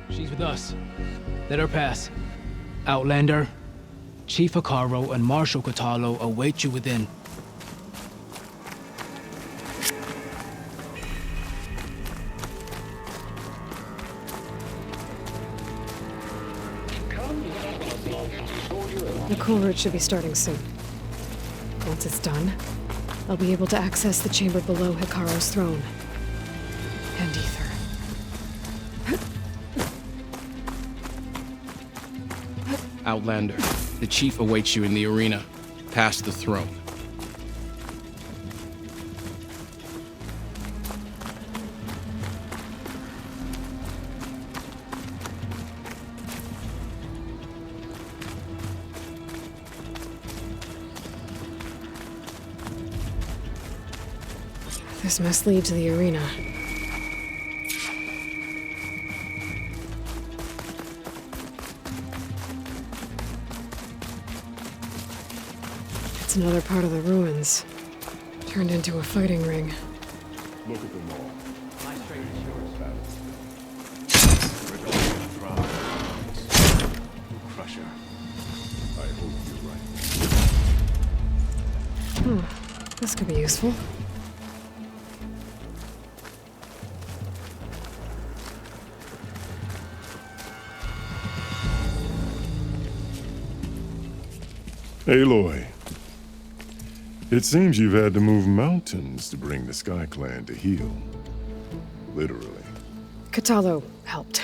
She's with us. Let her pass. Outlander, Chief Hikaru and Marshal Katalo await you within. The cool route should be starting soon. Once it's done, I'll be able to access the chamber below Hikaru's throne. And Ether. Outlander, the chief awaits you in the arena, past the throne. This must lead to the arena. It's another part of the ruins. Turned into a fighting ring. Look at them all. My strength is yours. Crusher. I hope you're right. This could be useful. Aloy. It seems you've had to move mountains to bring the Sky Clan to heel. Literally. Katalo helped.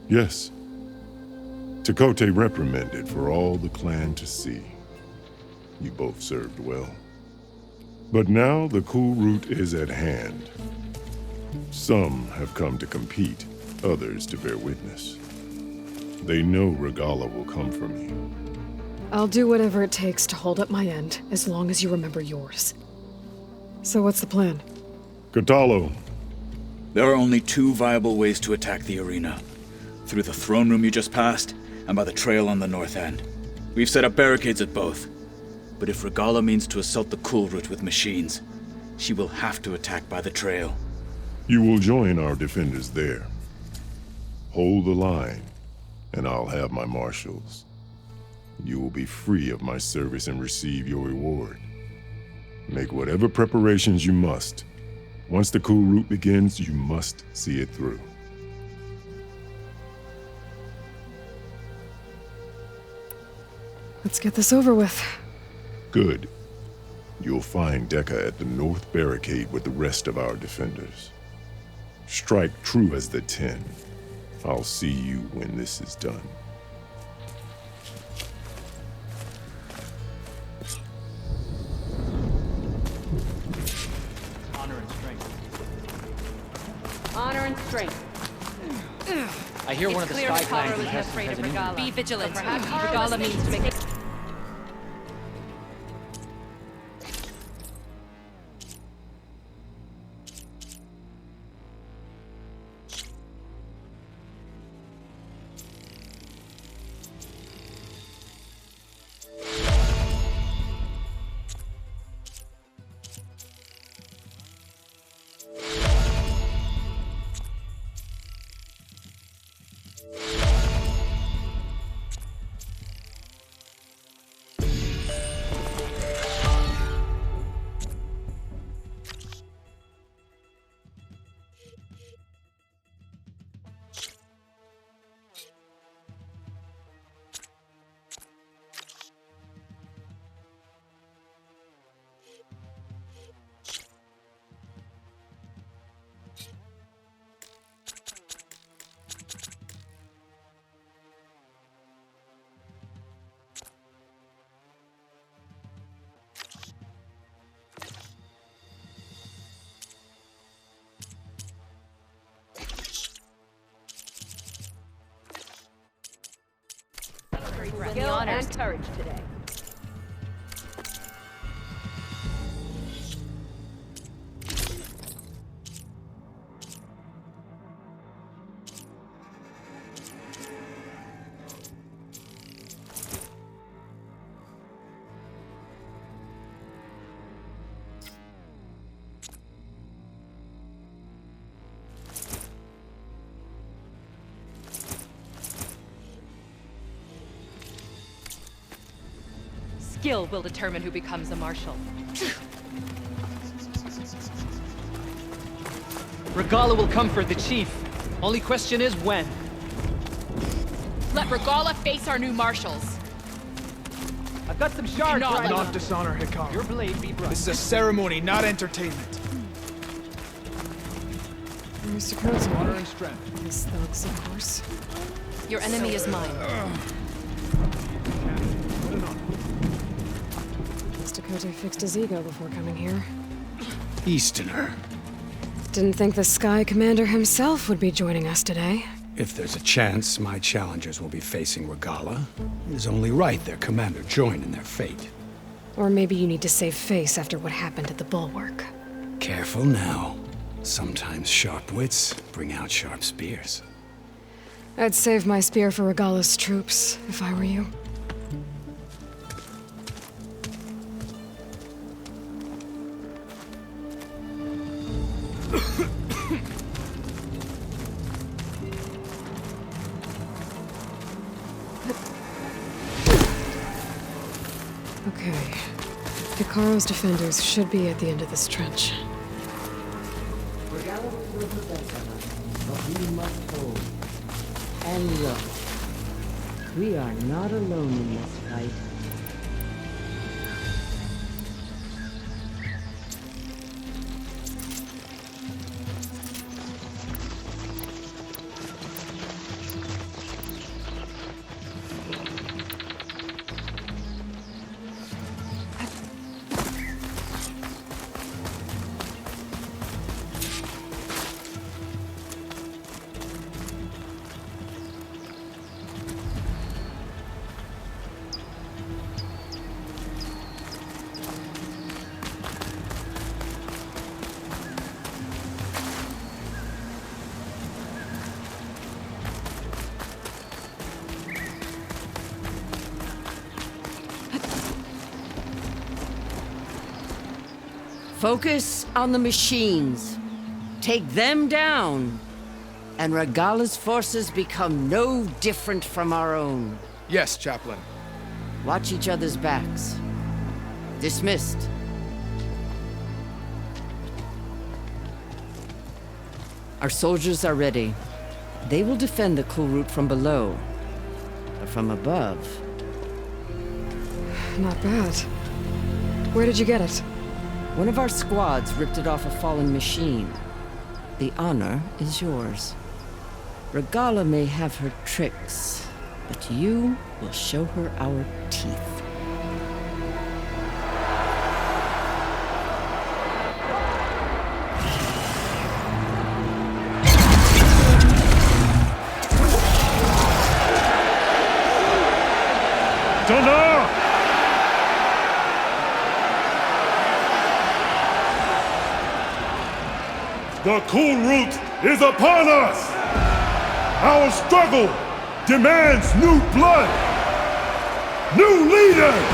Yes. Takote reprimanded for all the clan to see. You both served well. But now the cool route is at hand. Some have come to compete, others to bear witness. They know Regala will come for me. I'll do whatever it takes to hold up my end, as long as you remember yours. So what's the plan? Katalo. There are only two viable ways to attack the arena. Through the throne room you just passed, and by the trail on the north end. We've set up barricades at both. But if Regala means to assault the cool route with machines, she will have to attack by the trail. You will join our defenders there. Hold the line, and I'll have my marshals. You will be free of my service and receive your reward. Make whatever preparations you must. Once the cool route begins, you must see it through. Let's get this over with. Good. You'll find Dekka at the north barricade with the rest of our defenders. Strike true as the 10. I'll see you when this is done. Honor and strength. I hear one of the Clear Sky Hikaru Clan isn't contestants afraid has of an injury. Regala. Be vigilant. But perhaps Regala Regala means to make it. Skill and courage today. skill will determine who becomes a marshal. Regala will come for the chief. Only question is when. Let Regala face our new marshals. I've got some shards not right let now. them- dishonor Hikaru. Your blade be bright. This is a ceremony, not entertainment. Mr. Koto. Honor and strength. His thugs, of course. Your enemy is mine. Mr. Kote fixed his ego before coming here. Easterner. Didn't think the Sky Commander himself would be joining us today. If there's a chance my challengers will be facing Regala, it is only right their commander join in their fate. Or maybe you need to save face after what happened at the Bulwark. Careful now. Sometimes sharp wits bring out sharp spears. I'd save my spear for Regala's troops, if I were you. Okay. Hikaru's defenders should be at the end of this trench. Regala will prevent us, but we must hold. And look, we are not alone in this fight. Focus on the machines. Take them down, and Regala's forces become no different from our own. Yes, Chaplain. Watch each other's backs. Dismissed. Our soldiers are ready. They will defend the cool route from below. But from above... Not bad. Where did you get it? One of our squads ripped it off a fallen machine. The honor is yours. Regala may have her tricks, but you will show her our teeth. The cool route is upon us! Our struggle demands new blood! New leaders!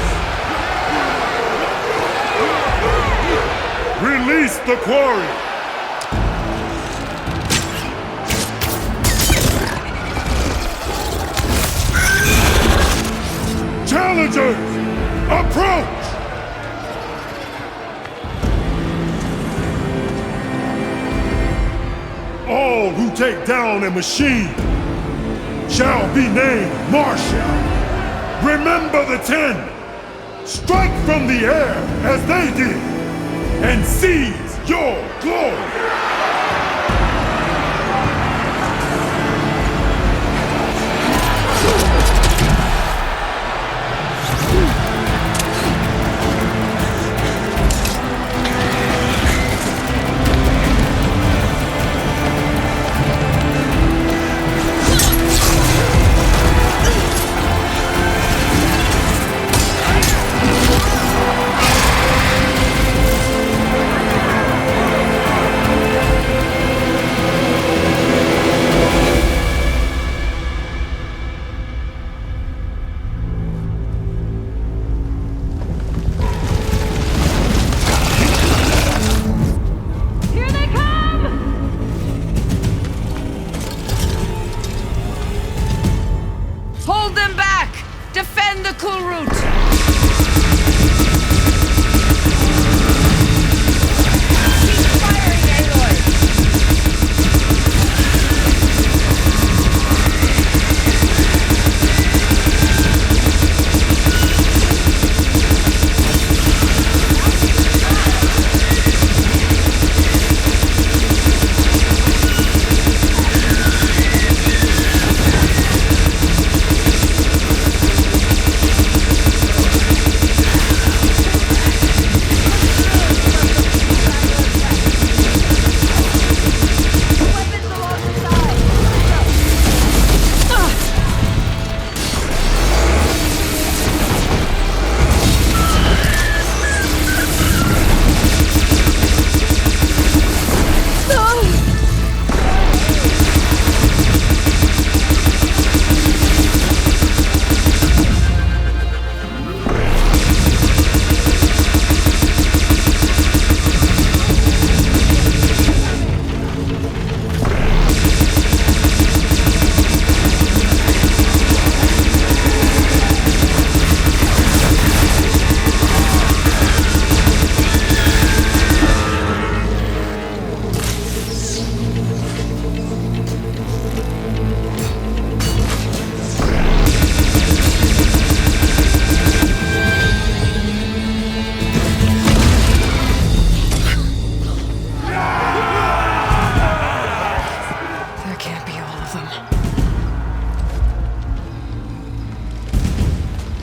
Release the quarry! Challengers, approach! All who take down a machine shall be named Marshal. Remember the 10. Strike from the air as they did and seize your glory.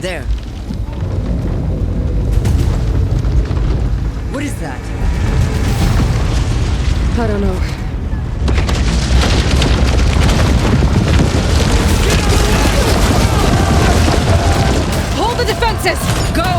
There. What is that? I don't know. Hold the defenses! Go!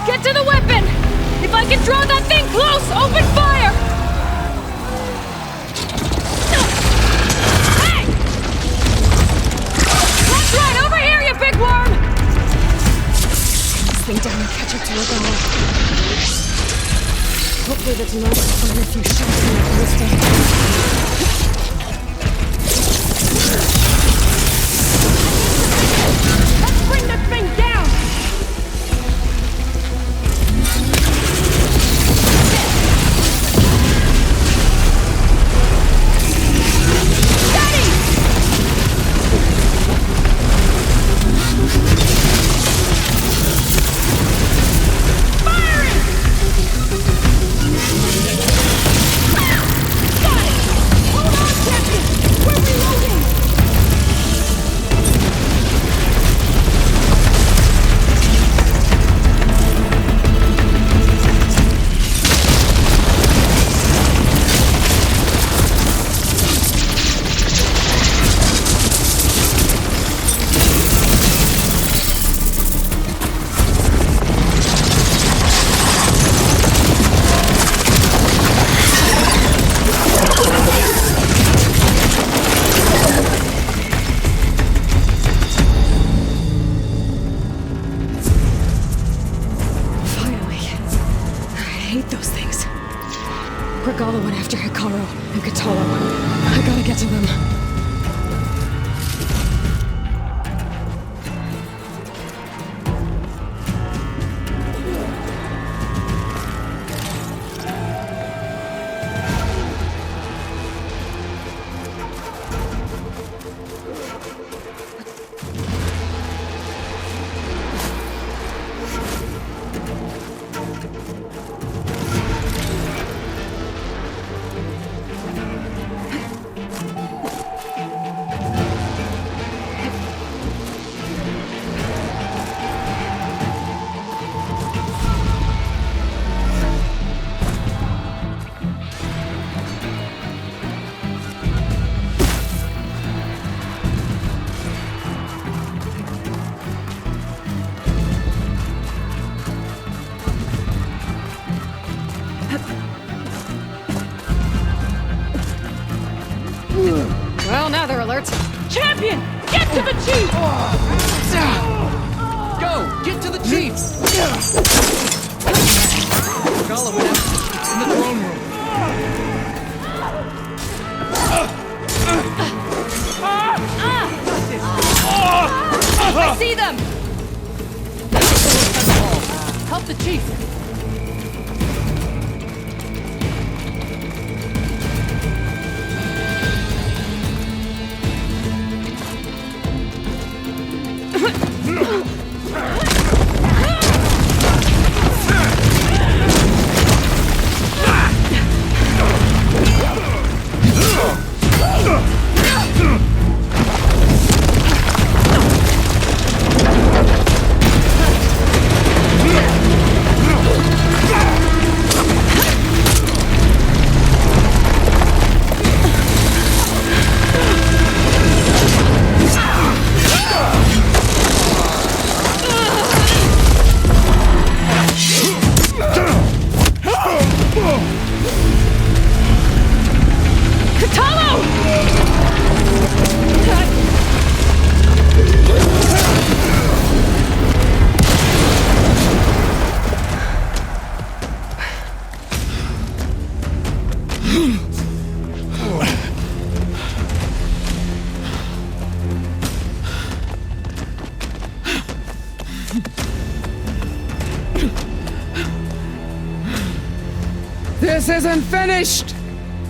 Get to the weapon! If I can draw that thing close, open fire! Hey! That's right, over here, you big worm! Get this thing down and catch up to Regala. Hopefully the Tenaz will find a few shots in that ballista. Let's bring this thing down! Regala went after Hikaru and Katalo. I gotta get to them. Well, now they're alert. Champion! Get to the chief! Go! Get to the chief! Regala went out in the throne room. I see them! Help the chief! This isn't finished!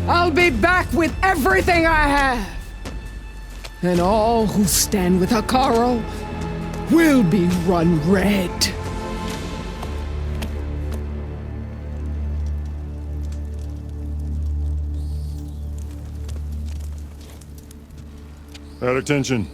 I'll be back with everything I have! And all who stand with Hekarro will be run red. At attention.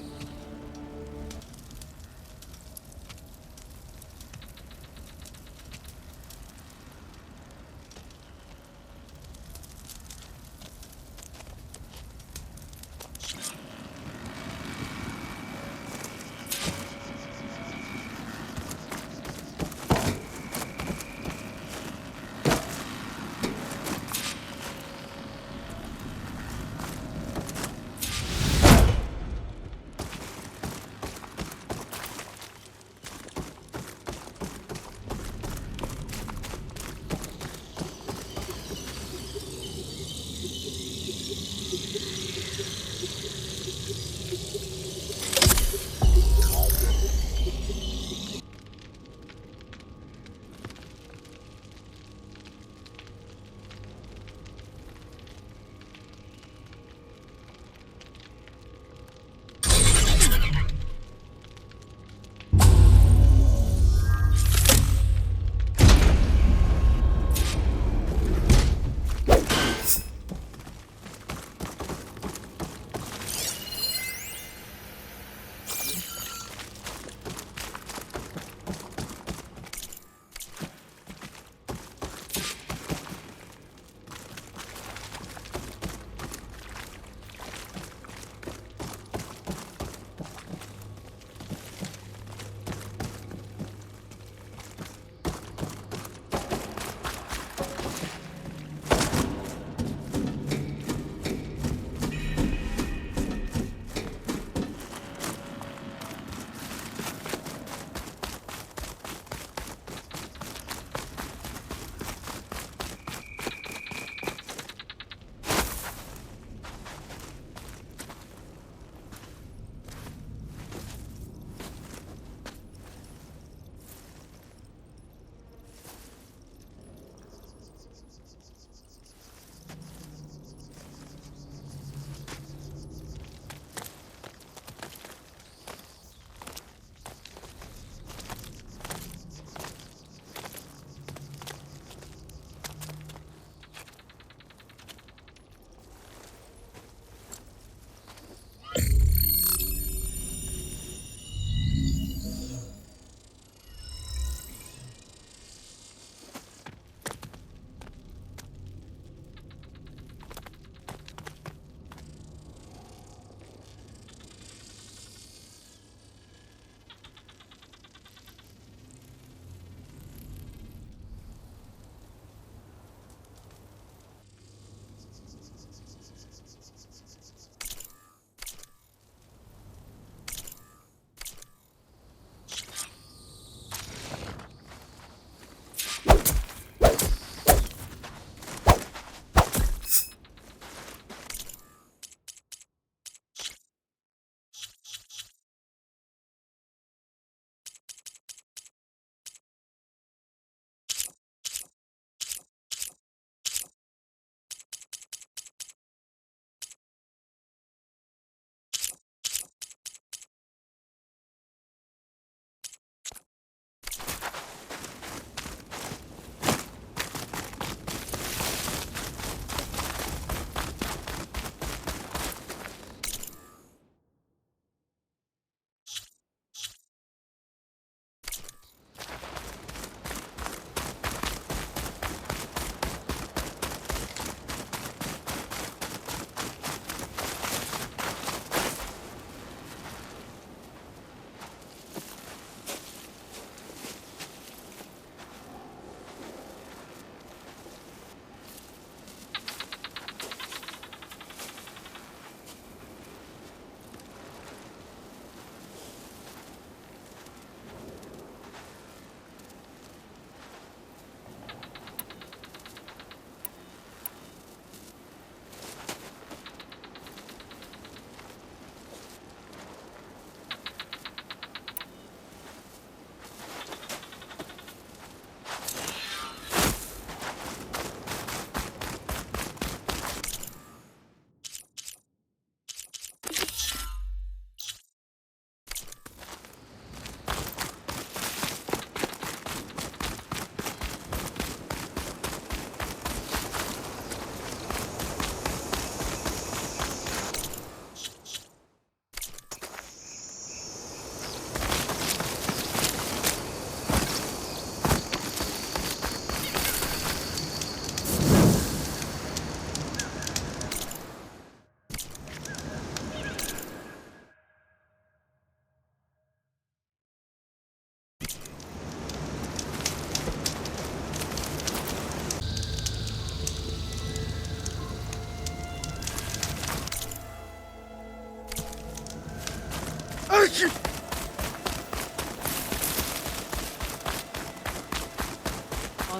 Honor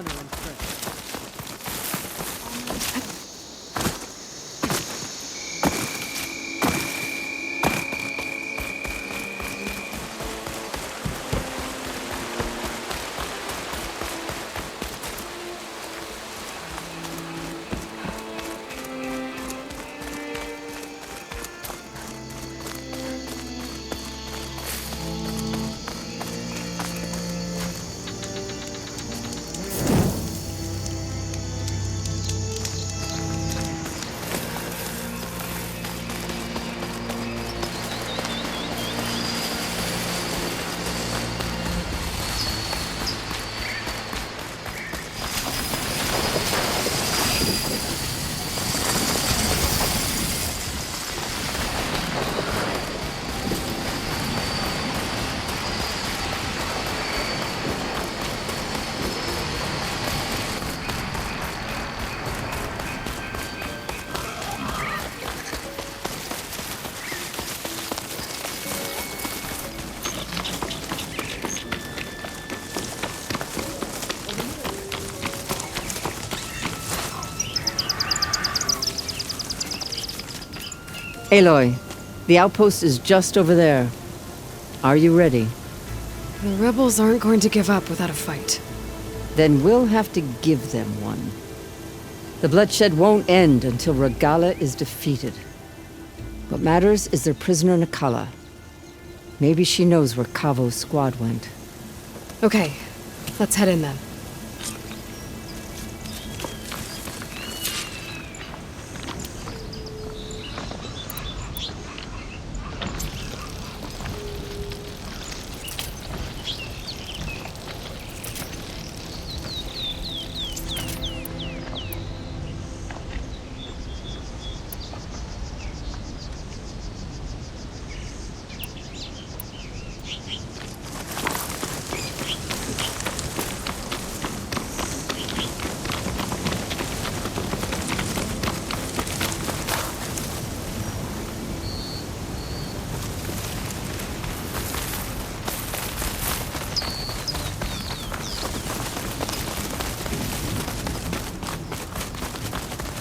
and strength. Aloy, the outpost is just over there. Are you ready? The rebels aren't going to give up without a fight. Then we'll have to give them one. The bloodshed won't end until Regala is defeated. What matters is their prisoner Nakala. Maybe she knows where Kavo's squad went. Okay, let's head in then.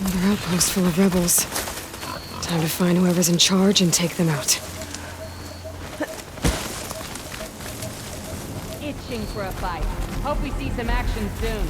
Another outpost full of rebels. Time to find whoever's in charge and take them out. Itching for a fight. Hope we see some action soon.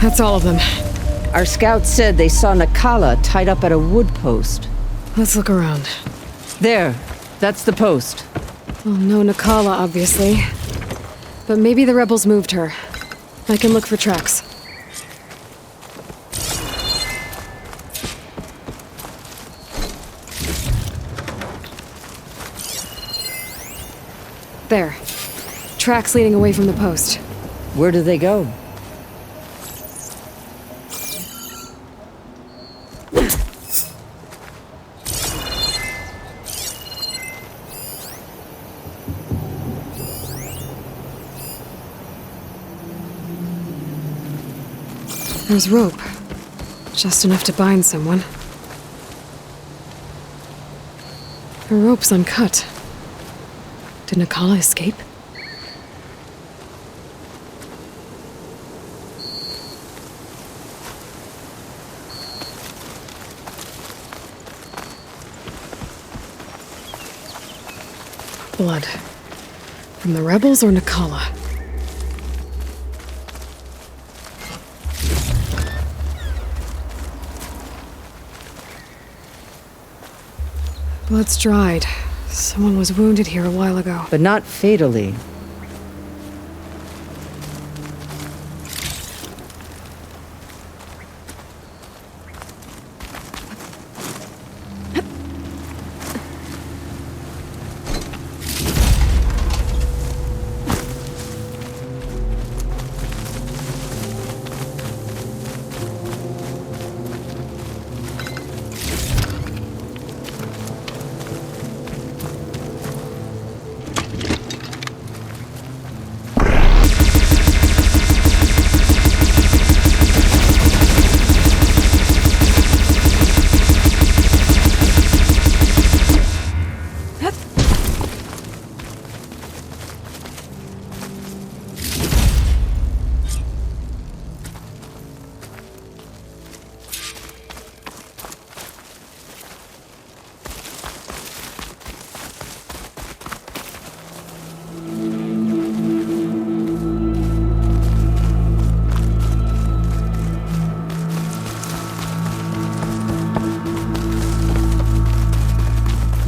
That's all of them. Our scouts said they saw Nakala tied up at a wood post. Let's look around. There, that's the post. Well, no Nakala, obviously. But maybe the rebels moved her. I can look for tracks. There. Tracks leading away from the post. Where do they go? There's rope. Just enough to bind someone. The rope's uncut. Did Nakala escape? Blood. From the rebels or Nakala? Blood's dried. Someone was wounded here a while ago. But not fatally.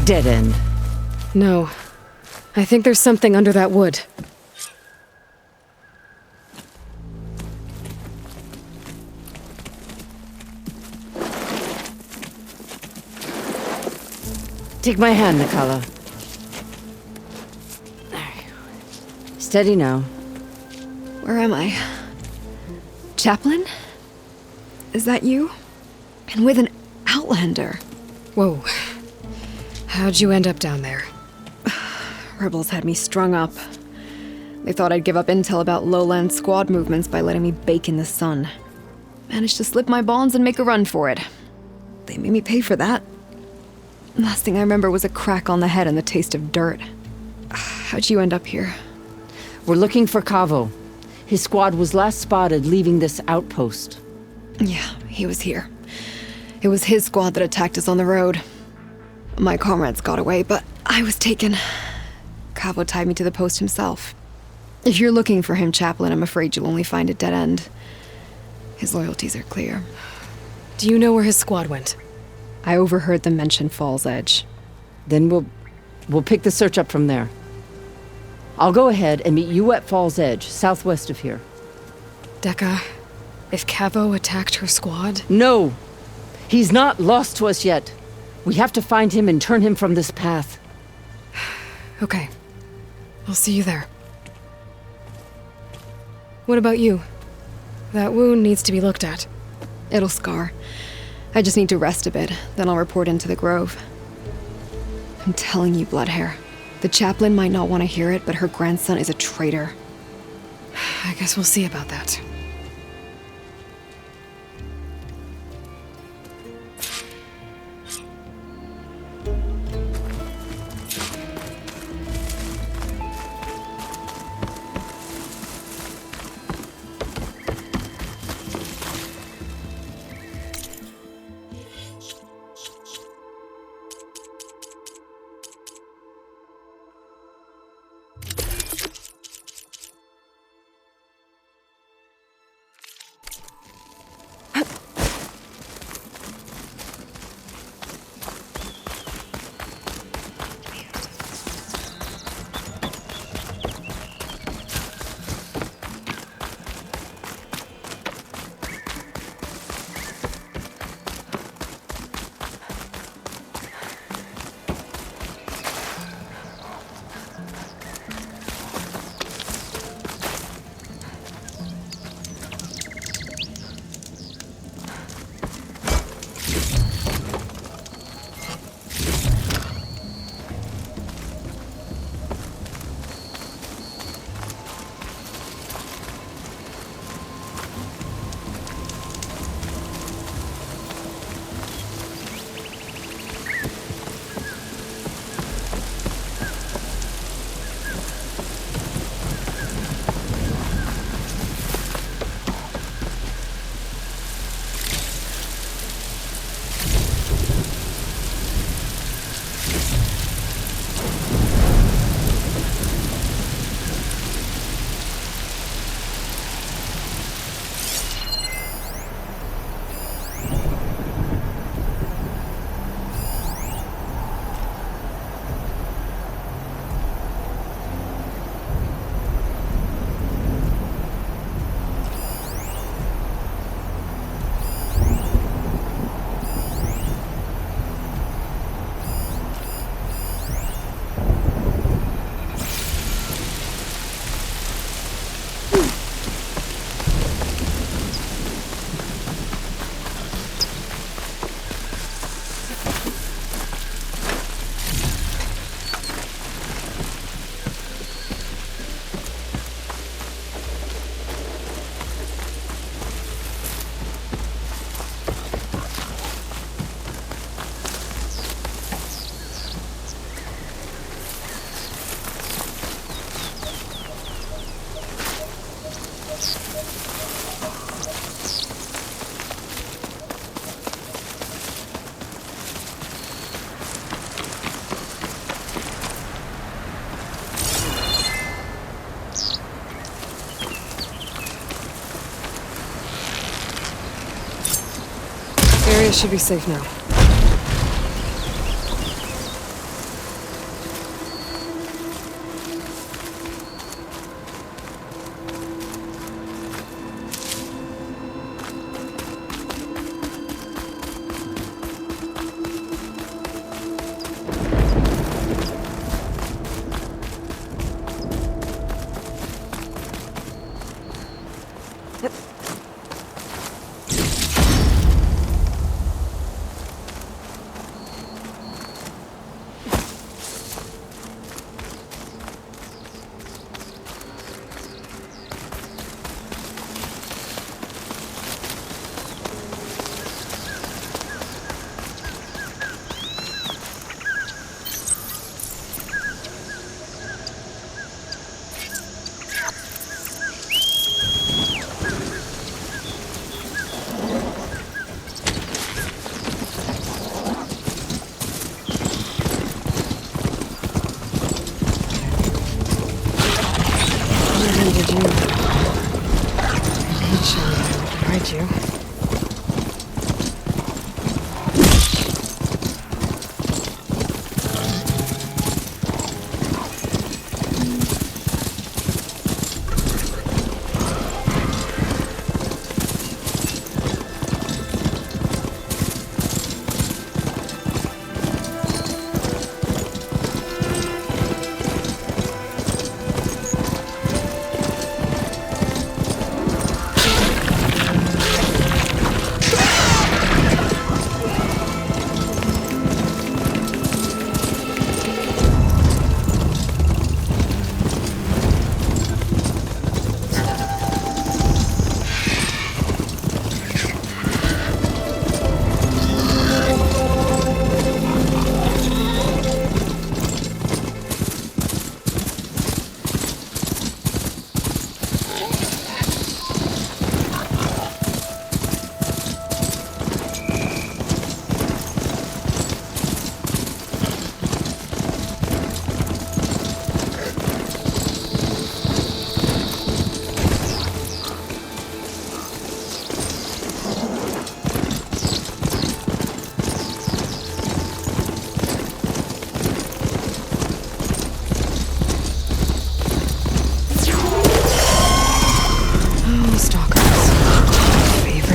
Dead end. No. I think there's something under that wood. Take my hand, Nakala. Steady now. Where am I? Chaplain? Is that you? And with an Outlander. Whoa. How'd you end up down there? Rebels had me strung up. They thought I'd give up intel about lowland squad movements by letting me bake in the sun. Managed to slip my bonds and make a run for it. They made me pay for that. Last thing I remember was a crack on the head and the taste of dirt. How'd you end up here? We're looking for Kavo. His squad was last spotted leaving this outpost. Yeah, he was here. It was his squad that attacked us on the road. My comrades got away, but I was taken. Kavo tied me to the post himself. If you're looking for him, Chaplain, I'm afraid you'll only find a dead end. His loyalties are clear. Do you know where his squad went? I overheard them mention Fall's Edge. Then we'll pick the search up from there. I'll go ahead and meet you at Fall's Edge, southwest of here. Dekka, if Kavo attacked her squad? No! He's not lost to us yet. We have to find him and turn him from this path. Okay. I'll see you there. What about you? That wound needs to be looked at. It'll scar. I just need to rest a bit, then I'll report into the Grove. I'm telling you, Bloodhair. The chaplain might not want to hear it, but her grandson is a traitor. I guess we'll see about that. area should be safe now.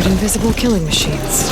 Invisible killing machines.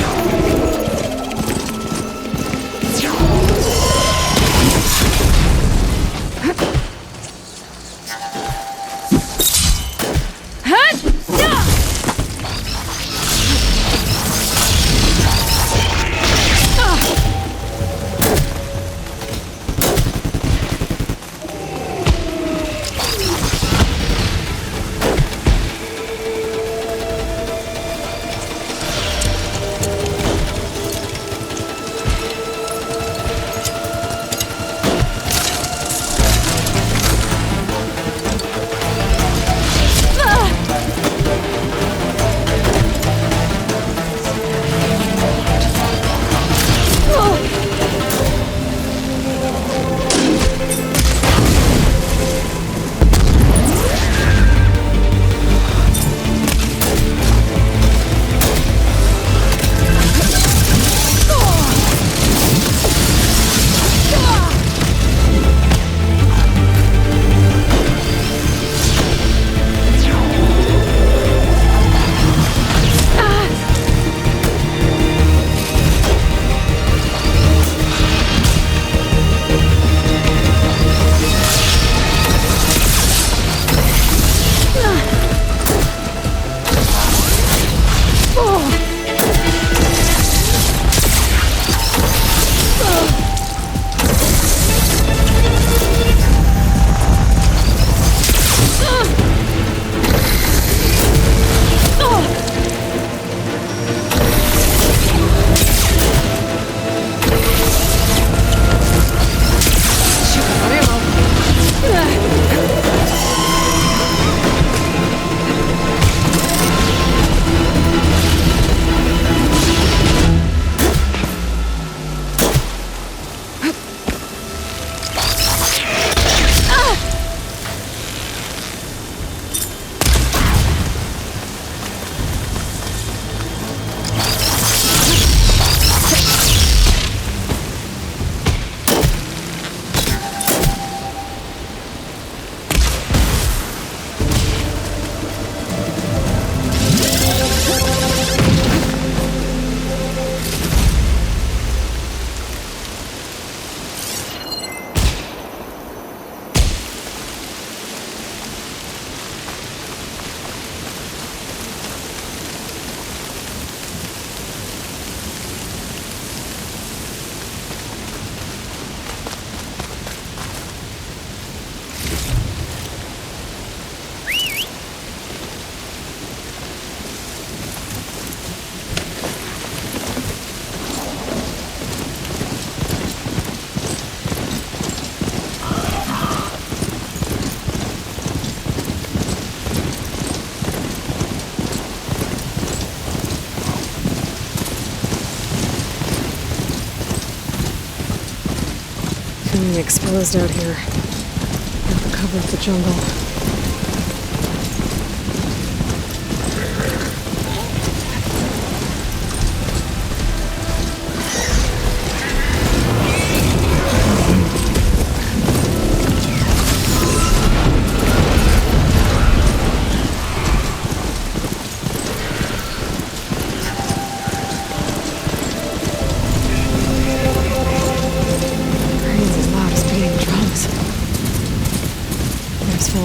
getting exposed out here. I've covered the jungle.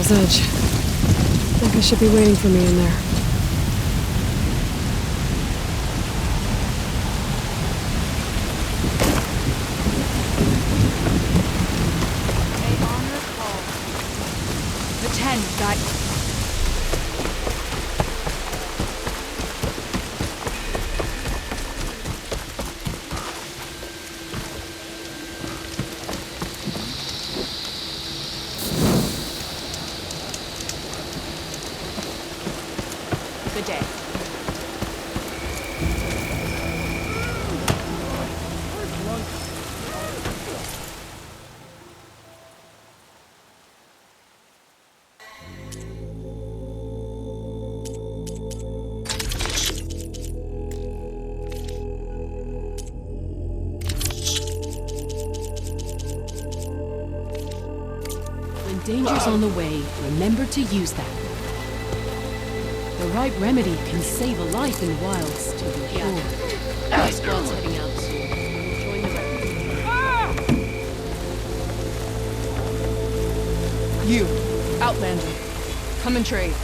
Edge. I think I should be waiting for me in there. Stay on your call. The 10, guys. Good day. When danger's on the way, remember to use that. The right remedy can save a life in the wilds, to be sure. My squad's heading out soon. We'll join the rest. You, Outlander, come and trade.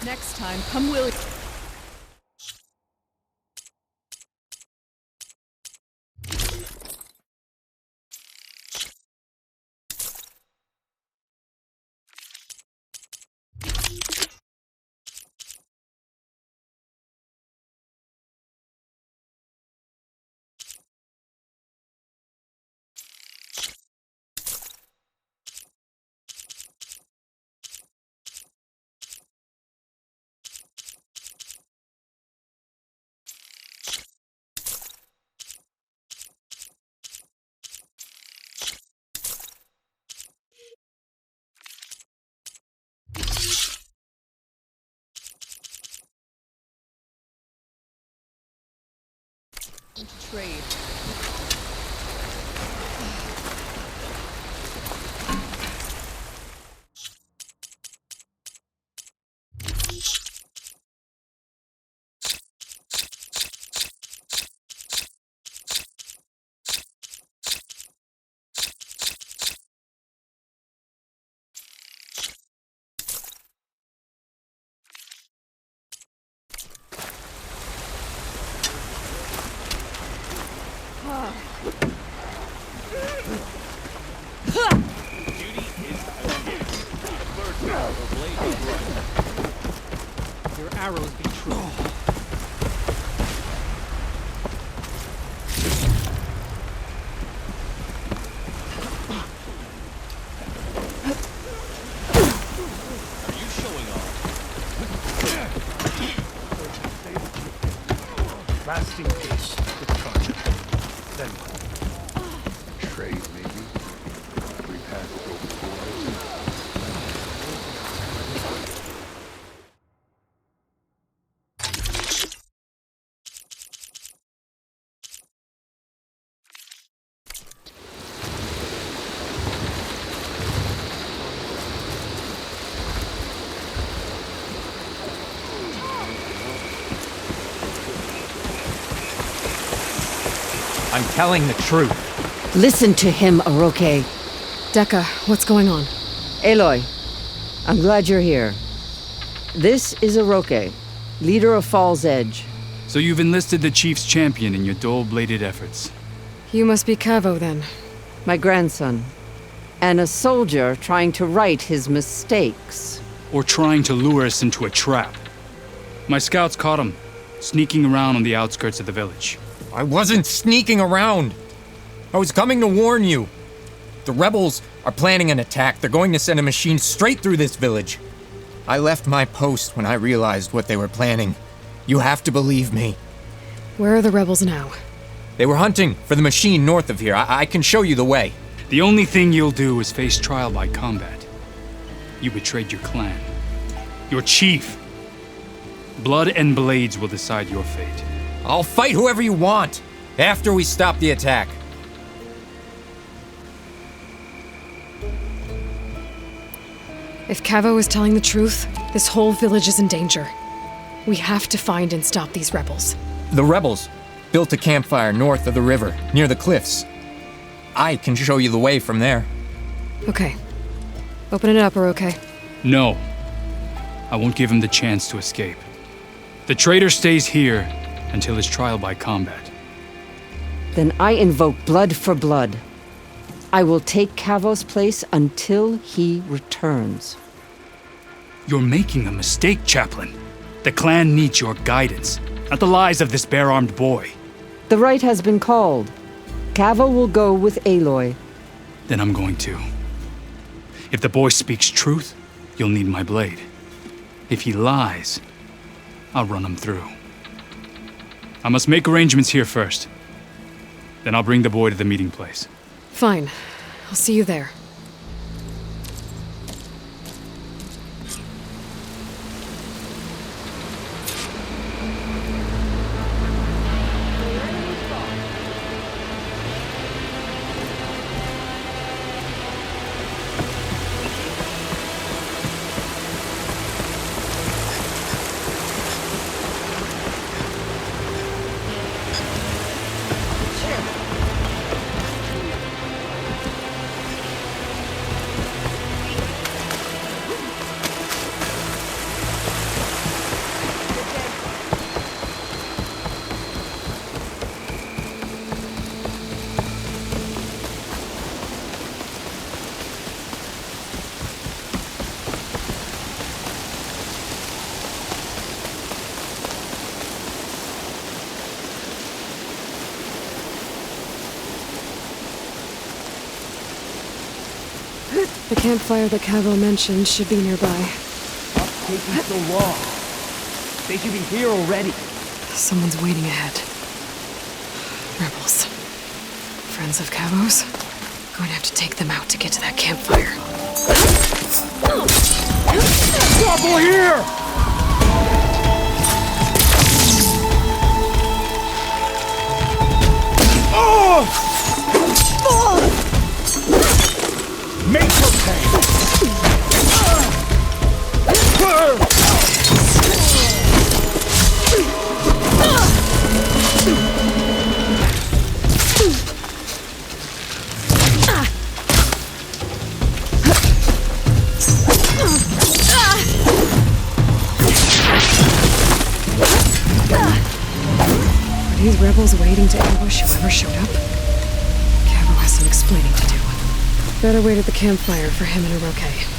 Next time, come will. trade. Your arrows be true. Are you showing off? Last engaged with Carter. Then what? Trade, maybe? We passed over borders. I'm telling the truth. Listen to him, Aroke. Dekka, what's going on? Aloy, I'm glad you're here. This is Aroke, leader of Fall's Edge. So you've enlisted the Chief's champion in your dull-bladed efforts. You must be Cavo, then. My grandson. And a soldier trying to right his mistakes. Or trying to lure us into a trap. My scouts caught him, sneaking around on the outskirts of the village. I wasn't sneaking around. I was coming to warn you. The rebels are planning an attack. They're going to send a machine straight through this village. I left my post when I realized what they were planning. You have to believe me. Where are the rebels now? They were hunting for the machine north of here. I can show you the way. The only thing you'll do is face trial by combat. You betrayed your clan. Your chief. Blood and blades will decide your fate. I'll fight whoever you want, after we stop the attack. If Cavo is telling the truth, this whole village is in danger. We have to find and stop these rebels. The rebels built a campfire north of the river, near the cliffs. I can show you the way from there. Okay. Open it up, Aroke. No. I won't give him the chance to escape. The traitor stays here until his trial by combat. Then I invoke blood for blood. I will take Cavo's place until he returns. You're making a mistake, Chaplain. The clan needs your guidance, not the lies of this bare-armed boy. The right has been called. Cavo will go with Aloy. Then I'm going to. If the boy speaks truth, you'll need my blade. If he lies, I'll run him through. I must make arrangements here first. Then I'll bring the boy to the meeting place. Fine. I'll see you there. The campfire that Cavo mentioned should be nearby. What's taking so long? They should be here already. Someone's waiting ahead. Rebels. Friends of Cavo's. Going to have to take them out to get to that campfire. Trouble here! Make her pay! Are these rebels waiting to ambush whoever showed up? Cabo has some explaining to do. Better wait at the campfire for him and Oroke.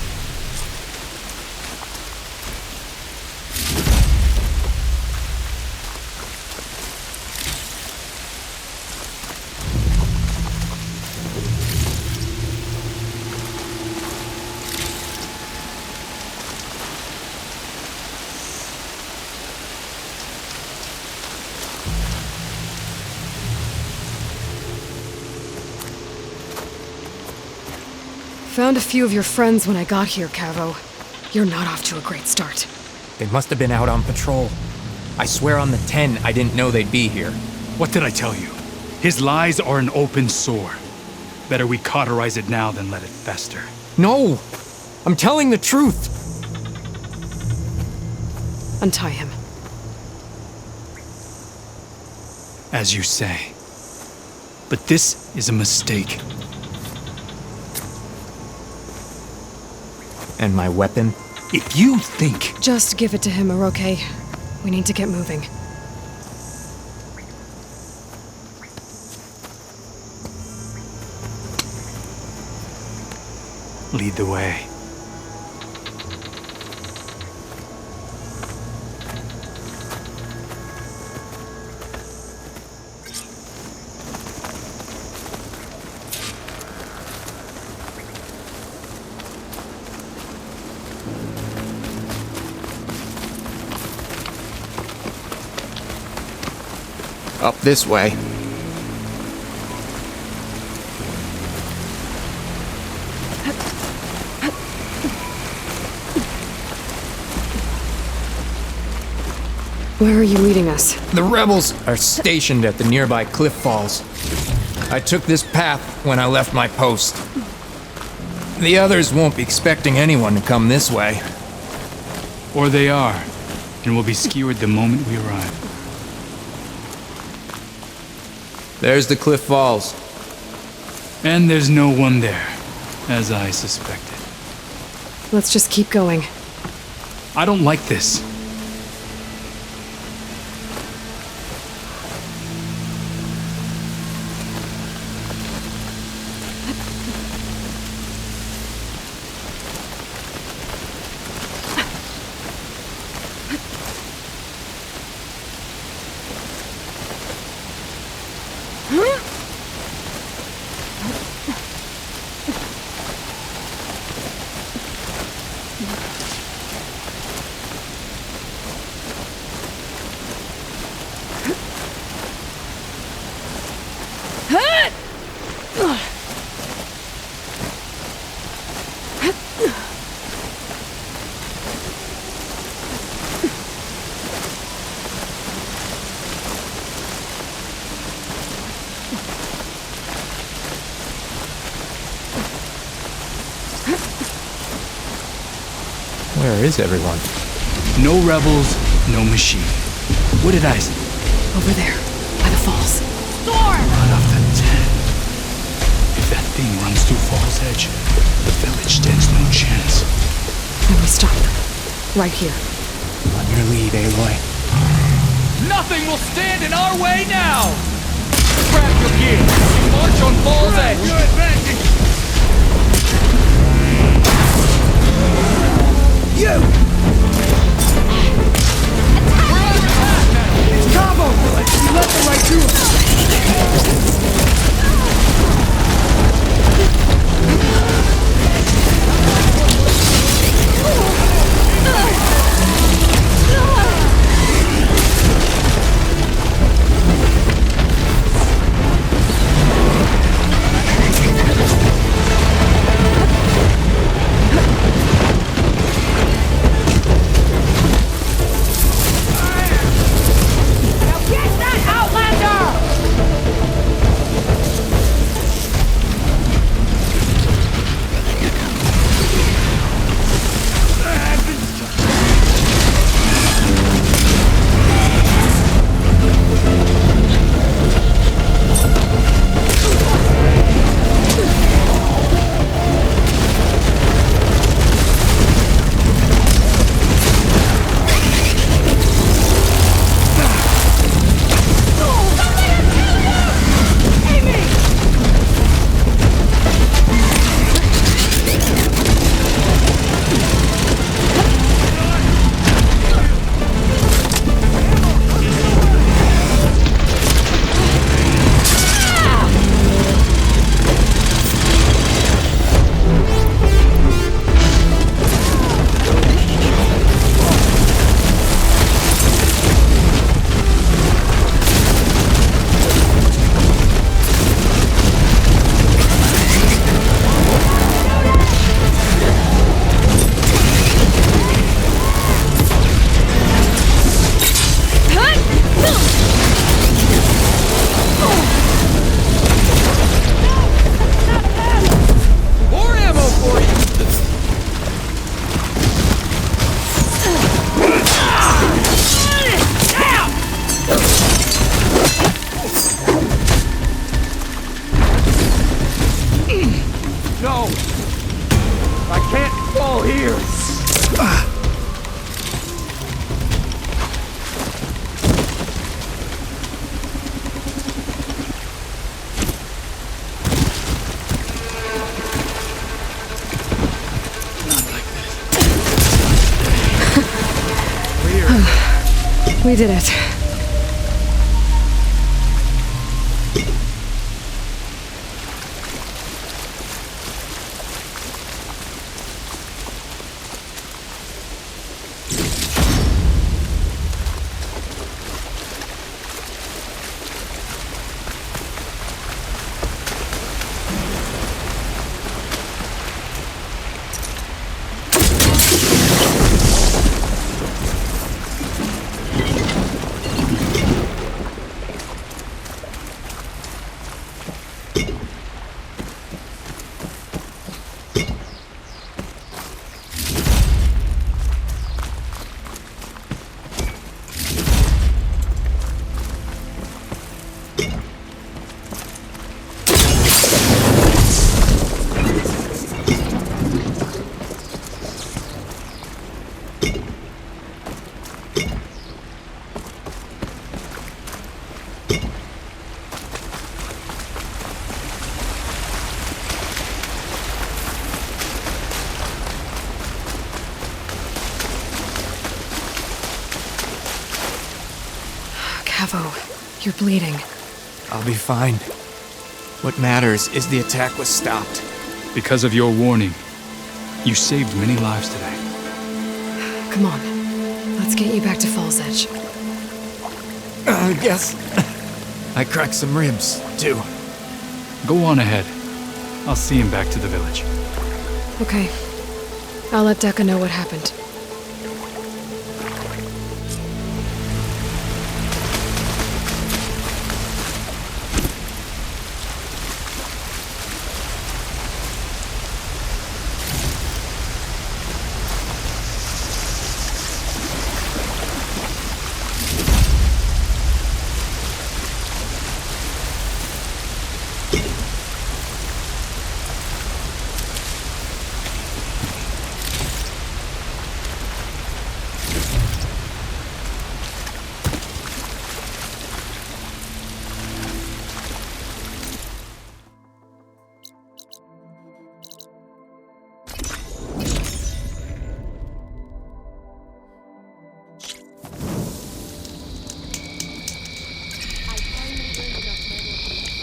Found a few of your friends when I got here, Cavo. You're not off to a great start. They must have been out on patrol. I swear on the 10, I didn't know they'd be here. What did I tell you? His lies are an open sore. Better we cauterize it now than let it fester. No! I'm telling the truth! Untie him. As you say. But this is a mistake. And my weapon? If you think... Just give it to him, Oroke. We need to get moving. Lead the way. Up this way. Where are you leading us? The rebels are stationed at the nearby cliff falls. I took this path when I left my post. The others won't be expecting anyone to come this way. Or they are, and will be skewered the moment we arrive. There's the cliff falls. And there's no one there, as I suspected. Let's just keep going. I don't like this. Where is everyone? No rebels, no machine. What did I say? Over there, by the falls. Storm! Run off the 10. If that thing runs through Fall's Edge, the village stands no chance. Then we stop. Right here. On your lead, Aloy. Nothing will stand in our way now! Grab your gear! March on Fall's Edge! You're advancing! You! We're on your path now! It's Cabo! You let them right through us! We did it. Cavo, you're bleeding. I'll be fine. What matters is the attack was stopped. Because of your warning, you saved many lives today. Come on. Let's get you back to Fall's Edge. Yes. I cracked some ribs, too. Go on ahead. I'll see him back to the village. Okay. I'll let Dekka know what happened.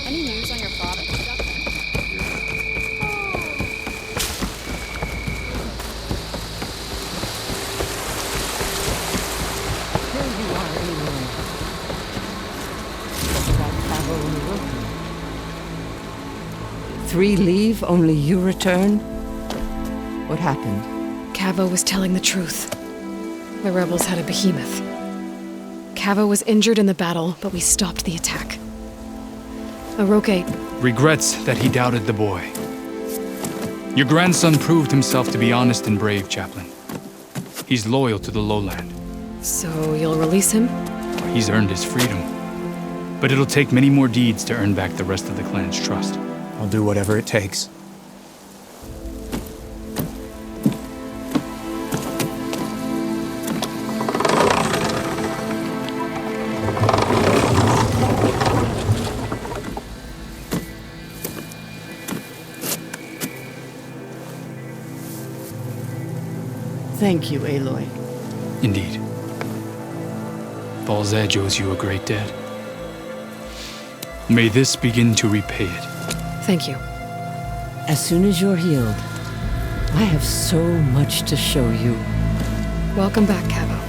Any news on your father? Here you are, Aloy. What about Cavo and Rokan? 3 leave, only you return? What happened? Cavo was telling the truth. The rebels had a behemoth. Cavo was injured in the battle, but we stopped the attack. Aroke regrets that he doubted the boy. Your grandson proved himself to be honest and brave, Chaplain. He's loyal to the lowland. So you'll release him? He's earned his freedom. But it'll take many more deeds to earn back the rest of the clan's trust. I'll do whatever it takes. Thank you, Aloy. Indeed. Fall's Edge owes you a great debt. May this begin to repay it. Thank you. As soon as you're healed, I have so much to show you. Welcome back, Cavo.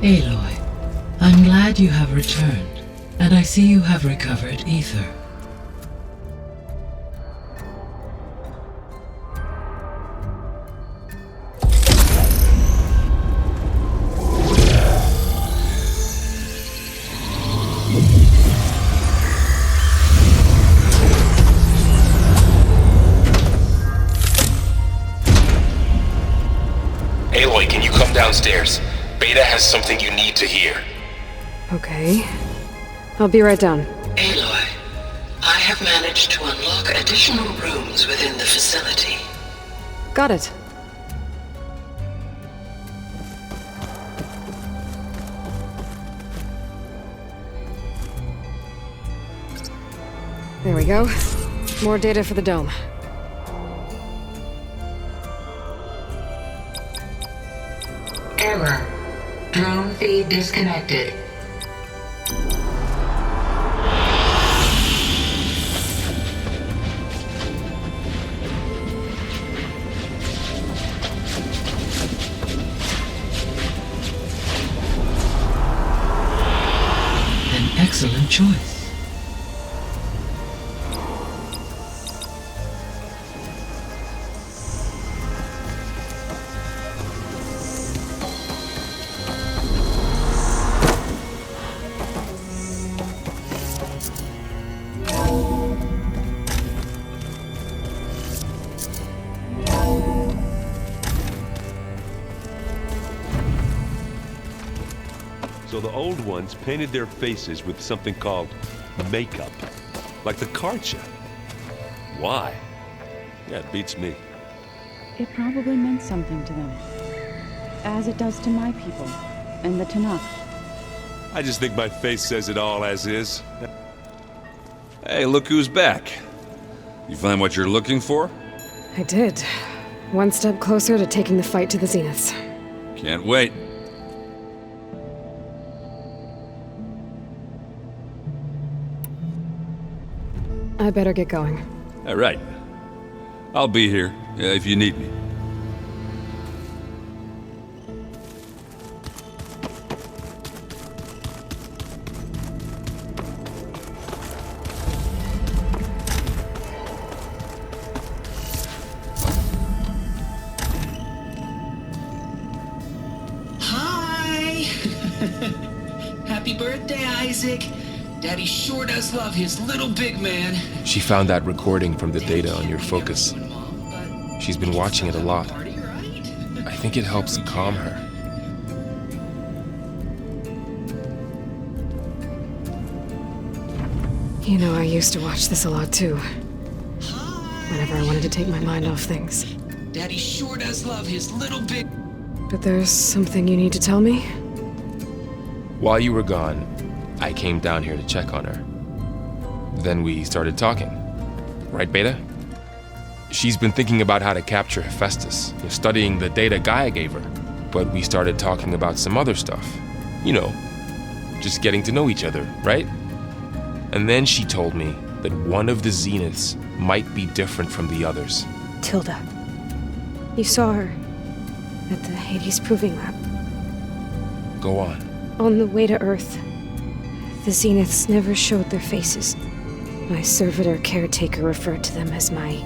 Aloy, I'm glad you have returned, and I see you have recovered ether. Aloy, can you come downstairs? Beta has something you need to hear. Okay. I'll be right down. Aloy, I have managed to unlock additional rooms within the facility. Got it. There we go. More data for the dome. Error. Drone feed disconnected. An excellent choice. So the old ones painted their faces with something called makeup, like the card show. Why? Yeah, it beats me. It probably meant something to them, as it does to my people and the Tanakh. I just think my face says it all as is. Hey, look who's back. You find what you're looking for? I did. One step closer to taking the fight to the Zeniths. Can't wait. I better get going. All right. I'll be here if you need me. Hi! Happy birthday, Isaac. Daddy sure does love his little big man. She found that recording from the data on your focus. She's been watching it a lot. I think it helps calm her. You know, I used to watch this a lot too. Whenever I wanted to take my mind off things. Daddy sure does love his little big... But there's something you need to tell me? While you were gone, I came down here to check on her. Then we started talking. Right, Beta? She's been thinking about how to capture Hephaestus, studying the data Gaia gave her. But we started talking about some other stuff. You know, just getting to know each other, right? And then she told me that one of the Zeniths might be different from the others. Tilda. You saw her at the Hades Proving Lab. Go on. On the way to Earth, the Zeniths never showed their faces. My servitor caretaker referred to them as my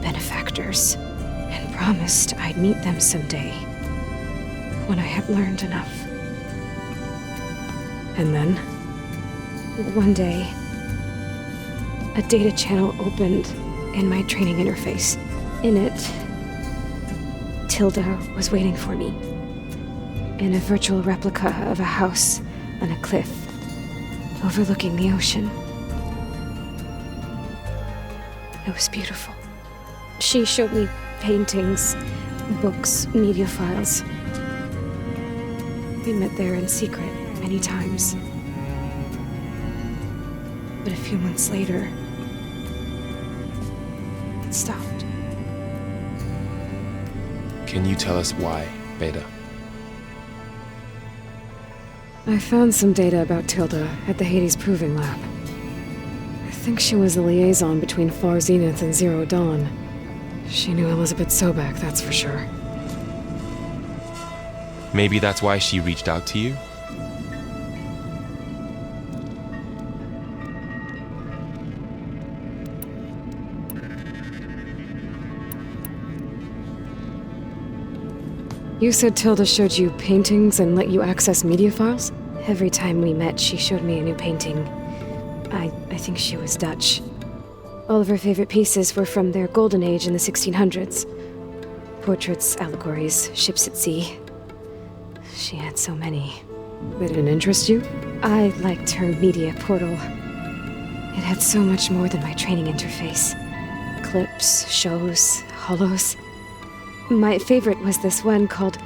benefactors, and promised I'd meet them someday, when I had learned enough. And then, one day, a data channel opened in my training interface. In it, Tilda was waiting for me, in a virtual replica of a house on a cliff overlooking the ocean. It was beautiful. She showed me paintings, books, media files. We met there in secret many times. But a few months later, it stopped. Can you tell us why, Beta? I found some data about Tilda at the Hades Proving Lab. I think she was the liaison between Far Zenith and Zero Dawn. She knew Elizabeth Sobek, that's for sure. Maybe that's why she reached out to you? You said Tilda showed you paintings and let you access media files? Every time we met, she showed me a new painting. I think she was Dutch. All of her favorite pieces were from their golden age in the 1600s. Portraits, allegories, ships at sea. She had so many. They didn't interest you? I liked her media portal. It had so much more than my training interface. Clips, shows, holos. My favorite was this one called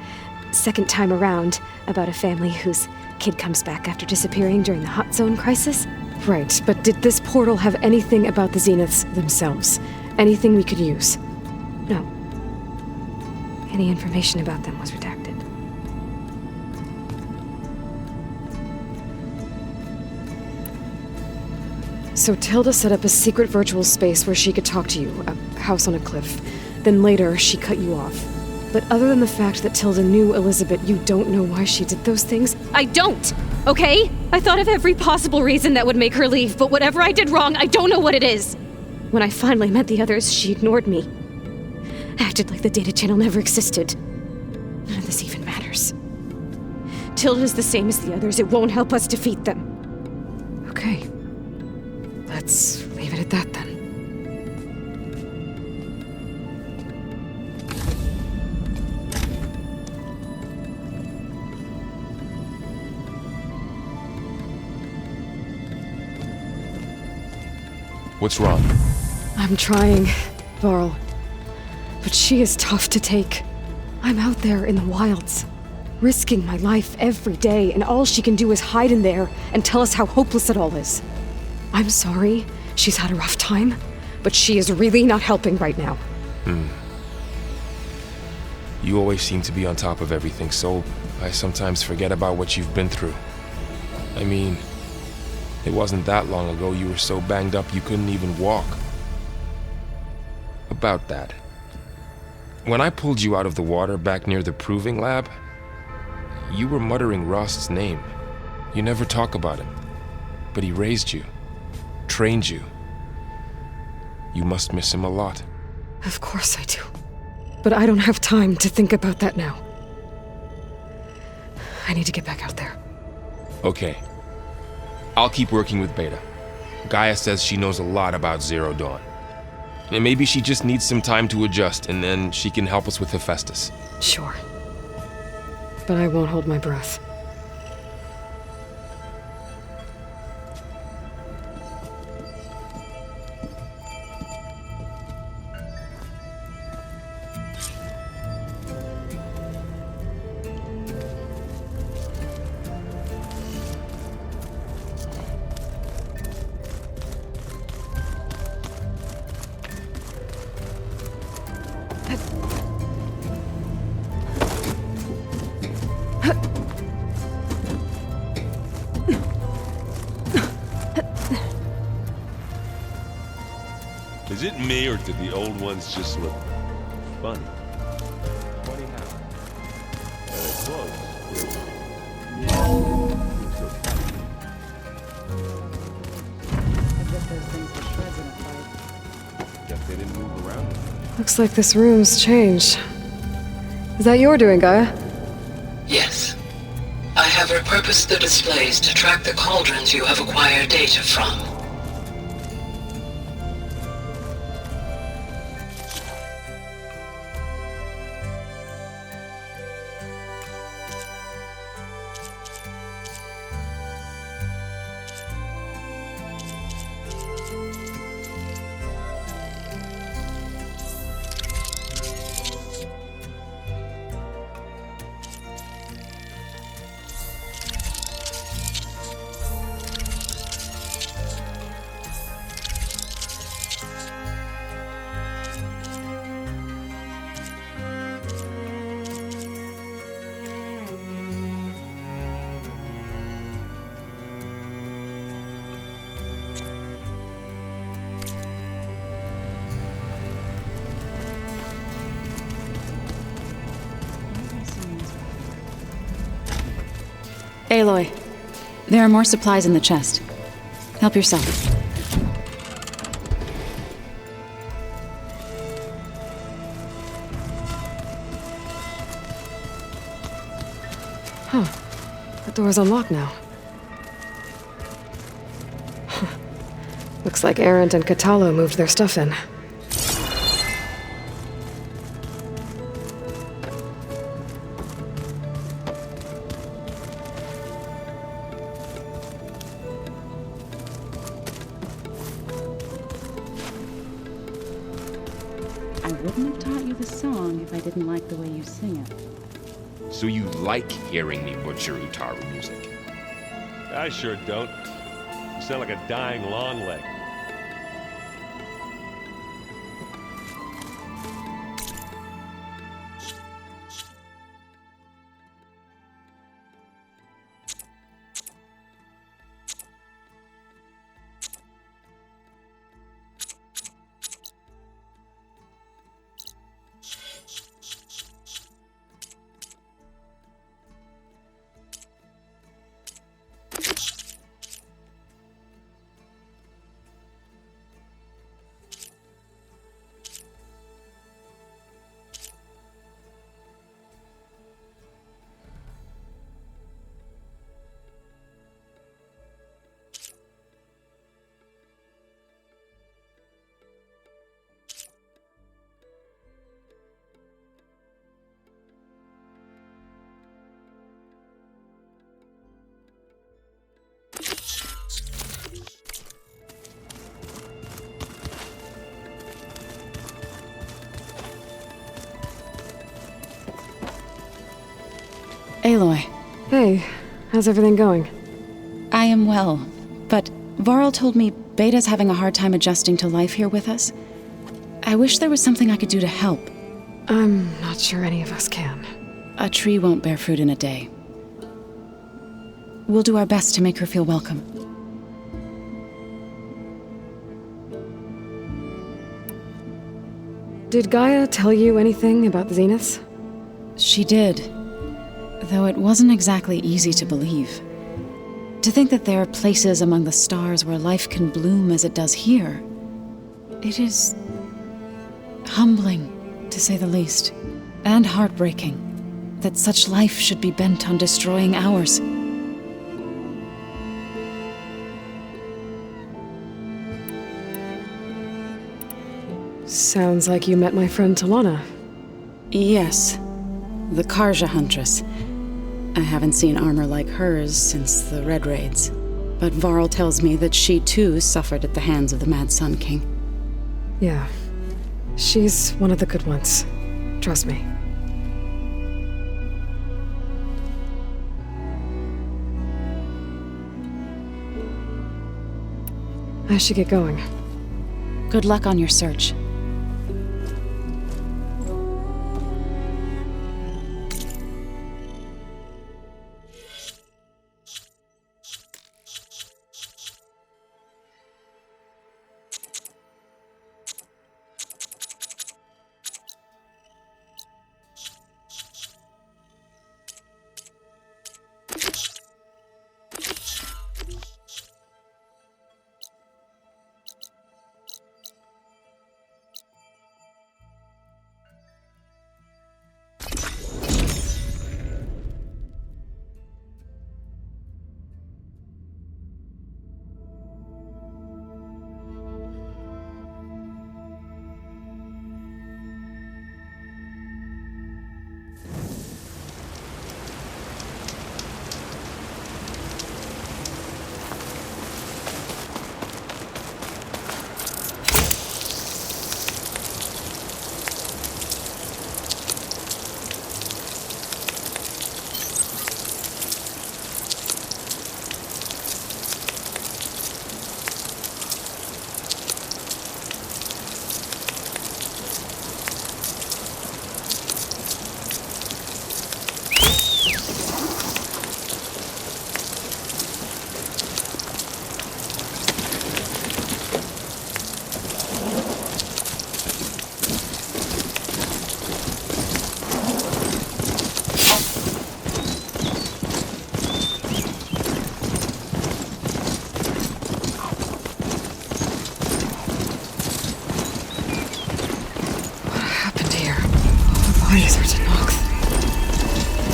Second Time Around, about a family whose kid comes back after disappearing during the Hot Zone crisis. Right, but did this portal have anything about the Zeniths themselves? Anything we could use? No. Any information about them was redacted. So Tilda set up a secret virtual space where she could talk to you, a house on a cliff. Then later, she cut you off. But other than the fact that Tilda knew Elizabeth, you don't know why she did those things? I don't! Okay? I thought of every possible reason that would make her leave, but whatever I did wrong, I don't know what it is! When I finally met the others, she ignored me. Acted like the data channel never existed. None of this even matters. Tilda's the same as the others. It won't help us defeat them. Okay. Let's leave it at that then. What's wrong? I'm trying, Varl. But she is tough to take. I'm out there in the wilds, risking my life every day, and all she can do is hide in there and tell us how hopeless it all is. I'm sorry, she's had a rough time, but she is really not helping right now. You always seem to be on top of everything, so I sometimes forget about what you've been through. I mean, it wasn't that long ago you were so banged up you couldn't even walk. About that. When I pulled you out of the water back near the proving lab, you were muttering Rost's name. You never talk about him, but he raised you, trained you. You must miss him a lot. Of course I do. But I don't have time to think about that now. I need to get back out there. Okay. I'll keep working with Beta. Gaia says she knows a lot about Zero Dawn. And maybe she just needs some time to adjust, and then she can help us with Hephaestus. Sure. But I won't hold my breath. Is it me, or did the old ones just look funny? 20 now. Close. I bet those things were shreds in a fight. Guess they didn't move around. Looks like this room's changed. Is that your doing, Gaia? Yes. I have repurposed the displays to track the cauldrons you have acquired data from. Aloy, there are more supplies in the chest. Help yourself. Huh. The door's unlocked now. Looks like Arendt and Catalo moved their stuff in. I wouldn't have taught you the song if I didn't like the way you sing it. So you like hearing me butcher Utaru music? I sure don't. You sound like a dying long leg. Aloy. Hey, how's everything going? I am well, but Varl told me Beta's having a hard time adjusting to life here with us. I wish there was something I could do to help. I'm not sure any of us can. A tree won't bear fruit in a day. We'll do our best to make her feel welcome. Did Gaia tell you anything about the Zeniths? She did. Though it wasn't exactly easy to believe. To think that there are places among the stars where life can bloom as it does here. It is humbling, to say the least, and heartbreaking that such life should be bent on destroying ours. Sounds like you met my friend Talana. Yes, the Karja Huntress. I haven't seen armor like hers since the Red Raids, but Varl tells me that she too suffered at the hands of the Mad Sun King. Yeah, she's one of the good ones. Trust me. I should get going. Good luck on your search.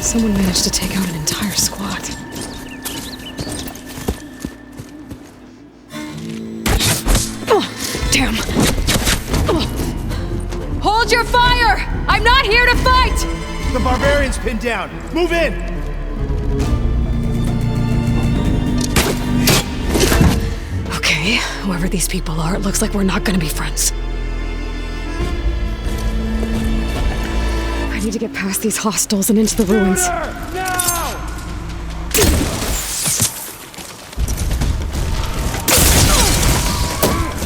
Someone managed to take out an entire squad. Damn. Hold your fire! I'm not here to fight! The barbarian's pinned down. Move in! Okay, whoever these people are, it looks like we're not gonna be friends. I need to get past these hostiles and into the ruins.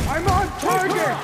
I'm on target!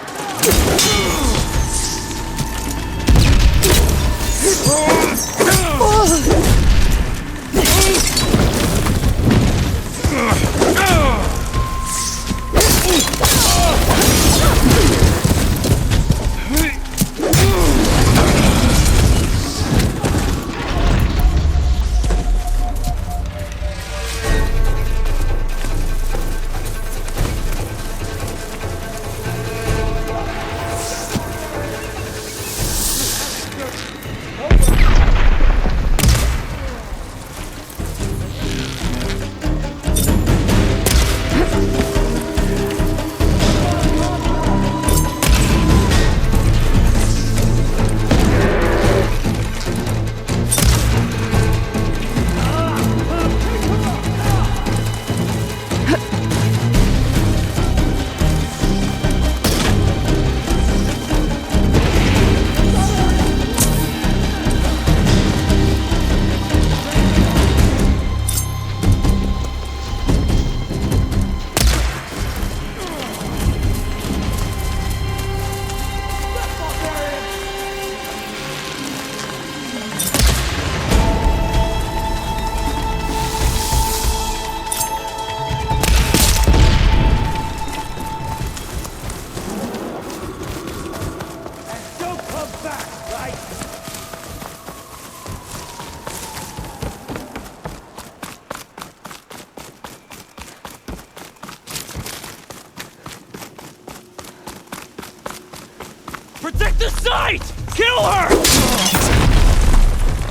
Protect the site! Kill her!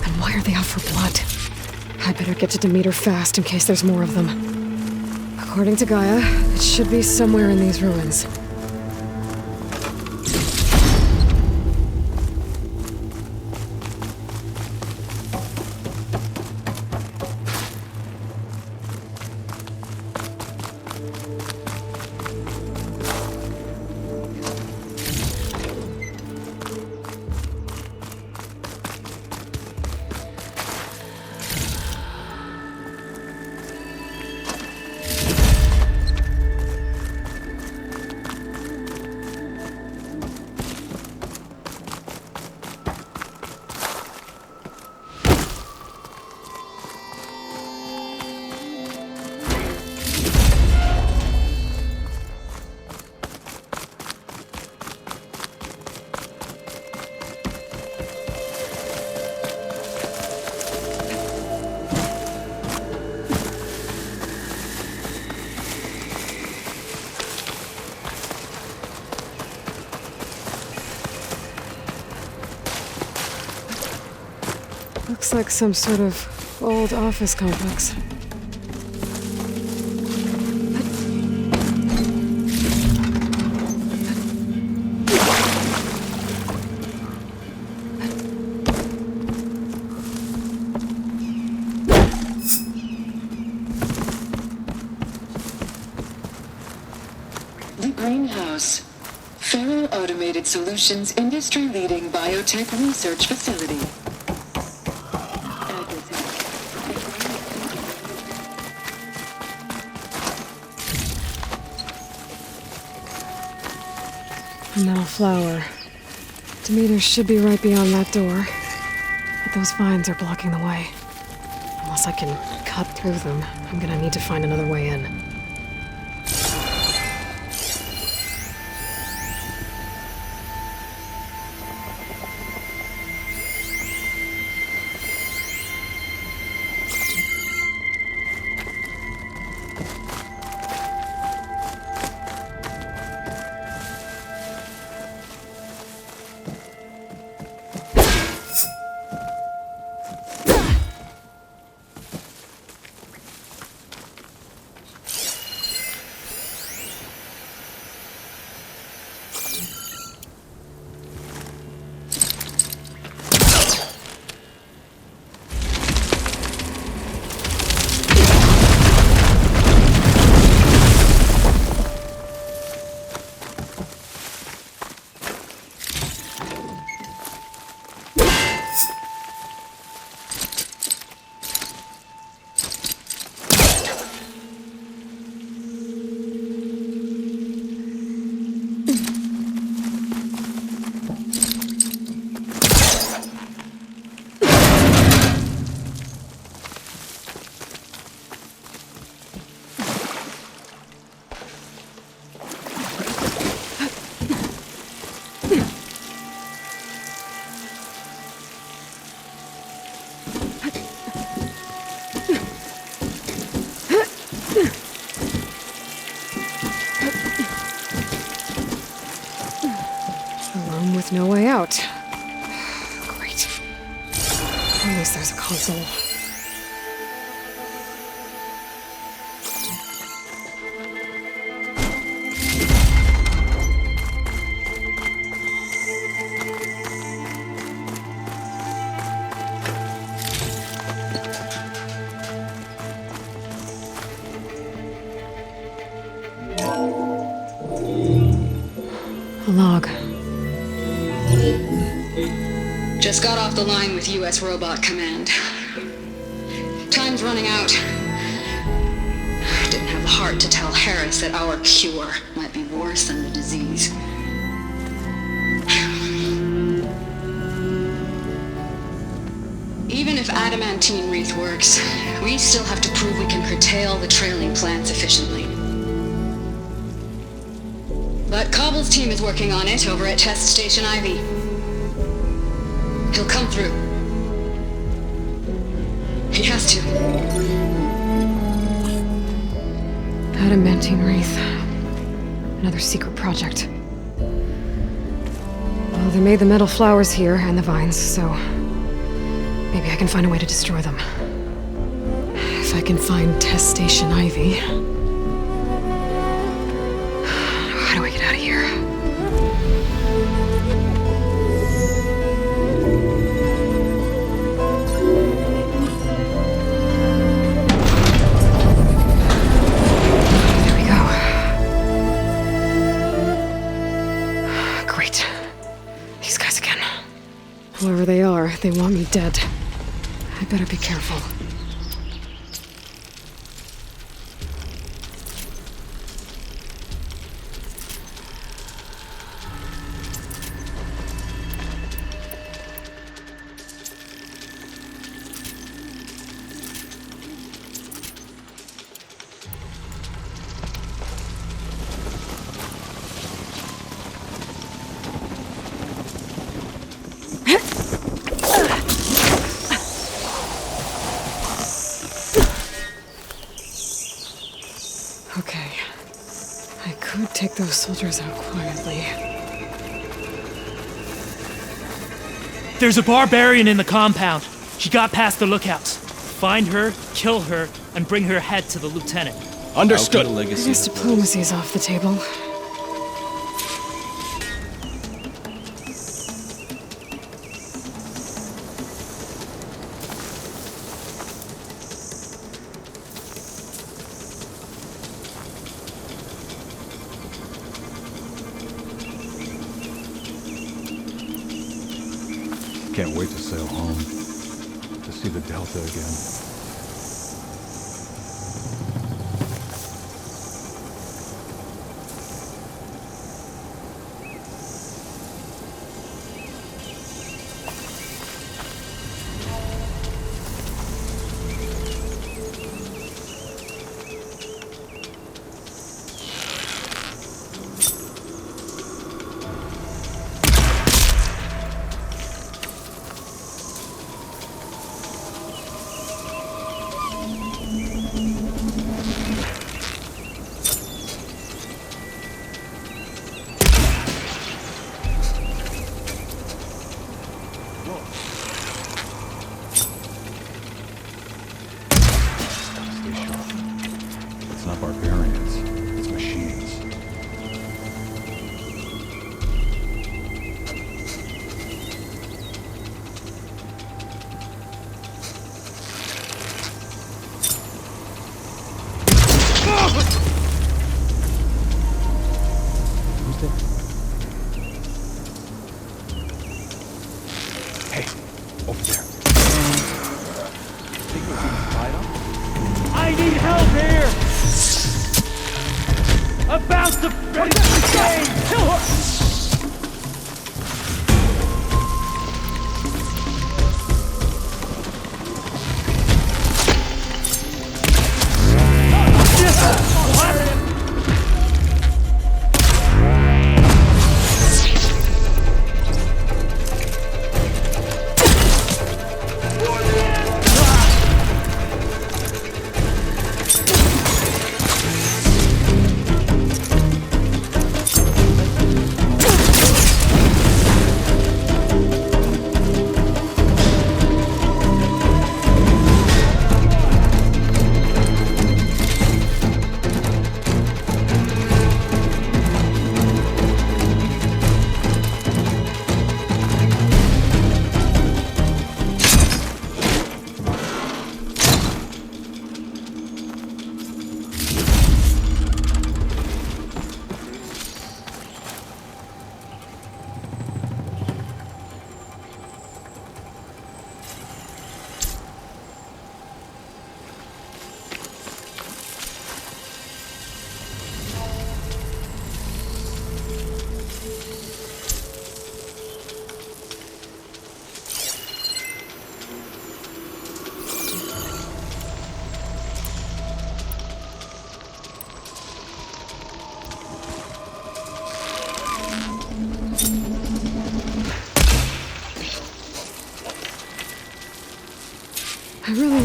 And why are they out for blood? I better get to Demeter fast in case there's more of them. According to Gaia, it should be somewhere in these ruins. Looks like some sort of old office complex. The Greenhouse. Faro Automated Solutions industry-leading biotech research facility. A metal flower. Demeter should be right beyond that door. But those vines are blocking the way. Unless I can cut through them, I'm gonna need to find another way in. room with no way out. Great. At least there's a console. A log. Just got off the line with U.S. Robot Command. Time's running out. Didn't have the heart to tell Harris that our cure might be worse than the disease. Even if adamantine wreath works, we still have to prove we can curtail the trailing plants efficiently. But Cobble's team is working on it over at Test Station Ivy. He'll come through. He has to. Adamantine wreath. Another secret project. Well, they made the metal flowers here and the vines, so maybe I can find a way to destroy them. If I can find Test Station Ivy. How do I get out of here? There we go. Great. These guys again. Whoever they are, they want me dead. I better be careful. Okay. I could take those soldiers out quietly. There's a barbarian in the compound. She got past the lookouts. Find her, kill her, and bring her head to the lieutenant. Understood. I guess diplomacy's off the table. Can't wait to sail home, to see the Delta again. It's not barbarians, it's machines. Who's there? Hey, over there. Think we're being spied on? I need help here! About to finish the game! Kill her!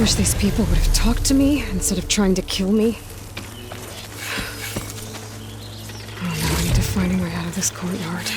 wish these people would have talked to me instead of trying to kill me. Oh no, I need to find a way out of this courtyard.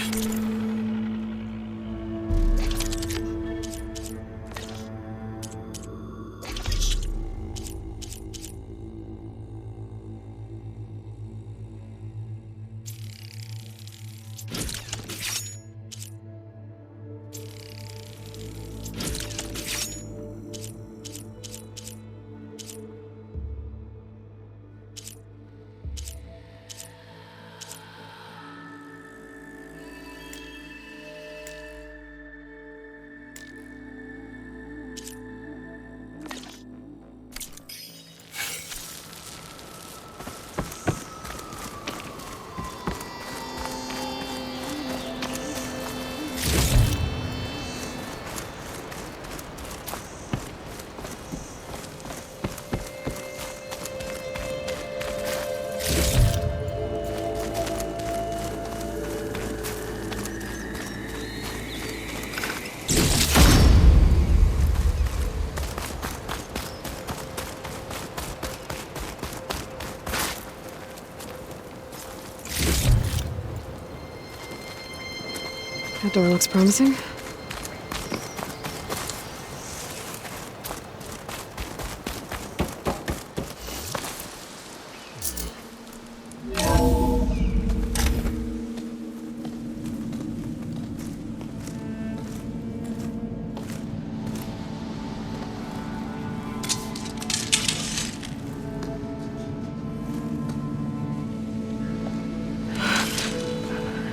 That door looks promising.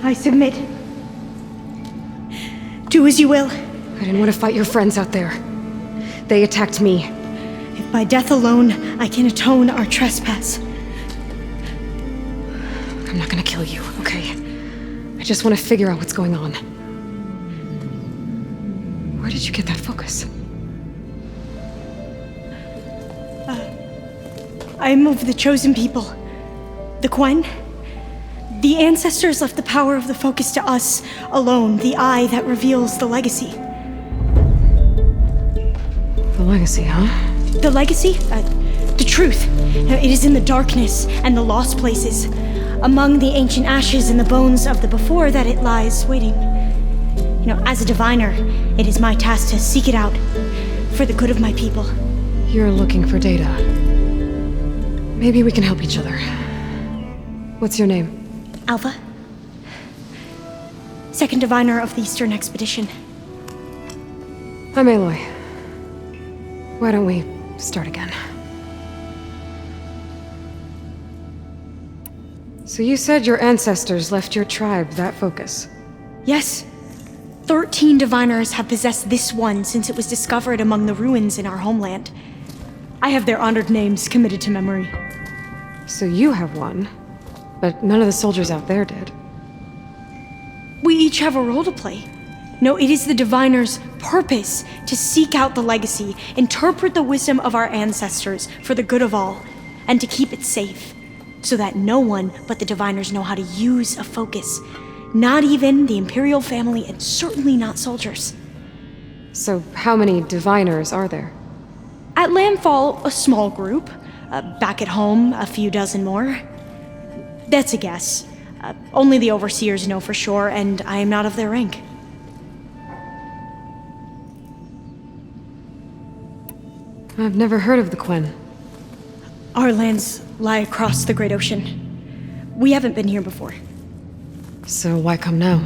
I submit. Do as you will. I didn't want to fight your friends out there. They attacked me. If by death alone I can atone our trespass. I'm not gonna kill you, okay? I just want to figure out what's going on. Where did you get that focus? I am of the chosen people. The Quen. The ancestors left the power of the focus to us alone, the eye that reveals the legacy. The legacy, huh? The legacy? The truth. It is in the darkness and the lost places, among the ancient ashes and the bones of the before that it lies waiting. As a diviner, it is my task to seek it out for the good of my people. You're looking for data. Maybe we can help each other. What's your name? Alpha. Second diviner of the Eastern Expedition. I'm Aloy. Why don't we start again? So you said your ancestors left your tribe that focus? Yes. 13 diviners have possessed this one since it was discovered among the ruins in our homeland. I have their honored names committed to memory. So you have one, but none of the soldiers out there did. We each have a role to play. No, it is the diviner's purpose to seek out the legacy, interpret the wisdom of our ancestors for the good of all, and to keep it safe, so that no one but the diviners know how to use a focus. Not even the Imperial family, and certainly not soldiers. So how many diviners are there? At Landfall, a small group. Back at home, a few dozen more. That's a guess. Only the overseers know for sure, and I am not of their rank. I've never heard of the Quen. Our lands lie across the Great Ocean. We haven't been here before. So why come now?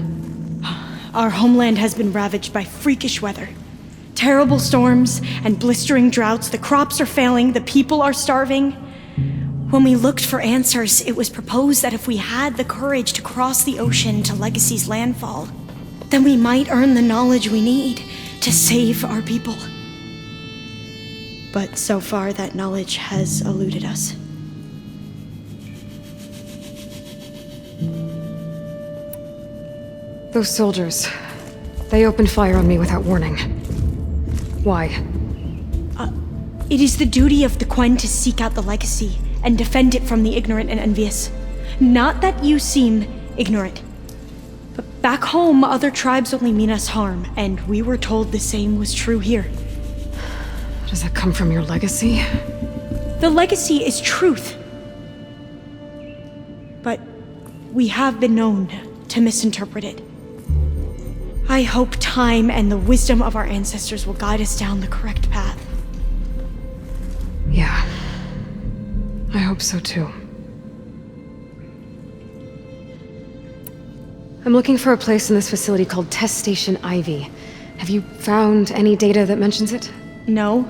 Our homeland has been ravaged by freakish weather. Terrible storms and blistering droughts. The crops are failing, the people are starving. When we looked for answers, it was proposed that if we had the courage to cross the ocean to Legacy's landfall, then we might earn the knowledge we need to save our people. But so far, that knowledge has eluded us. Those soldiers, they opened fire on me without warning. Why? It is the duty of the Quen to seek out the legacy and defend it from the ignorant and envious. Not that you seem ignorant. But back home, other tribes only mean us harm, and we were told the same was true here. Does that come from your legacy? The legacy is truth. But we have been known to misinterpret it. I hope time and the wisdom of our ancestors will guide us down the correct path. Yeah. I hope so too. I'm looking for a place in this facility called Test Station Ivy. Have you found any data that mentions it? No.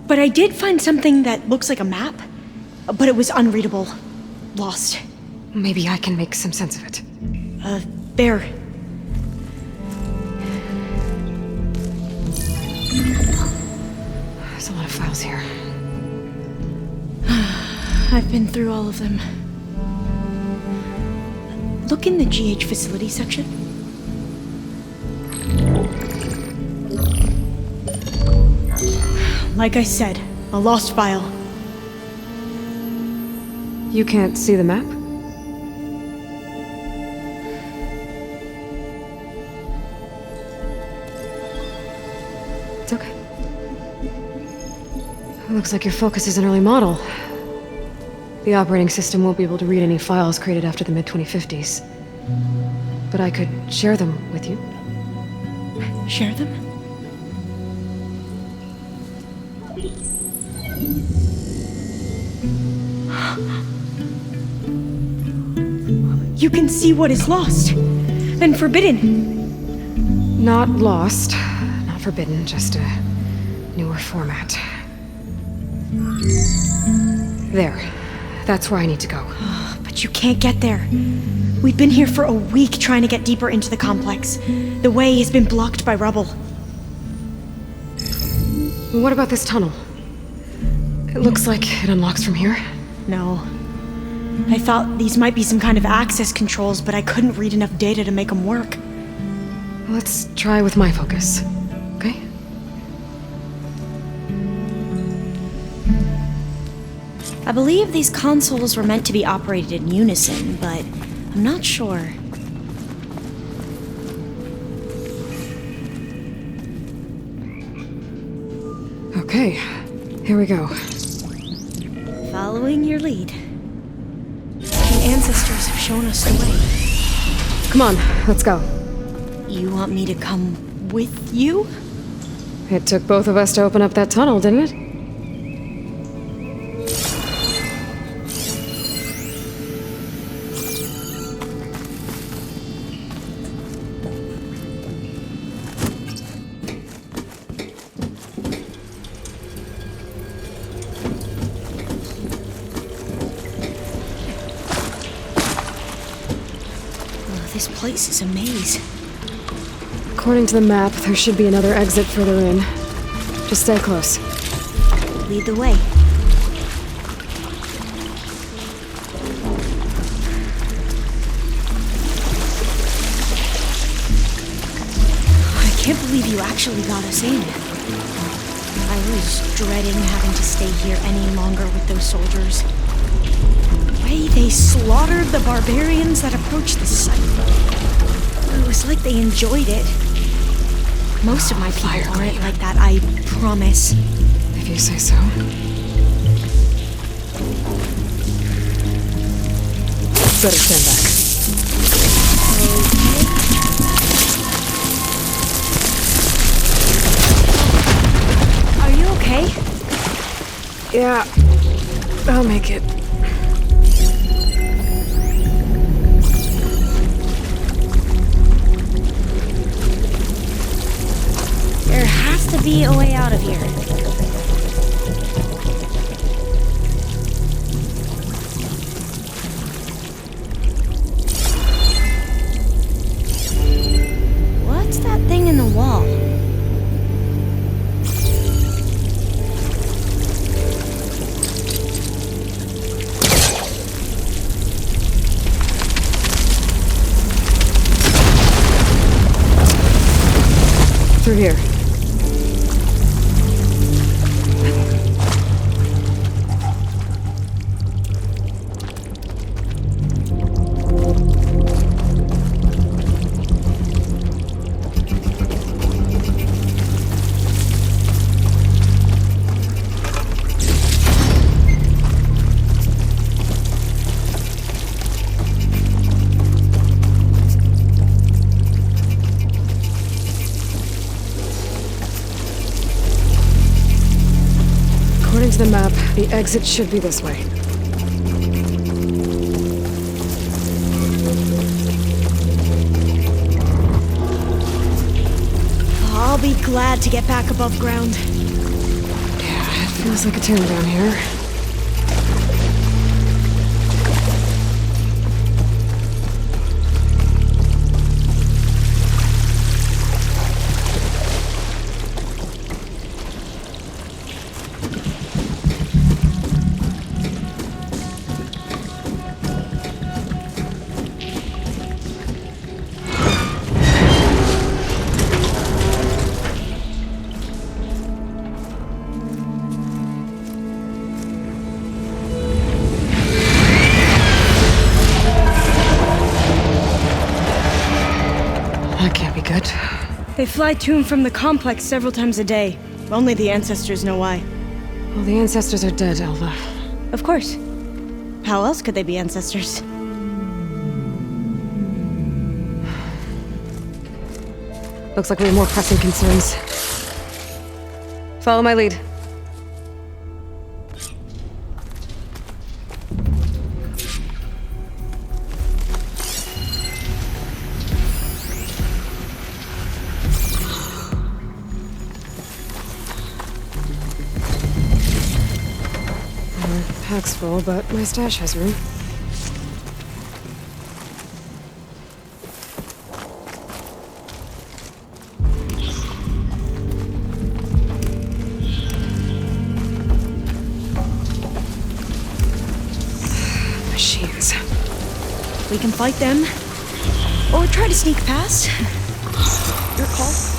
But I did find something that looks like a map. But it was unreadable. Lost. Maybe I can make some sense of it. There. There's a lot of files here. I've been through all of them. Look in the GH facility section. Like I said, a lost file. You can't see the map? It's okay. It looks like your focus is an early model. The operating system won't be able to read any files created after the mid-2050s. But I could share them with you. Share them? You can see what is lost and forbidden. Not lost, not forbidden, just a newer format. There. That's where I need to go. But you can't get there. We've been here for a week trying to get deeper into the complex. The way has been blocked by rubble. What about this tunnel? It looks like it unlocks from here. No. I thought these might be some kind of access controls, but I couldn't read enough data to make them work. Let's try with my focus, okay? I believe these consoles were meant to be operated in unison, but I'm not sure. Okay, here we go. Following your lead. The ancestors have shown us the way. Come on, let's go. You want me to come with you? It took both of us to open up that tunnel, didn't it? This place is a maze. According to the map, there should be another exit further in. Just stay close. Lead the way. I can't believe you actually got us in. I was dreading having to stay here any longer with those soldiers. The way they slaughtered the barbarians that approached the site. It was like they enjoyed it. Most of my people aren't like that, I promise. If you say so. Better stand back. Are you okay? Yeah, I'll make it. There has to be a way out of here. What's that thing in the wall? Through here. The exit should be this way. I'll be glad to get back above ground. Yeah, it feels like a tomb down here. That can't be good. They fly to and from the complex several times a day. Only the ancestors know why. Well, the ancestors are dead, Elva. Of course. How else could they be ancestors? Looks like we have more pressing concerns. Follow my lead. Pack's full, but my stash has room. Machines. We can fight them. Or try to sneak past. Your call.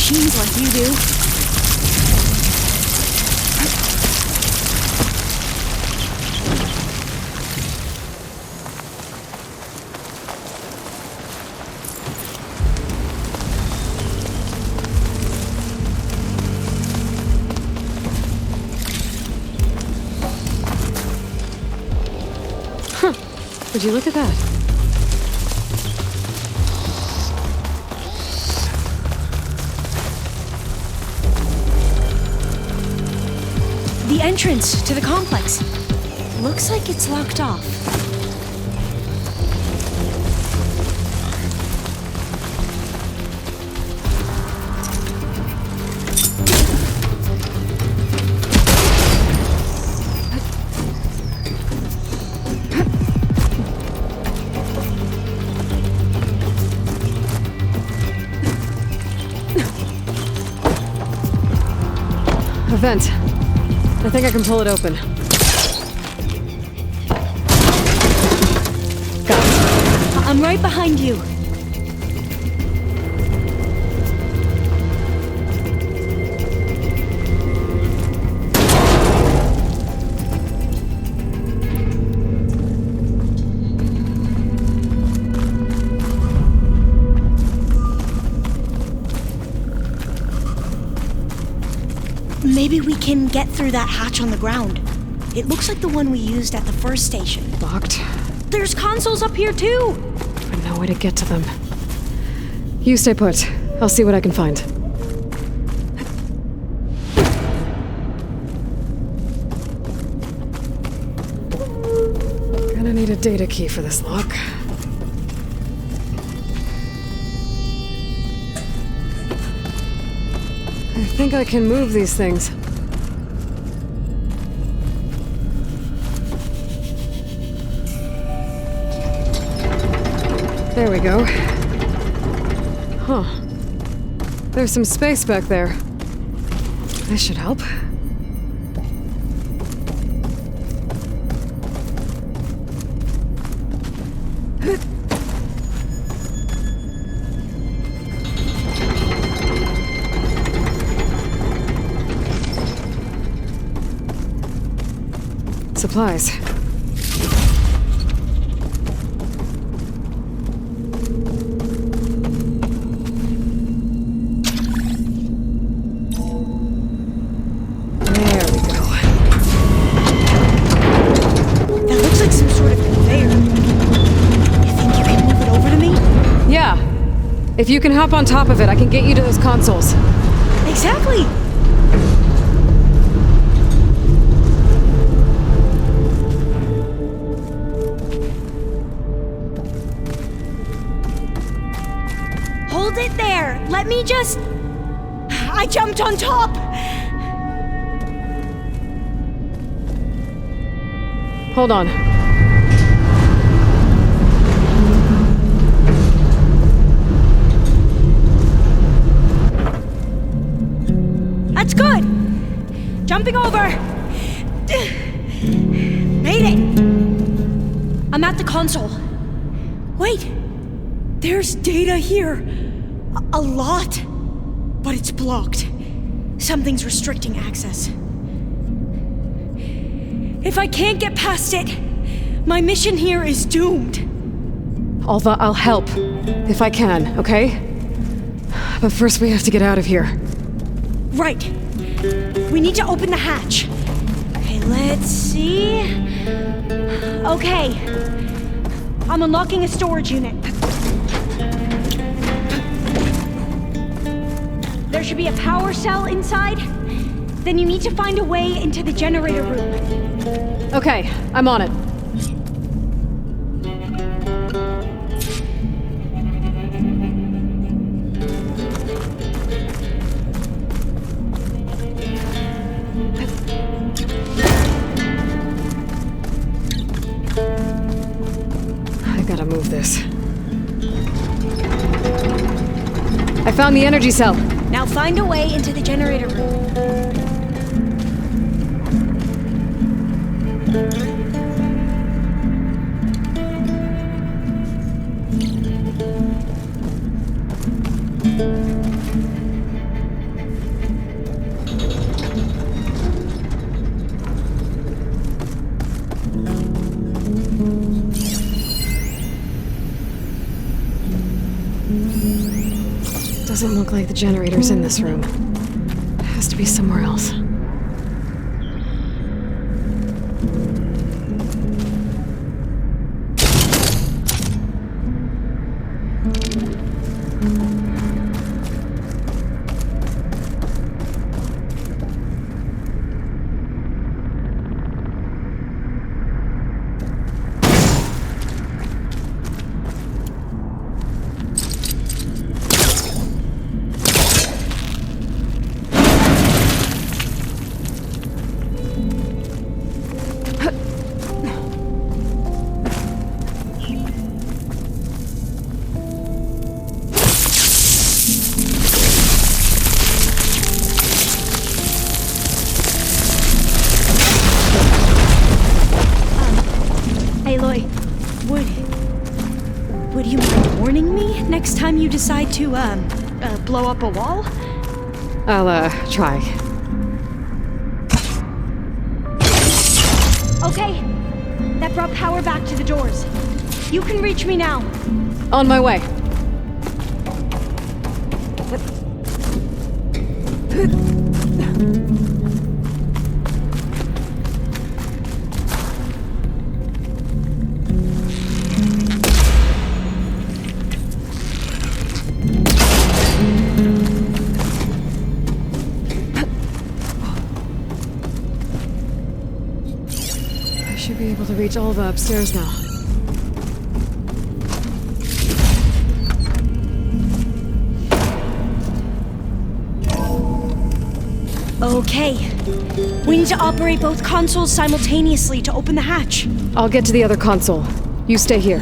machines like you do. Would you look at that? The entrance to the complex. Looks like it's locked off. A vent. I think I can pull it open. Got it. I'm right behind you. Maybe we can get through that hatch on the ground. It looks like the one we used at the first station. Locked. There's consoles up here too! But no way to get to them. You stay put. I'll see what I can find. Gonna need a data key for this lock. I think I can move these things. There we go. Huh. There's some space back there. This should help. Supplies. If you can hop on top of it, I can get you to those consoles. Exactly! Hold it there! Let me just... I jumped on top! Hold on. That's good! Jumping over! Made it! I'm at the console. Wait! There's data here. A lot. But it's blocked. Something's restricting access. If I can't get past it, my mission here is doomed. Alva, I'll help. If I can, okay? But first we have to get out of here. Right. We need to open the hatch. Okay, let's see. Okay. I'm unlocking a storage unit. There should be a power cell inside. Then you need to find a way into the generator room. Okay, I'm on it. Move this. I found the energy cell. Now find a way into the generator room. Doesn't look like the generator's in this room. It has to be somewhere else. next time you decide to, blow up a wall? I'll, try. Okay. That brought power back to the doors. You can reach me now. On my way. I should be able to reach Alva upstairs now. Okay. We need to operate both consoles simultaneously to open the hatch. I'll get to the other console. You stay here.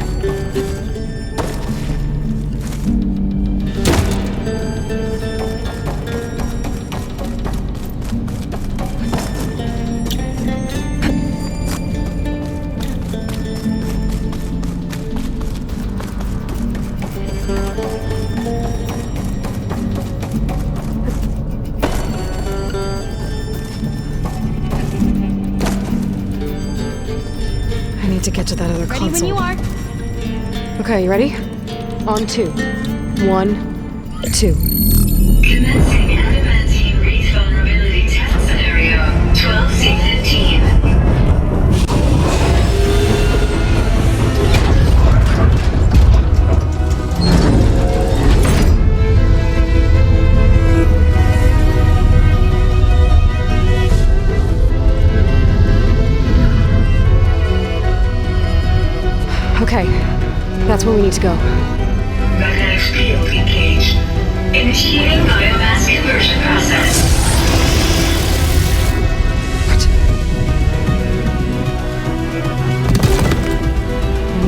I need to get to that other console. Ready when you are. Okay, you ready? On 2. 1, 2. Commencing adamantine wreath vulnerability test scenario 12C15. Okay, that's where we need to go. Magnetic field engaged. Initiating biomass conversion process.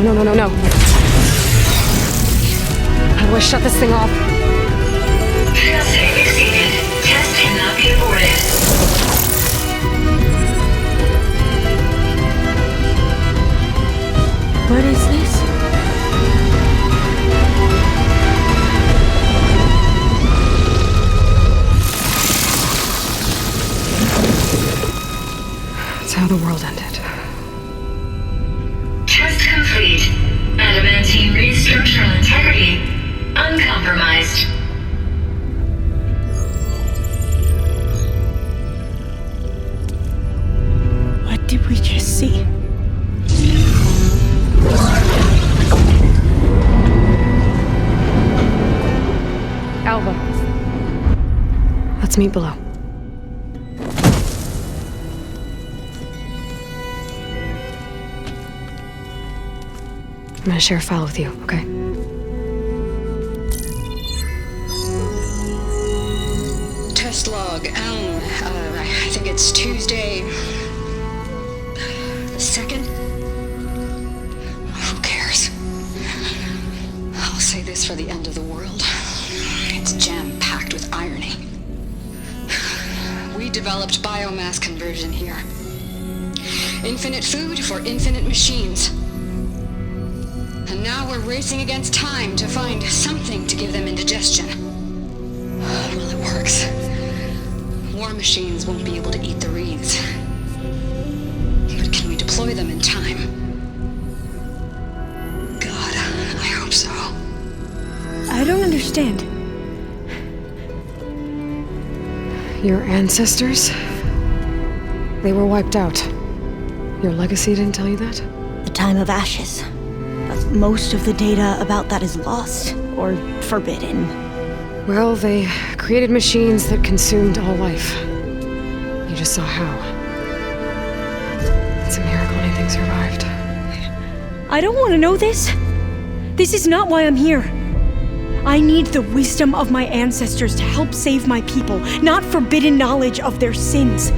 No. How do I shut this thing off? Failsafe exceeded. Test cannot be aborted. What is this? That's how the world ended. Test complete. Adamantine wreath structural integrity uncompromised. What did we just see? Alva. Let's meet below. I'm gonna share a file with you, okay? Test log, I think it's Tuesday the 2nd? Who cares? I'll say this for the end of the world. It's jam-packed with irony. We developed biomass conversion here. Infinite food for infinite machines. And now we're racing against time to find something to give them indigestion. Well, it works. War machines won't be able to eat the wreaths. But can we deploy them in time? God, I hope so. I don't understand. Your ancestors? They were wiped out. Your legacy didn't tell you that? The time of ashes. But most of the data about that is lost or forbidden. Well, they created machines that consumed all life. You just saw how. It's a miracle anything survived. I don't want to know this. This is not why I'm here. I need the wisdom of my ancestors to help save my people, not forbidden knowledge of their sins.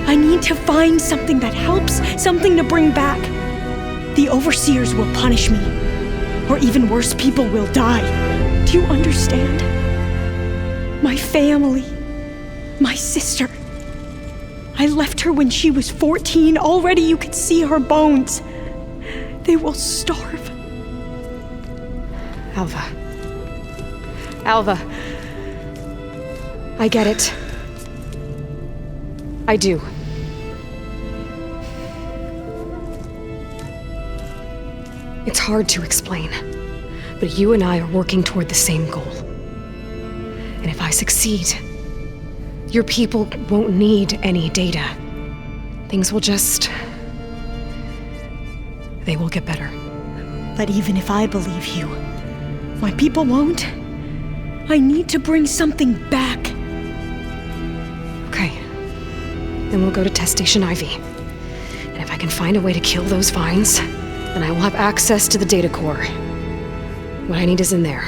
I need to find something that helps, something to bring back. The overseers will punish me. Or even worse, people will die. Do you understand? My family. My sister. I left her when she was 14. Already you could see her bones. They will starve. Alva. Alva. I get it. I do. It's hard to explain, but you and I are working toward the same goal. And if I succeed, your people won't need any data. Things will just... they will get better. But even if I believe you, my people won't. I need to bring something back. Okay. Then we'll go to Test Station Ivy. And if I can find a way to kill those vines, then I will have access to the data core. What I need is in there.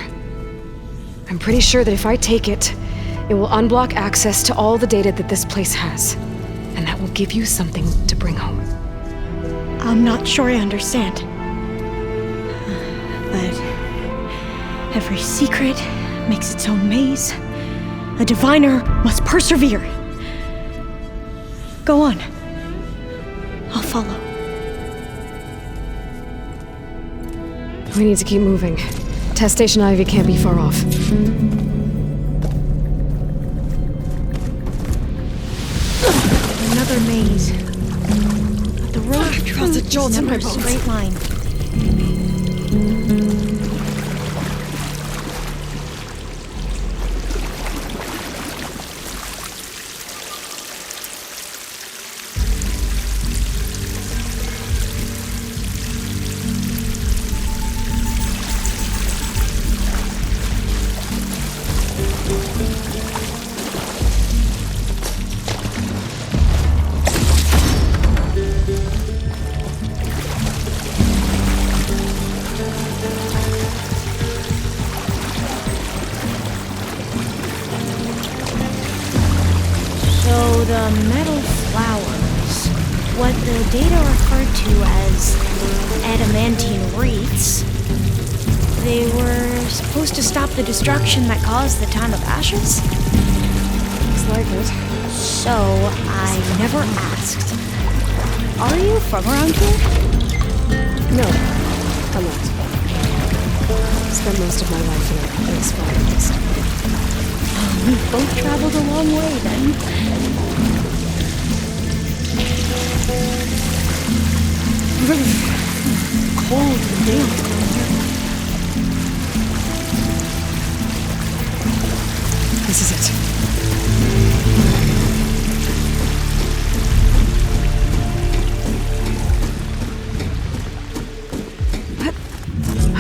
I'm pretty sure that if I take it, it will unblock access to all the data that this place has. And that will give you something to bring home. I'm not sure I understand. But every secret makes its own maze. A diviner must persevere. Go on. I'll follow. We need to keep moving. Test Station Ivy can't be far off. Another maze. But the road felt a jolt in my never a bones. straight line. So the metal flowers, what the data referred to as adamantine wreaths, they were supposed to stop the destruction that caused the Time of Ashes? Looks like it. So, I never asked. Are you from around here? No, I'm not. Spent most of my life in a place far east. We both traveled a long way then. Really cold and damp down here. This is it.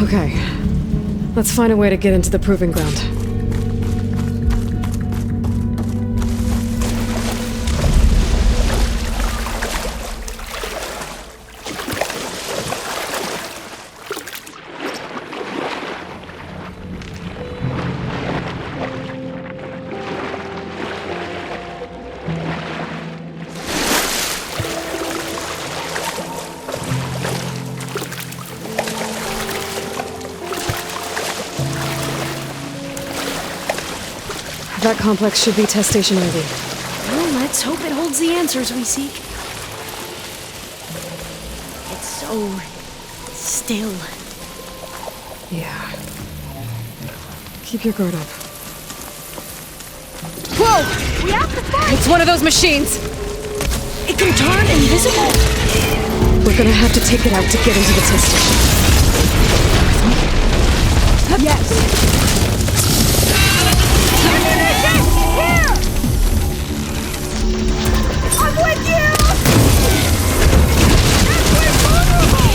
Okay. Let's find a way to get into the proving ground. That complex should be Test Station Ivy. Well, let's hope it holds the answers we seek. It's so still. Yeah. Keep your guard up. Whoa! We have to fight! It's one of those machines! It can turn invisible! We're gonna have to take it out to get into the test station. Yes! Ammunition! Here! I'm with you! We're vulnerable!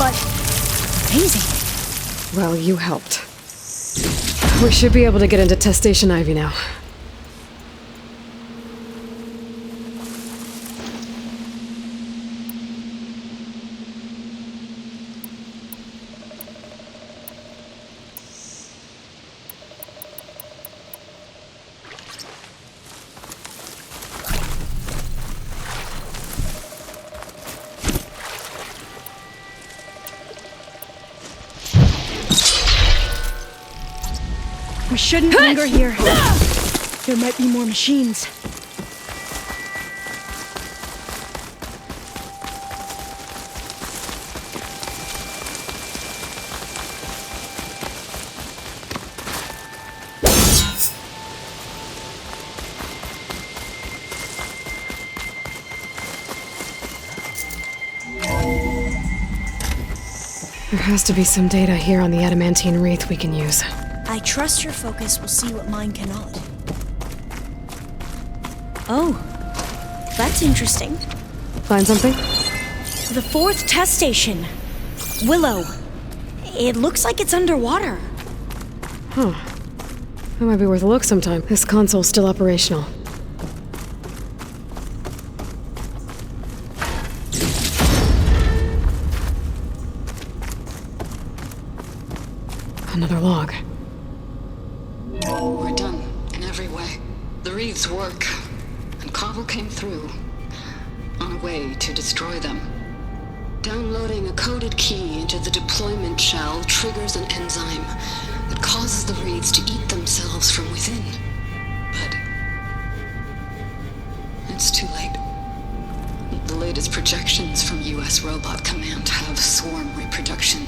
but amazing. Well, you helped. We should be able to get into Test Station Ivy now. We shouldn't linger here. There might be more machines. There has to be some data here on the adamantine wraith we can use. I trust your focus will see what mine cannot. Oh, that's interesting. Find something? The 4th test station. Willow. It looks like it's underwater. Huh. That might be worth a look sometime. This console's still operational. Another log. We're done in every way. The wreaths work, and Carvel came through on a way to destroy them. Downloading a coded key into the deployment shell triggers an enzyme that causes the wreaths to eat themselves from within. But it's too late. The latest projections from U.S. Robot Command have swarm reproduction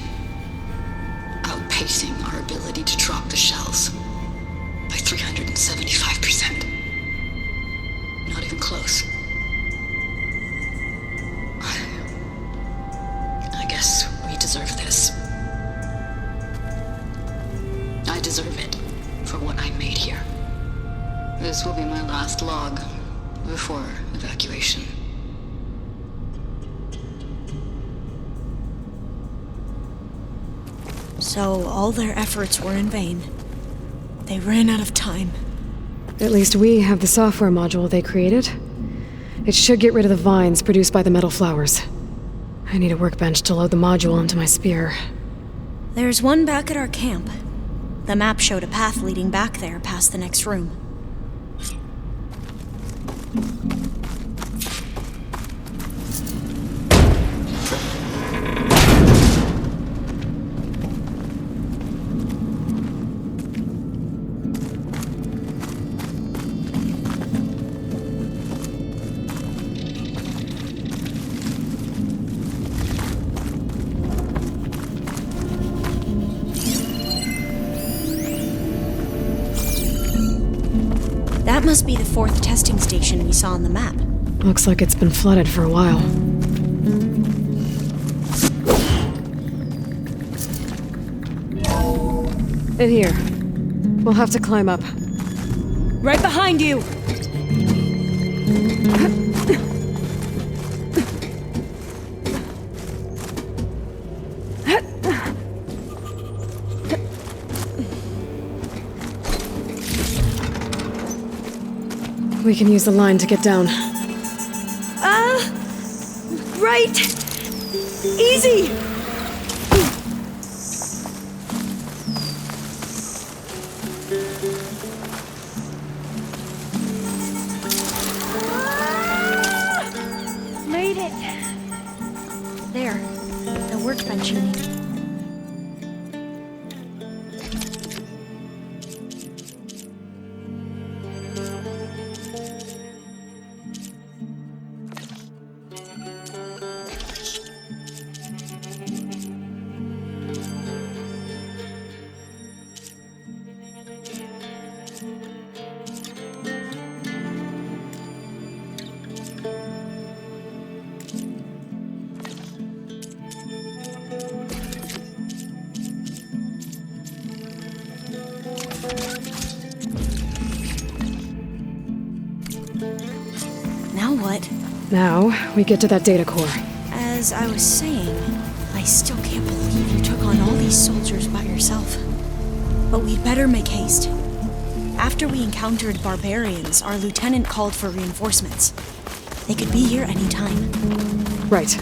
outpacing our ability to drop the shells by 375%. Not even close. I guess we deserve this. I deserve it for what I made here. This will be my last log before evacuation. So all their efforts were in vain. They ran out of time. At least we have the software module they created. It should get rid of the vines produced by the metal flowers. I need a workbench to load the module onto my spear. There's one back at our camp. The map showed a path leading back there past the next room. That must be the 4th testing station we saw on the map. Looks like it's been flooded for a while. In here. We'll have to climb up. Right behind you! We can use the line to get down. Right! Easy! Made it! There, the workbench you need. Now what? Now, we get to that data core. As I was saying, I still can't these soldiers by yourself. But we'd better make haste. After we encountered barbarians, our lieutenant called for reinforcements. They could be here any time. Right.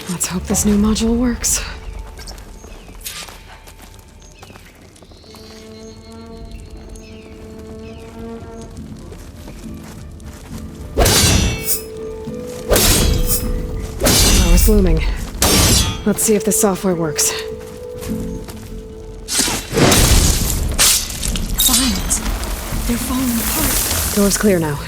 Let's hope this new module works. Power's looming. Let's see if the software works. Vines. They're falling apart. Door's clear now.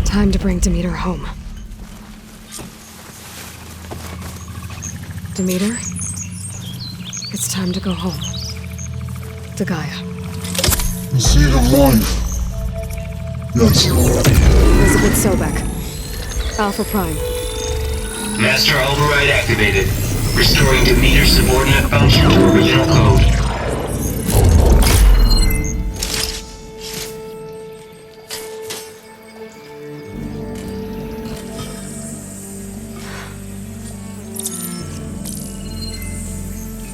Time to bring Demeter home. Demeter, it's time to go home. To Gaia. The seed of life. Yes. Elizabeth Sobek. Alpha Prime. Master override activated. Restoring Demeter's subordinate function to original code.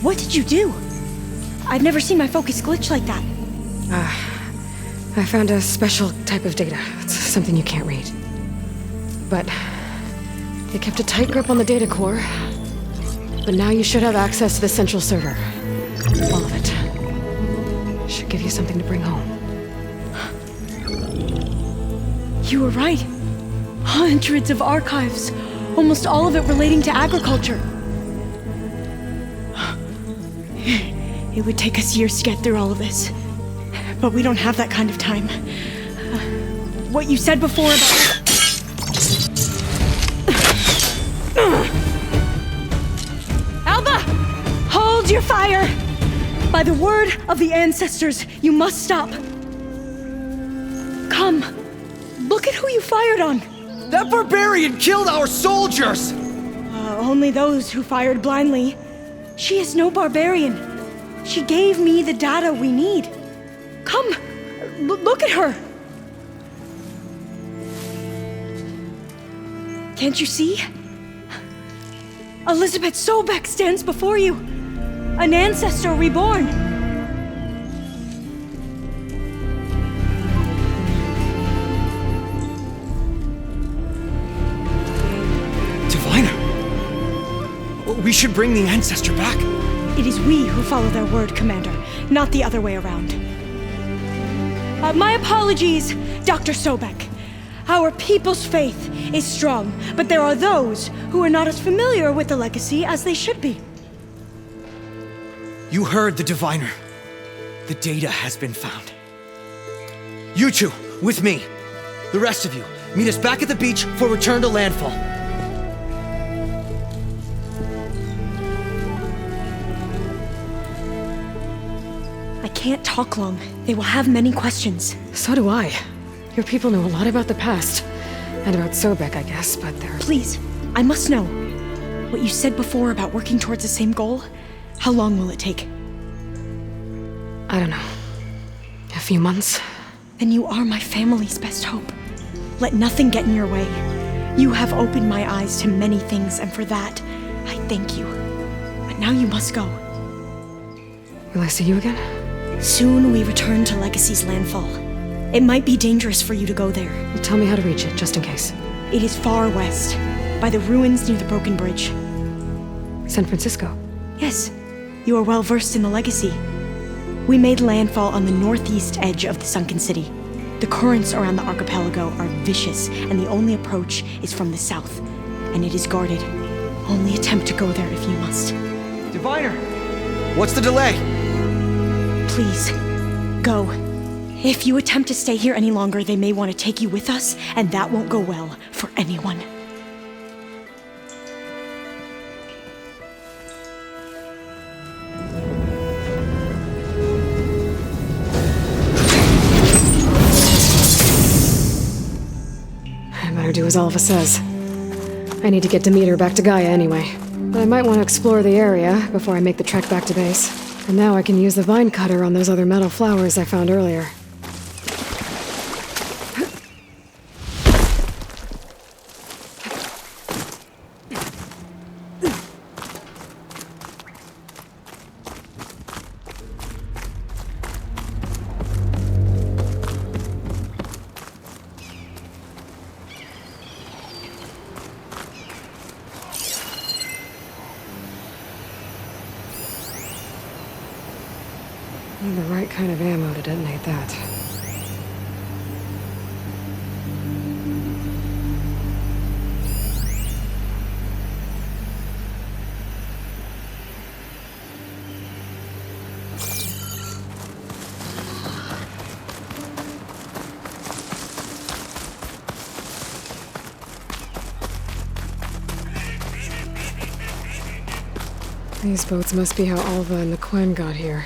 What did you do? I've never seen my focus glitch like that. I found a special type of data. It's something you can't read. But it kept a tight grip on the data core. But now you should have access to the central server. All of it. Should give you something to bring home. You were right. Hundreds of archives. Almost all of it relating to agriculture. It would take us years to get through all of this. But we don't have that kind of time. What you said before about... Alba! Hold your fire! By the word of the ancestors, you must stop. Come. Look at who you fired on. That barbarian killed our soldiers! Only those who fired blindly. She is no barbarian. She gave me the data we need. Come, look at her. Can't you see? Elizabeth Sobek stands before you. An ancestor reborn. Diviner! We should bring the ancestor back. It is we who follow their word, Commander, not the other way around. My apologies, Dr. Sobek. Our people's faith is strong, but there are those who are not as familiar with the legacy as they should be. You heard the diviner. The data has been found. You two, with me. The rest of you, meet us back at the beach for return to landfall. I can't talk long. They will have many questions. So do I. Your people know a lot about the past. And about Sobek, I guess, but they're... Please, I must know. What you said before about working towards the same goal, how long will it take? I don't know. A few months? Then you are my family's best hope. Let nothing get in your way. You have opened my eyes to many things, and for that, I thank you. But now you must go. Will I see you again? Soon we return to Legacy's landfall. It might be dangerous for you to go there. Tell me how to reach it, just in case. It is far west, by the ruins near the broken bridge. San Francisco? Yes, you are well versed in the Legacy. We made landfall on the northeast edge of the sunken city. The currents around the archipelago are vicious, and the only approach is from the south, and it is guarded. Only attempt to go there if you must. Diviner! What's the delay? Please, go. If you attempt to stay here any longer, they may want to take you with us, and that won't go well for anyone. I better do as Alva says. I need to get Demeter back to Gaia anyway. But I might want to explore the area before I make the trek back to base. And now I can use the vine cutter on those other metal flowers I found earlier. Need the right kind of ammo to detonate that. These boats must be how Alva and the Quen got here.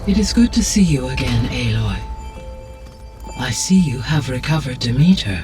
It is good to see you again, Aloy. I see you have recovered Demeter.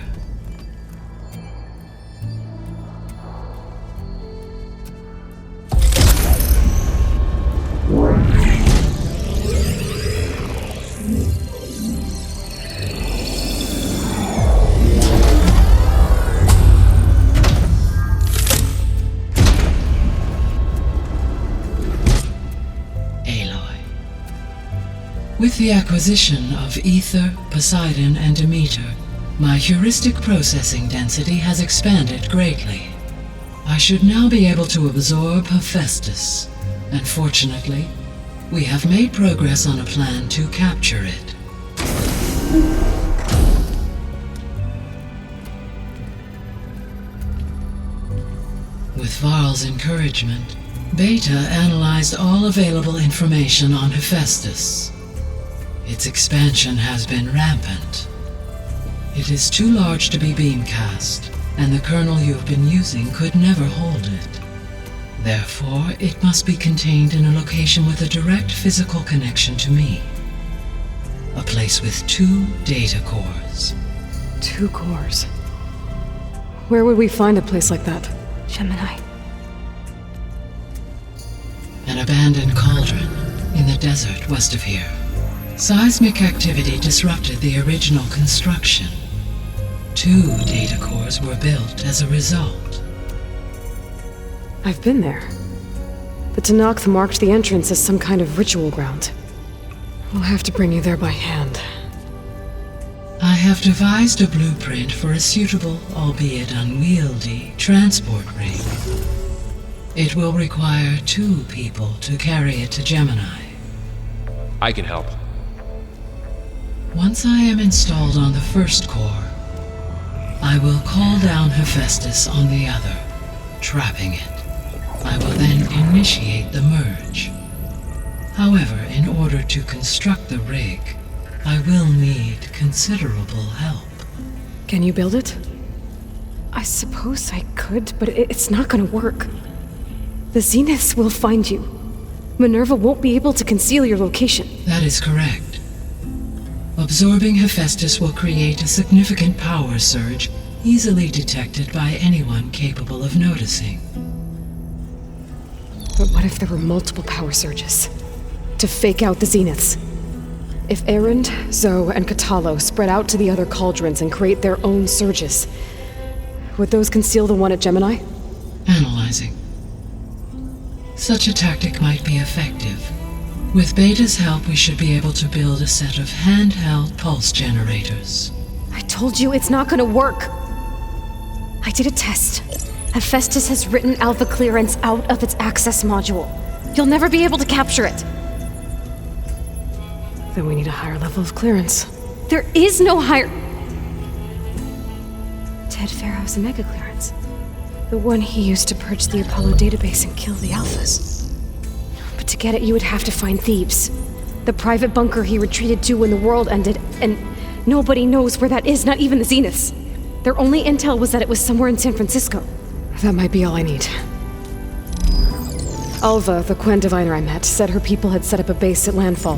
With the acquisition of Ether, Poseidon, and Demeter, my heuristic processing density has expanded greatly. I should now be able to absorb Hephaestus, and fortunately, we have made progress on a plan to capture it. With Varl's encouragement, Beta analyzed all available information on Hephaestus. Its expansion has been rampant. It is too large to be beamcast, and the kernel you've been using could never hold it. Therefore, it must be contained in a location with a direct physical connection to me. A place with 2 data cores. 2 cores? Where would we find a place like that? Gemini. An abandoned cauldron in the desert west of here. Seismic activity disrupted the original construction. 2 data cores were built as a result. I've been there. The Tanakh marked the entrance as some kind of ritual ground. We'll have to bring you there by hand. I have devised a blueprint for a suitable, albeit unwieldy, transport rig. It will require 2 people to carry it to Gemini. I can help. Once I am installed on the first core, I will call down Hephaestus on the other, trapping it. I will then initiate the merge. However, in order to construct the rig, I will need considerable help. Can you build it? I suppose I could, but it's not gonna work. The Zeniths will find you. Minerva won't be able to conceal your location. That is correct. Absorbing Hephaestus will create a significant power surge, easily detected by anyone capable of noticing. But what if there were multiple power surges? To fake out the Zeniths? If Erend, Zoe, and Katalo spread out to the other cauldrons and create their own surges, would those conceal the one at Gemini? Analyzing. Such a tactic might be effective. With Beta's help, we should be able to build a set of handheld pulse generators. I told you it's not gonna work! I did a test. Hephaestus has written Alpha clearance out of its access module. You'll never be able to capture it. Then we need a higher level of clearance. There is no higher... Ted Pharaoh's Omega clearance. The one he used to purge the Apollo database and kill the Alphas. But to get it, you would have to find Thebes. The private bunker he retreated to when the world ended, and nobody knows where that is, not even the Zeniths. Their only intel was that it was somewhere in San Francisco. That might be all I need. Alva, the Quen diviner I met, said her people had set up a base at landfall.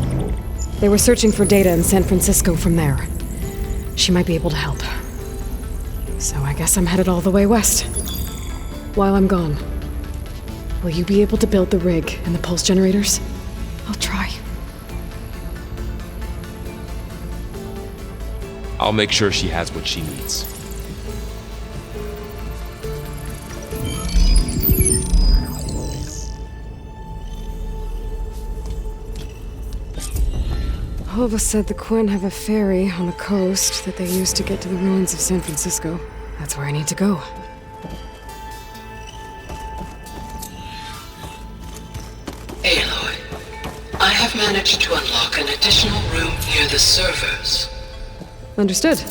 They were searching for data in San Francisco from there. She might be able to help. So I guess I'm headed all the way west. While I'm gone, will you be able to build the rig and the pulse generators? I'll try. I'll make sure she has what she needs. Hova said the Quen have a ferry on the coast that they use to get to the ruins of San Francisco. That's where I need to go. Aloy, I have managed to unlock an additional room near the servers. Understood.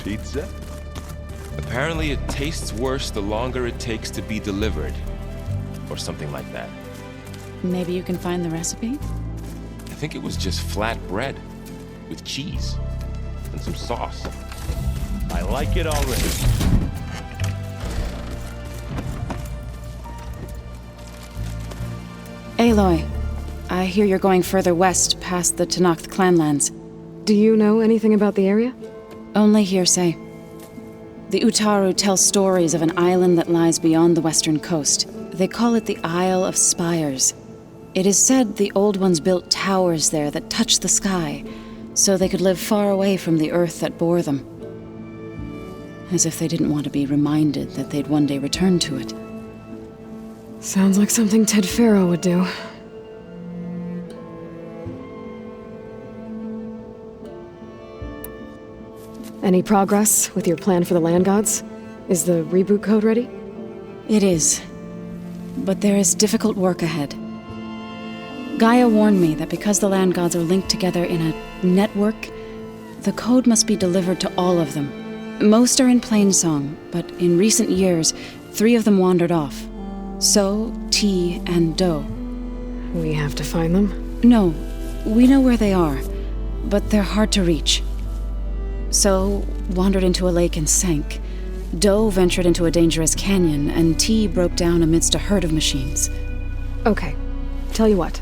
Pizza? Apparently it tastes worse the longer it takes to be delivered. Or something like that. Maybe you can find the recipe? I think it was just flat bread. With cheese. And some sauce. I like it already. Aloy, I hear you're going further west past the Tenakth clanlands. Do you know anything about the area? Only hearsay. The Utaru tell stories of an island that lies beyond the western coast. They call it the Isle of Spires. It is said the Old Ones built towers there that touch the sky, so they could live far away from the earth that bore them. As if they didn't want to be reminded that they'd one day return to it. Sounds like something Ted Farrow would do. Any progress with your plan for the land gods? Is the reboot code ready? It is. But there is difficult work ahead. Gaia warned me that because the land gods are linked together in a network, the code must be delivered to all of them. Most are in Plainsong, but in recent years, 3 of them wandered off. So, T, and Do. We have to find them? No, we know where they are, but they're hard to reach. So, wandered into a lake and sank. Do ventured into a dangerous canyon, and T broke down amidst a herd of machines. Okay, tell you what.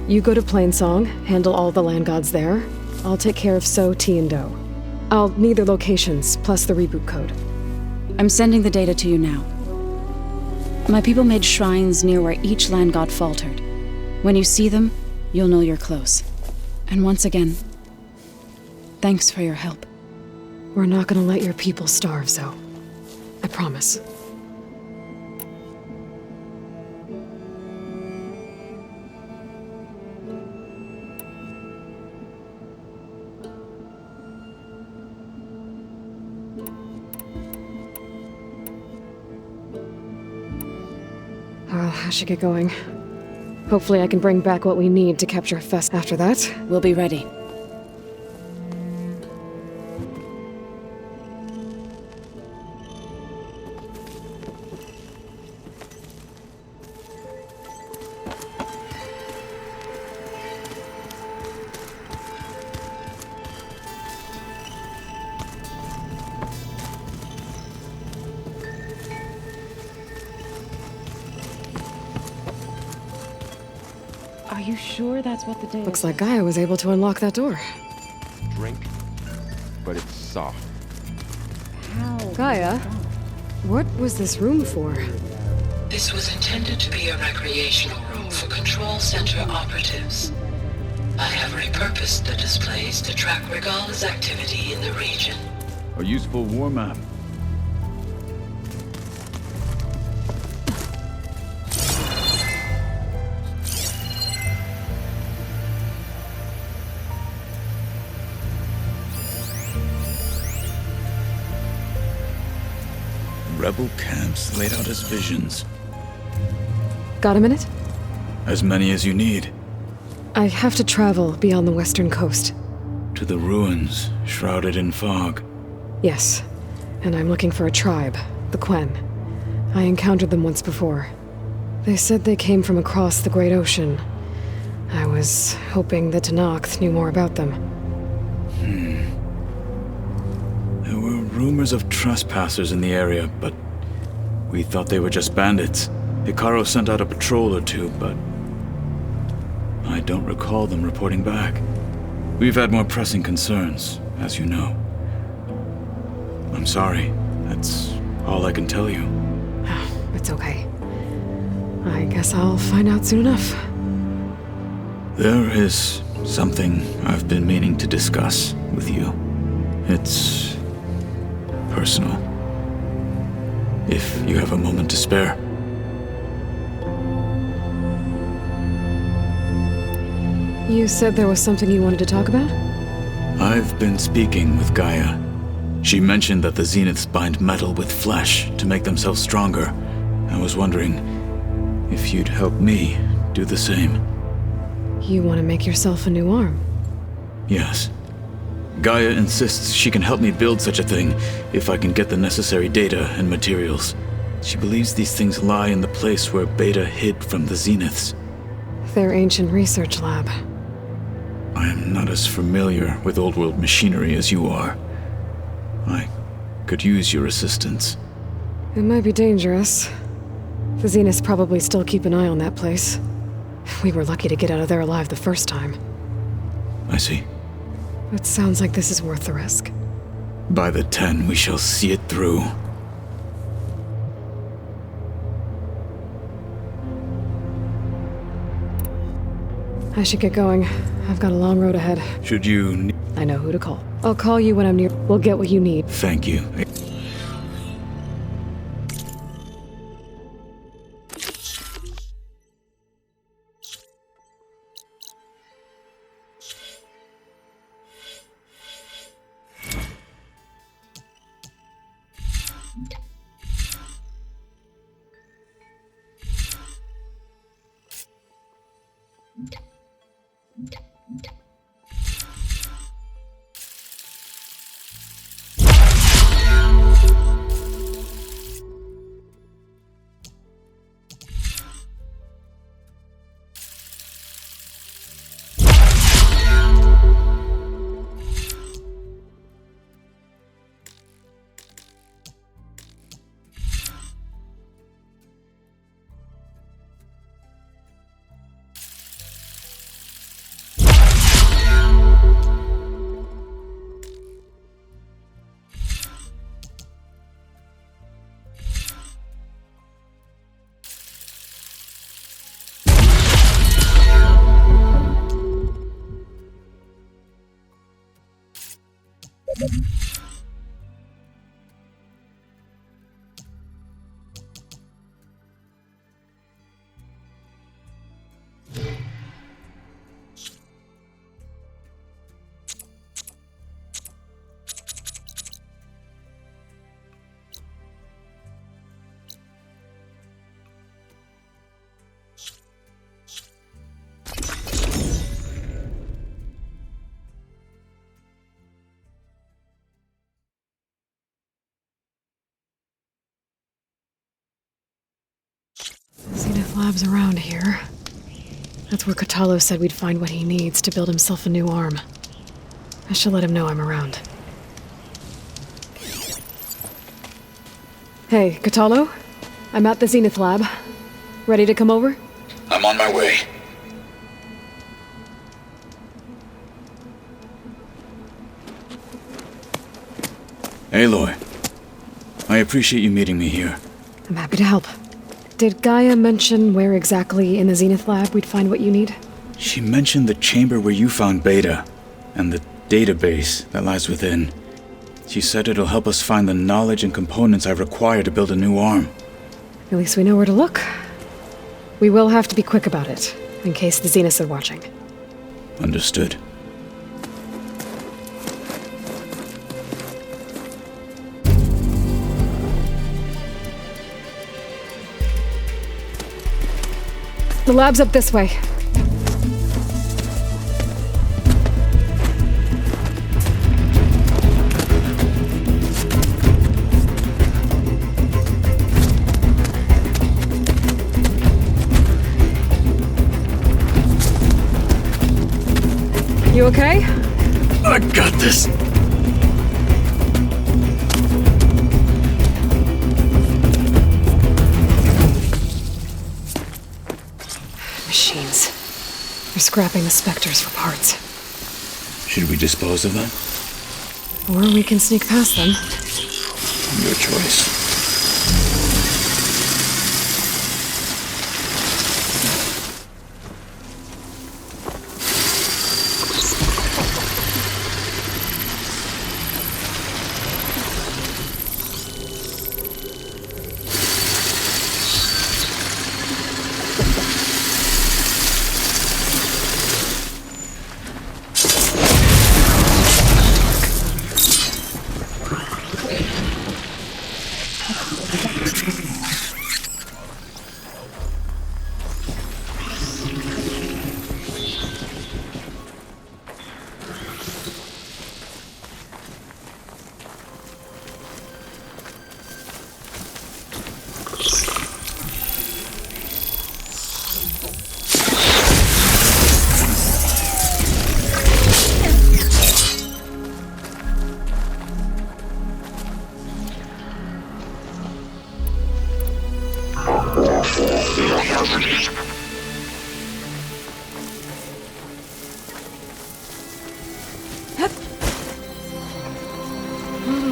You go to Plainsong, handle all the land gods there. I'll take care of So, T, and Do. I'll need their locations, plus the reboot code. I'm sending the data to you now. My people made shrines near where each land god faltered. When you see them, you'll know you're close. And once again, thanks for your help. We're not gonna let your people starve, Zoe. I promise. Well, I should get going. Hopefully I can bring back what we need to capture Fest after that. We'll be ready. Are you sure that's what the data Looks like Gaia was able to unlock that door. Drink, but it's soft. How? Gaia, what was this room for? This was intended to be a recreational room for control center operatives. I have repurposed the displays to track Regala's activity in the region. A useful war map. Rebel camps laid out as visions. Got a minute? As many as you need. I have to travel beyond the western coast. To the ruins, shrouded in fog. Yes, and I'm looking for a tribe, the Quen. I encountered them once before. They said they came from across the Great Ocean. I was hoping that Tenakth knew more about them. There were rumors of trespassers in the area, but we thought they were just bandits. Hikaru sent out a patrol or two, but I don't recall them reporting back. We've had more pressing concerns, as you know. I'm sorry. That's all I can tell you. It's okay. I guess I'll find out soon enough. There is something I've been meaning to discuss with you. It's personal. If you have a moment to spare. You said there was something you wanted to talk about? I've been speaking with Gaia. She mentioned that the Zeniths bind metal with flesh to make themselves stronger. I was wondering if you'd help me do the same. You want to make yourself a new arm? Yes. Gaia insists she can help me build such a thing if I can get the necessary data and materials. She believes these things lie in the place where Beta hid from the Zeniths. Their ancient research lab. I am not as familiar with old-world machinery as you are. I could use your assistance. It might be dangerous. The Zeniths probably still keep an eye on that place. We were lucky to get out of there alive the first time. I see. It sounds like this is worth the risk. By the 10, we shall see it through. I should get going. I've got a long road ahead. Should you... I know who to call. I'll call you when I'm near. We'll get what you need. Thank you. Zenith Lab's around here. That's where Katalo said we'd find what he needs to build himself a new arm. I should let him know I'm around. Hey, Katalo? I'm at the Zenith Lab. Ready to come over? I'm on my way. Aloy, I appreciate you meeting me here. I'm happy to help. Did Gaia mention where exactly in the Zenith Lab we'd find what you need? She mentioned the chamber where you found Beta, and the database that lies within. She said it'll help us find the knowledge and components I require to build a new arm. At least we know where to look. We will have to be quick about it, in case the Zeniths are watching. Understood. The lab's up this way. You okay? I got this. Machines. They're scrapping the specters for parts. Should we dispose of them? Or we can sneak past them. Your choice.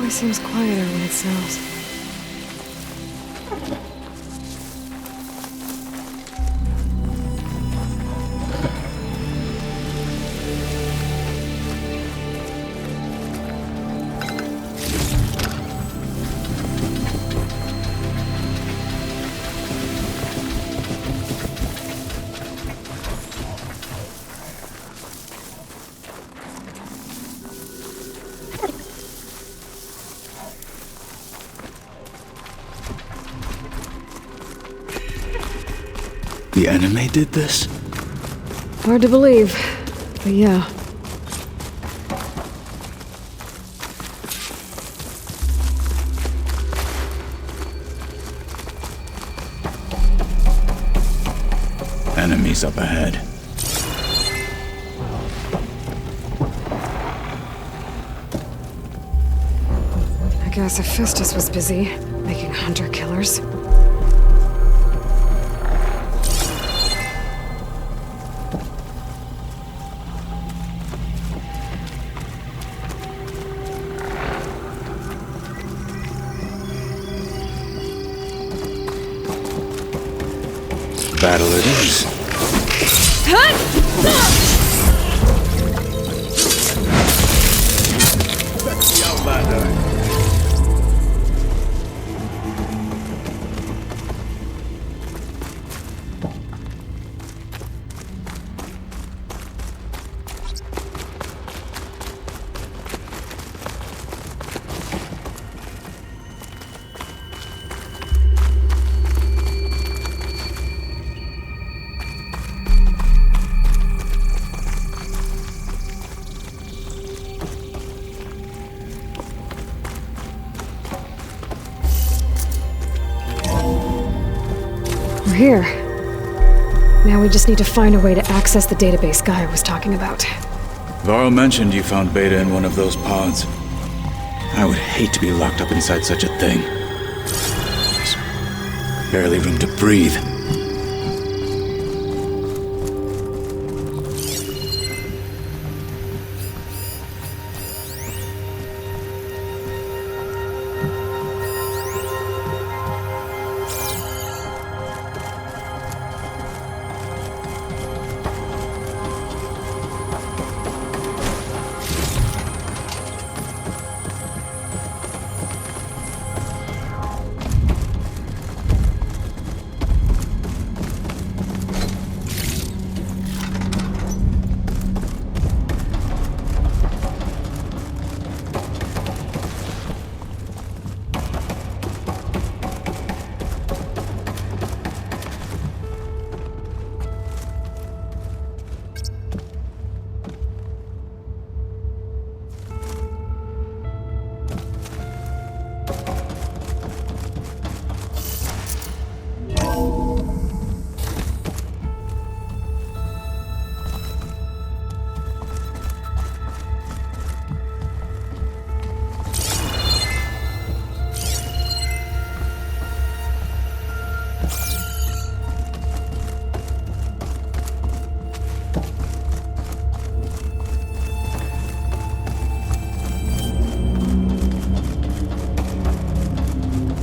always seems quieter when it snows. The enemy did this? Hard to believe, but yeah. Enemies up ahead. I guess Hephaestus was busy, making hunter-killers. Battle it is. That's the Outlander. We're here. Now we just need to find a way to access the database Gaia was talking about. Varl mentioned you found Beta in one of those pods. I would hate to be locked up inside such a thing. There's barely room to breathe.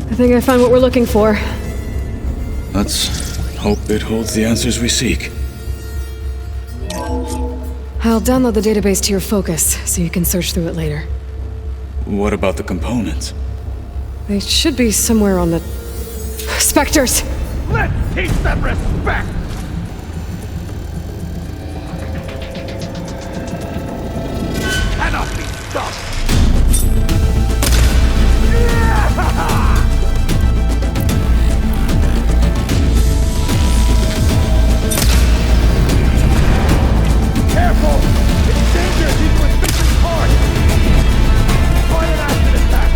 I think I found what we're looking for. Let's hope it holds the answers we seek. I'll download the database to your Focus, so you can search through it later. What about the components? They should be somewhere on the... Spectres! Let's teach them respect! Cannot be stopped! Careful! It's dangerous even with Victor's heart! Try an acid attack!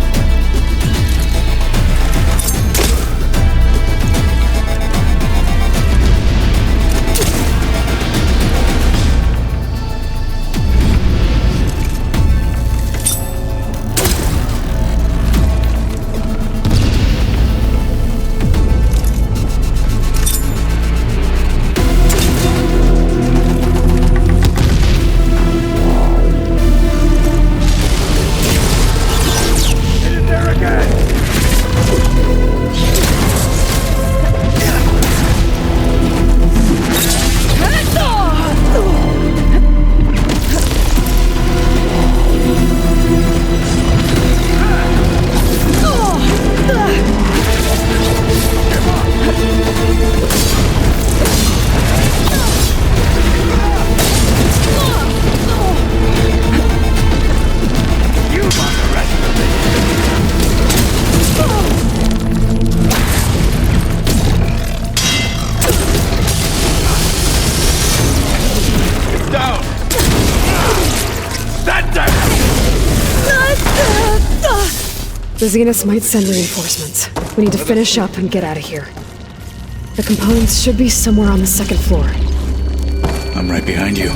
The Zeniths might send reinforcements. We need to finish up and get out of here. The components should be somewhere on the second floor. I'm right behind you.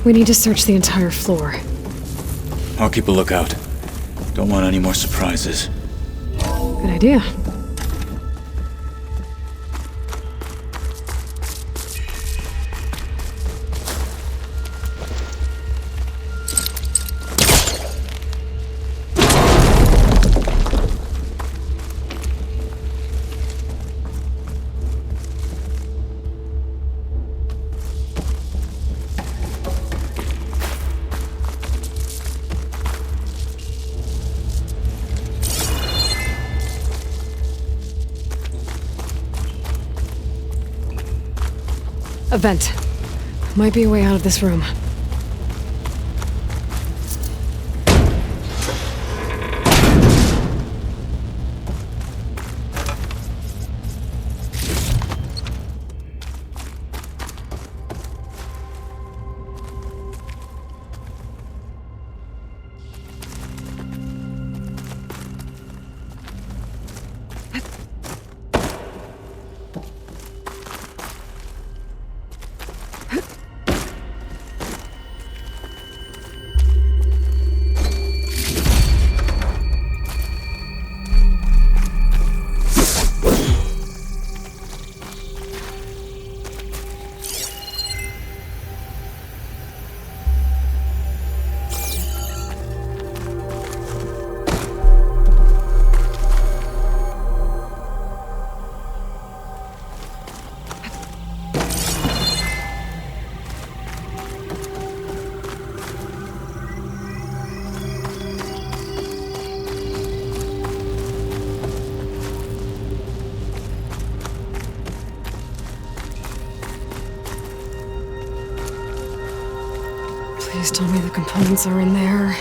We need to search the entire floor. I'll keep a lookout. Don't want any more surprises. Good idea. A vent. Might be a way out of this room. Please tell me the components are in there.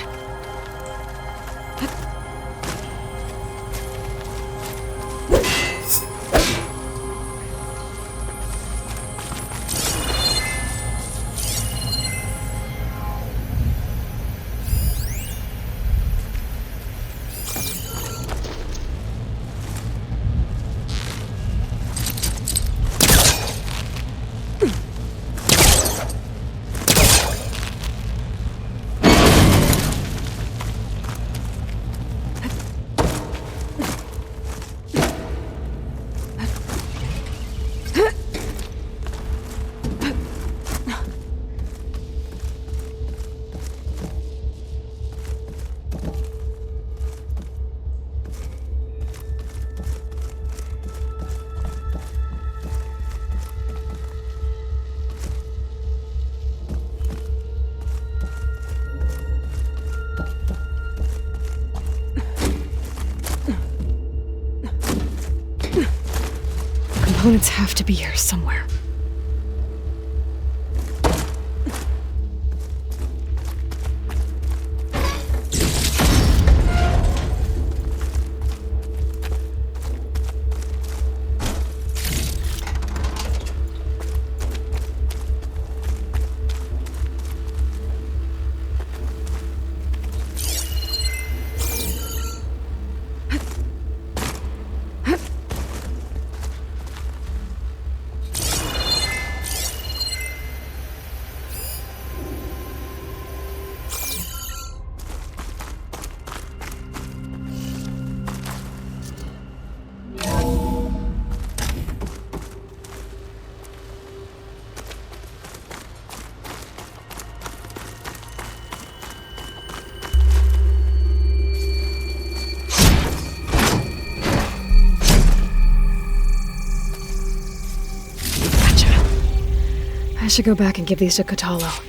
Components have to be here somewhere. I should go back and give these to Kotalo.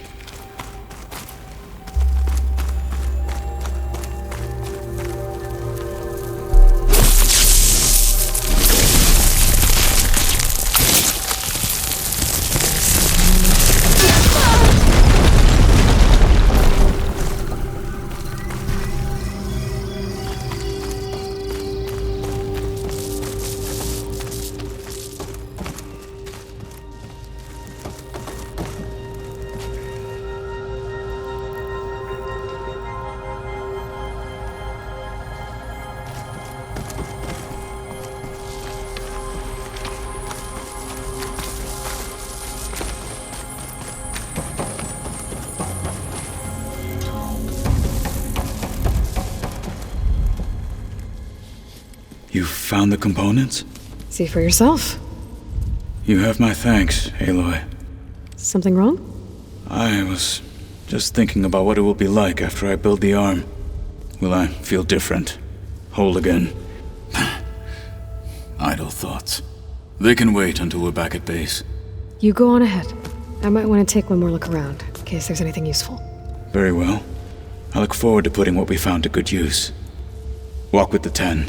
You found the components? See for yourself. You have my thanks, Aloy. Something wrong? I was just thinking about what it will be like after I build the arm. Will I feel different? Whole again? Idle thoughts. They can wait until we're back at base. You go on ahead. I might want to take one more look around, in case there's anything useful. Very well. I look forward to putting what we found to good use. Walk with the 10.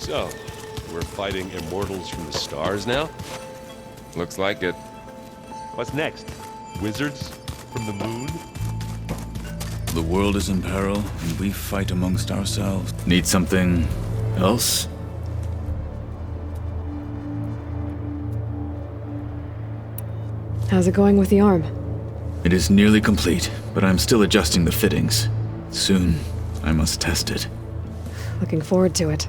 So, we're fighting immortals from the stars now? Looks like it. What's next? Wizards from the moon? The world is in peril, and we fight amongst ourselves. Need something else? How's it going with the arm? It is nearly complete, but I'm still adjusting the fittings. Soon, I must test it. Looking forward to it.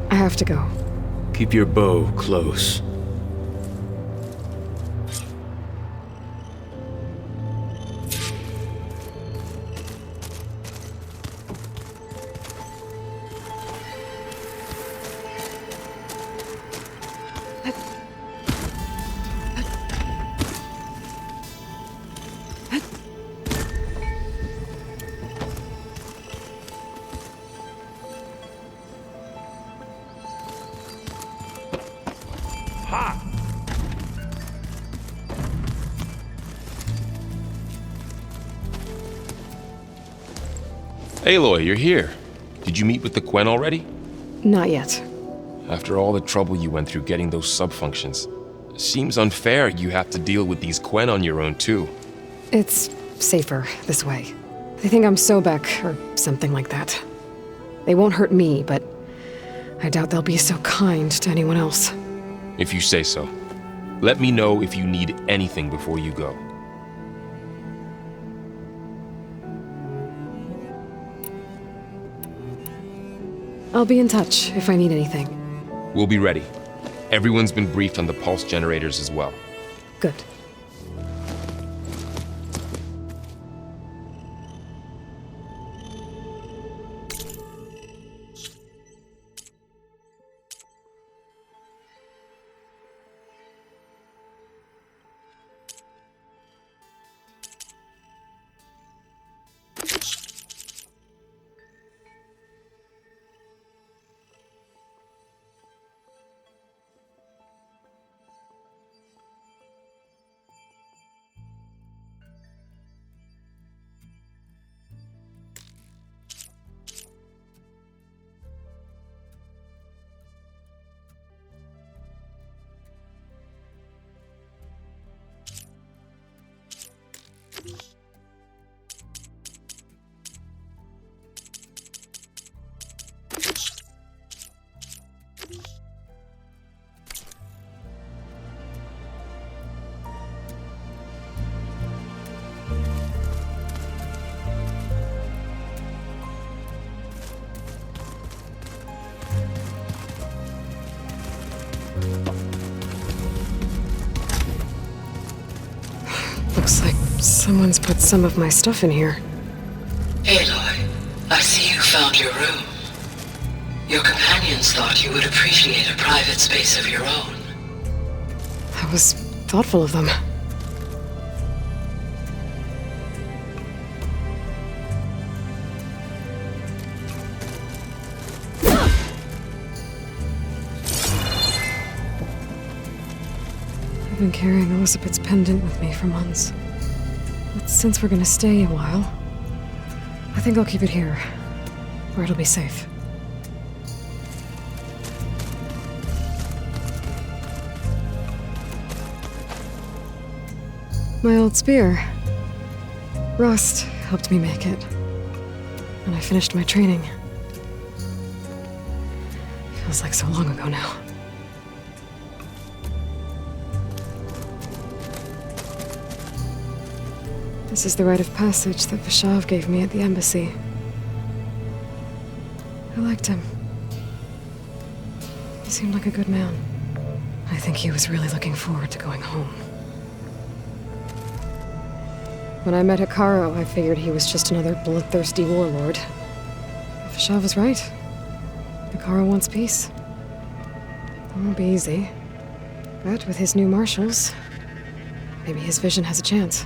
I have to go. Keep your bow close. Aloy, you're here. Did you meet with the Quen already? Not yet. After all the trouble you went through getting those sub-functions, seems unfair you have to deal with these Quen on your own too. It's safer this way. They think I'm Sobek, or something like that. They won't hurt me, but I doubt they'll be so kind to anyone else. If you say so. Let me know if you need anything before you go. I'll be in touch if I need anything. We'll be ready. Everyone's been briefed on the pulse generators as well. Good. Looks like someone's put some of my stuff in here. Aloy, I see you found your room. Your companions thought you would appreciate a private space of your own. That was thoughtful of them. I've been carrying Elizabeth's pendant with me for months. But since we're gonna stay a while, I think I'll keep it here, where it'll be safe. My old spear. Rust helped me make it. And I finished my training. Feels like so long ago now. This is the rite of passage that Vashav gave me at the embassy. I liked him. He seemed like a good man. I think he was really looking forward to going home. When I met Hikaru, I figured he was just another bloodthirsty warlord. But Vashav was right. Hikaru wants peace. It won't be easy. But with his new marshals, maybe his vision has a chance.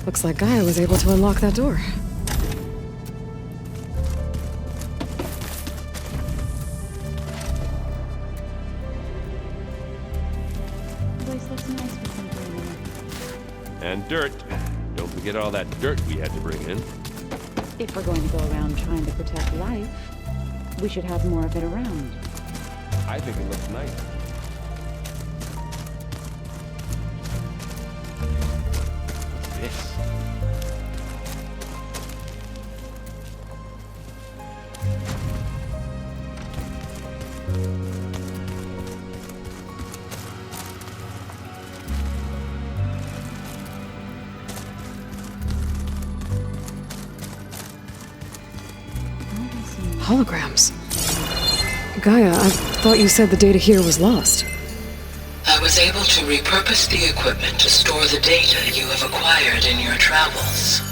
Looks like Gaia was able to unlock that door. Did I This looks nice with some green in it. And dirt. Don't forget all that dirt we had to bring in. If we're going to go around trying to protect life, we should have more of it around. I think it looks nice. What's this? Holograms. Gaia, I thought you said the data here was lost. I was able to repurpose the equipment to store the data you have acquired in your travels.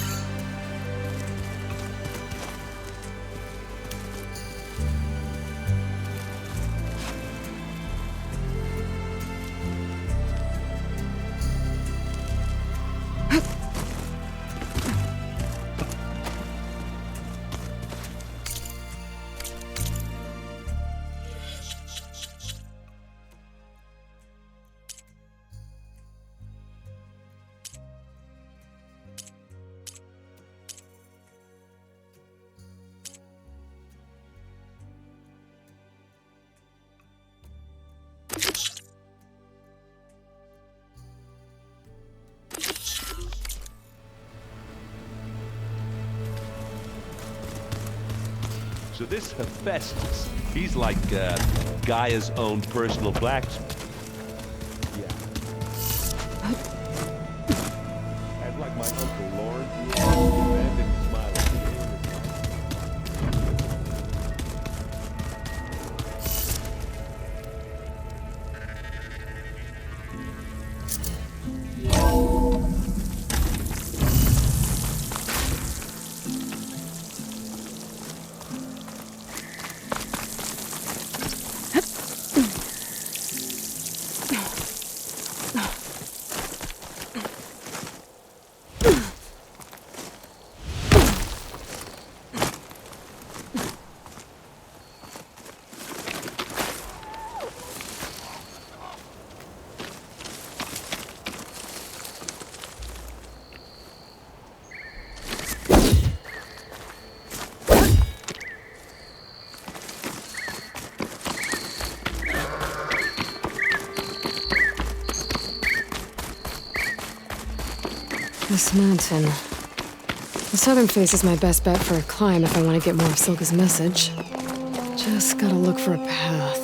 So this Hephaestus, he's like Gaia's own personal blacksmith. Yeah. And like my Uncle Lawrence, he abandoned smile at the end. This mountain. The southern face is my best bet for a climb if I want to get more of Silga's message. Just gotta look for a path.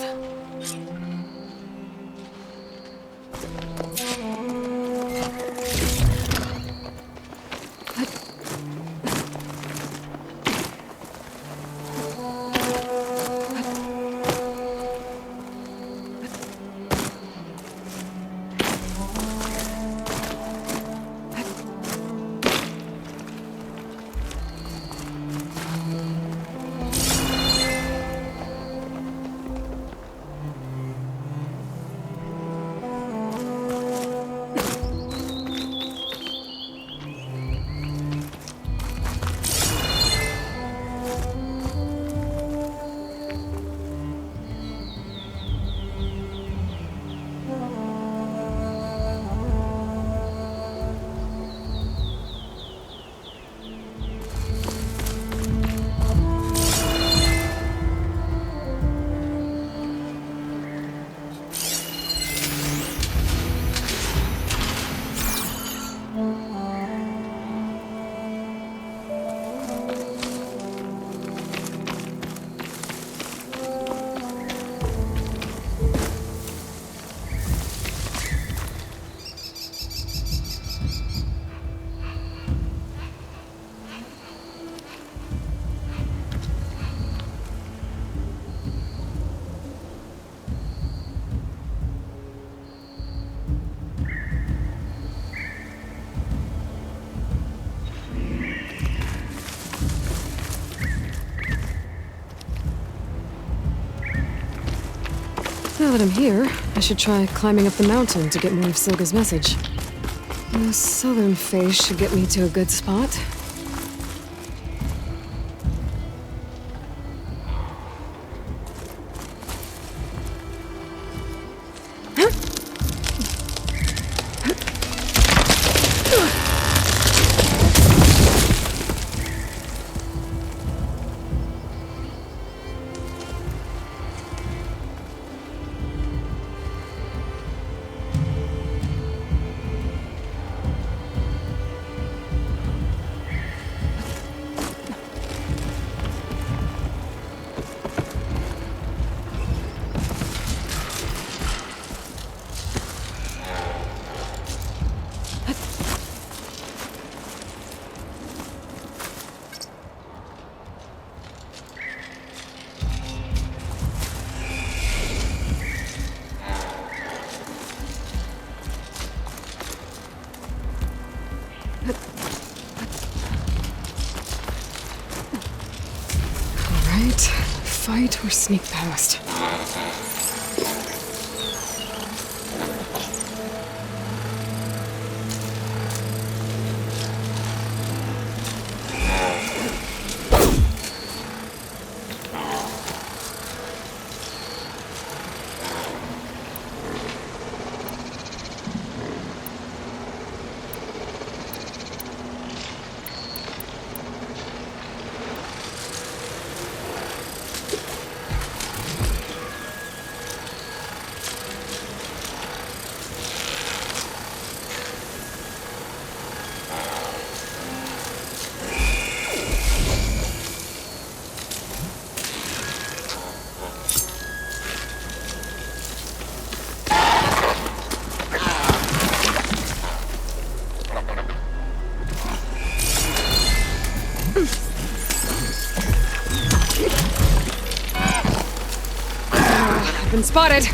Now that I'm here, I should try climbing up the mountain to get more of Silga's message. The southern face should get me to a good spot. it. Fight or sneak past. Been spotted.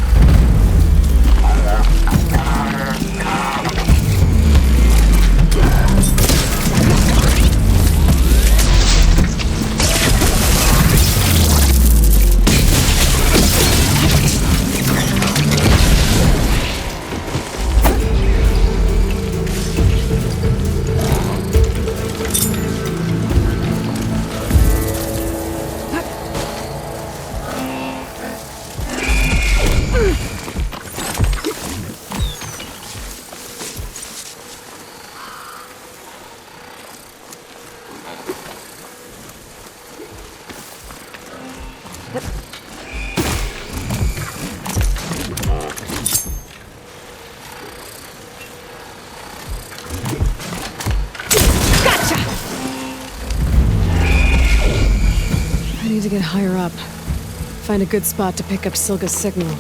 I need to get higher up. Find a good spot to pick up Silga's signal.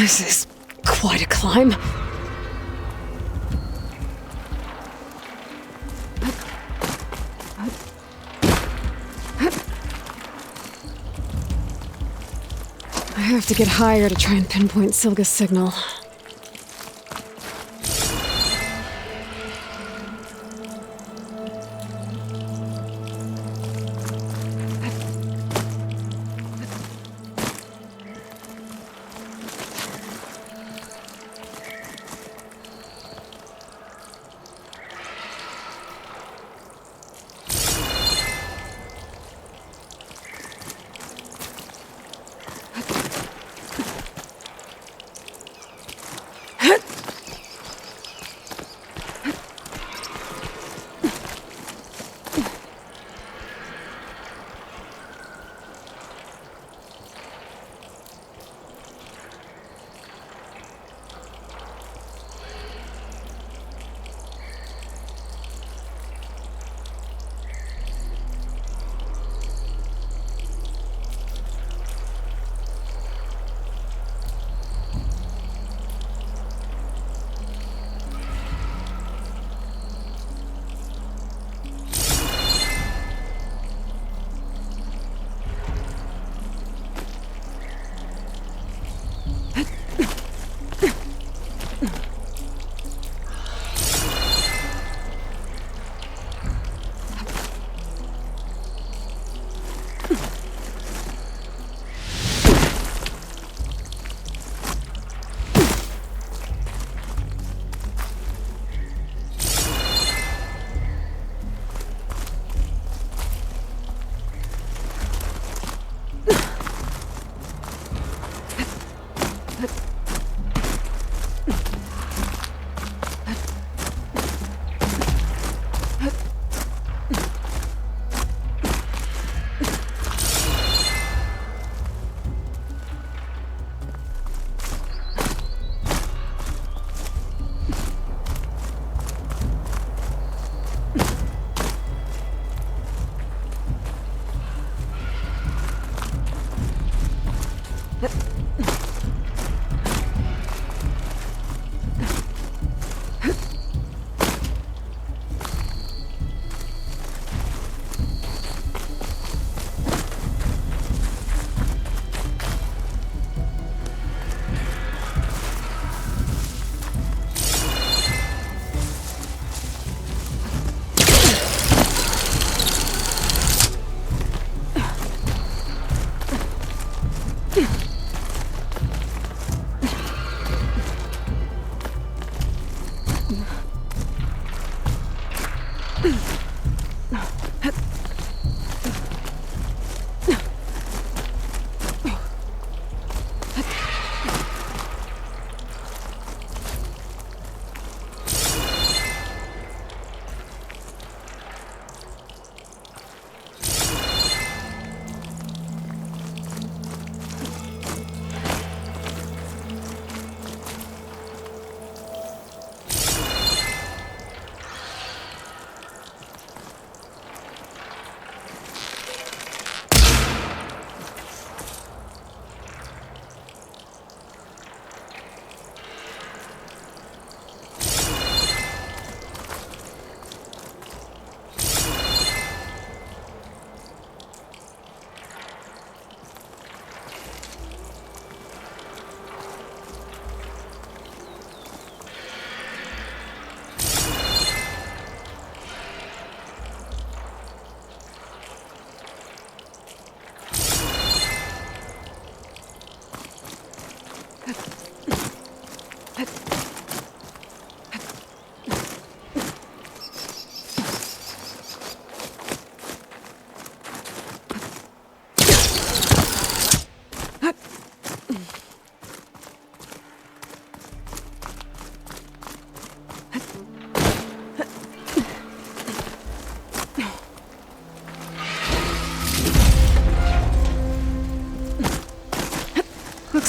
This is quite a climb. I have to get higher to try and pinpoint Silga's signal.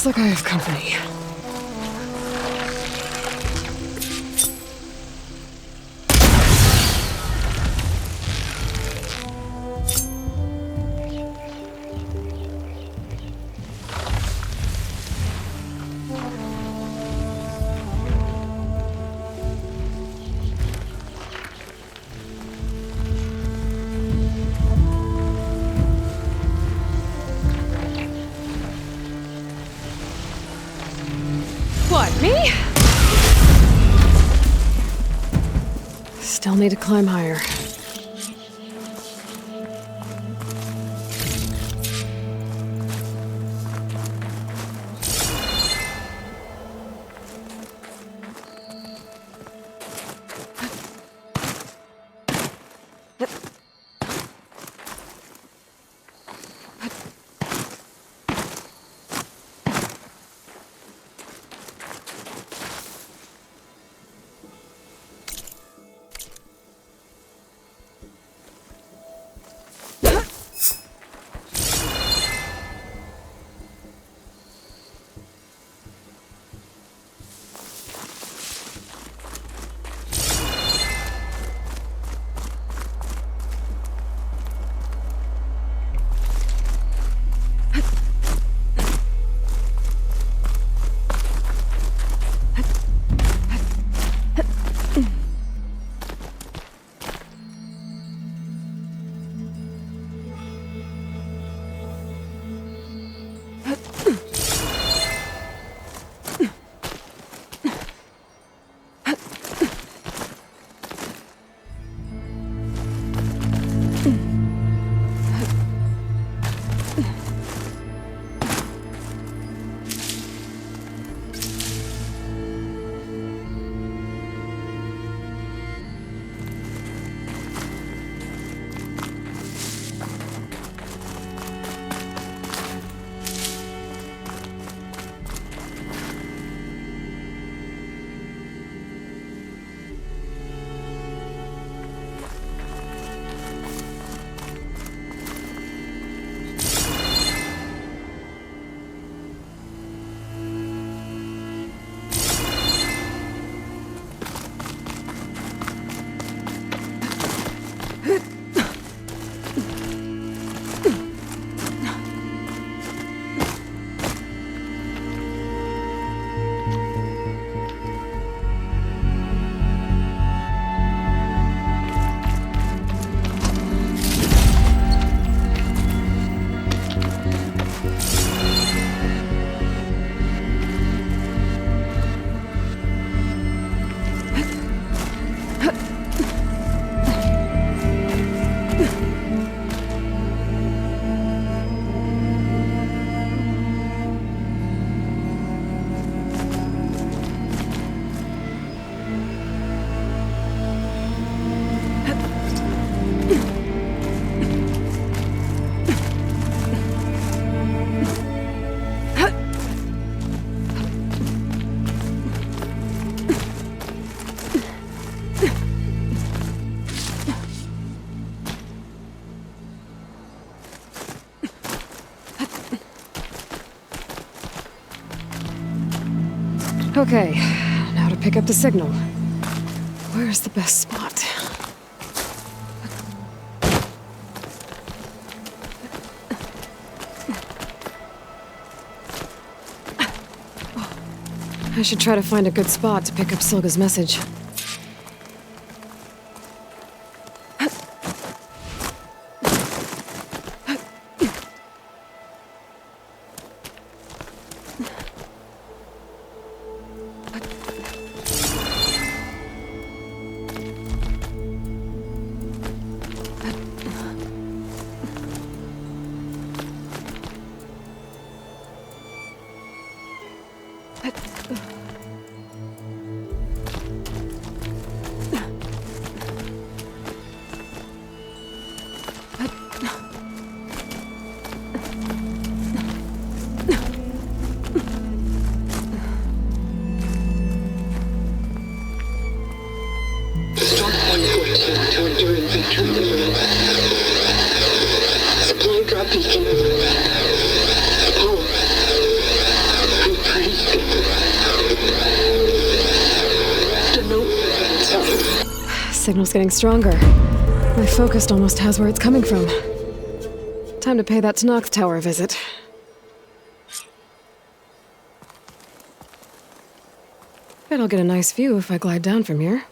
Looks like I have company. What, me? Still need to climb higher. Okay, now to pick up the signal. Where's the best spot? I should try to find a good spot to pick up Silga's message. signal's getting stronger. My focus almost has where it's coming from. Time to pay that Tanakh Tower a visit. Bet I'll get a nice view if I glide down from here.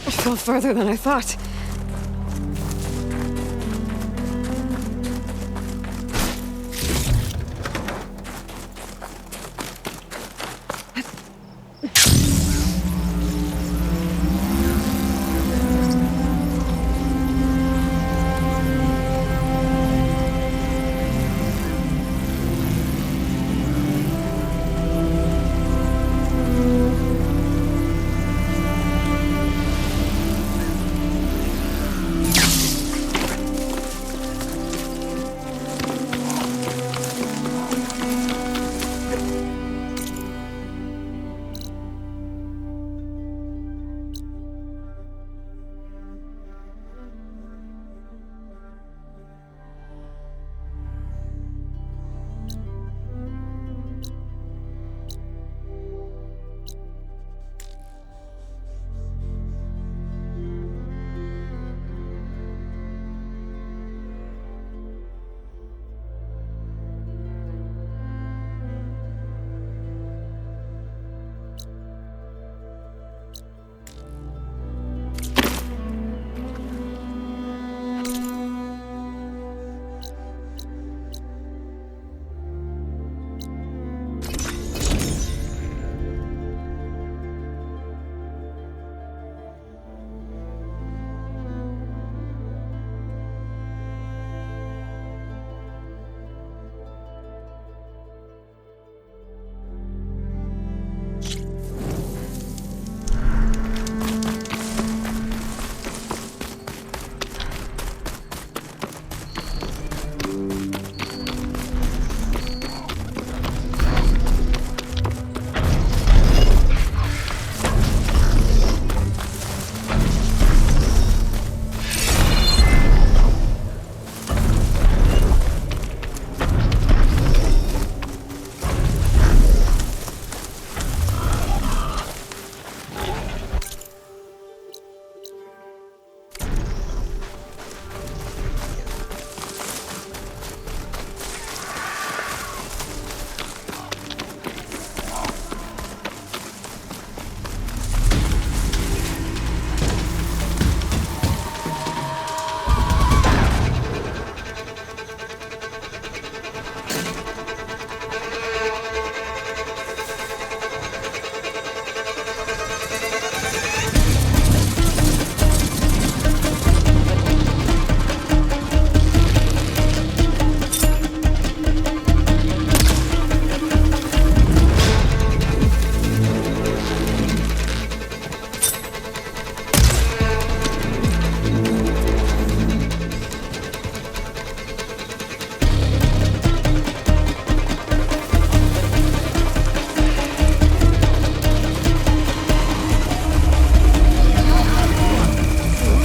I fell further than I thought.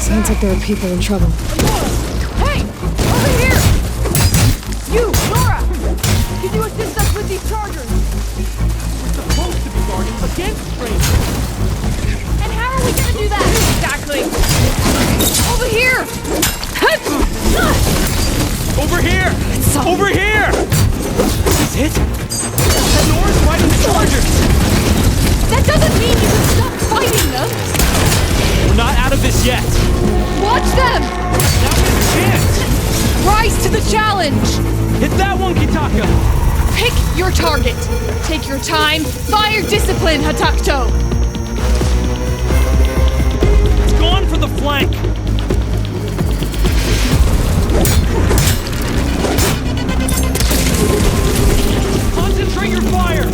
Sounds like there are people in trouble. Hey! Over here! You, Nora! Can you assist us with these chargers? We're supposed to be guarding against strangers. And how are we gonna do that? Exactly! Over here! Over here! Over here! Is it? Nora's fighting the chargers! That doesn't mean you can stop fighting them! We're not out of this yet! Watch them! Now we have a chance! Rise to the challenge! Hit that one, Kitaka! Pick your target! Take your time, fire discipline, Hatakto! It's gone for the flank! Concentrate your fire!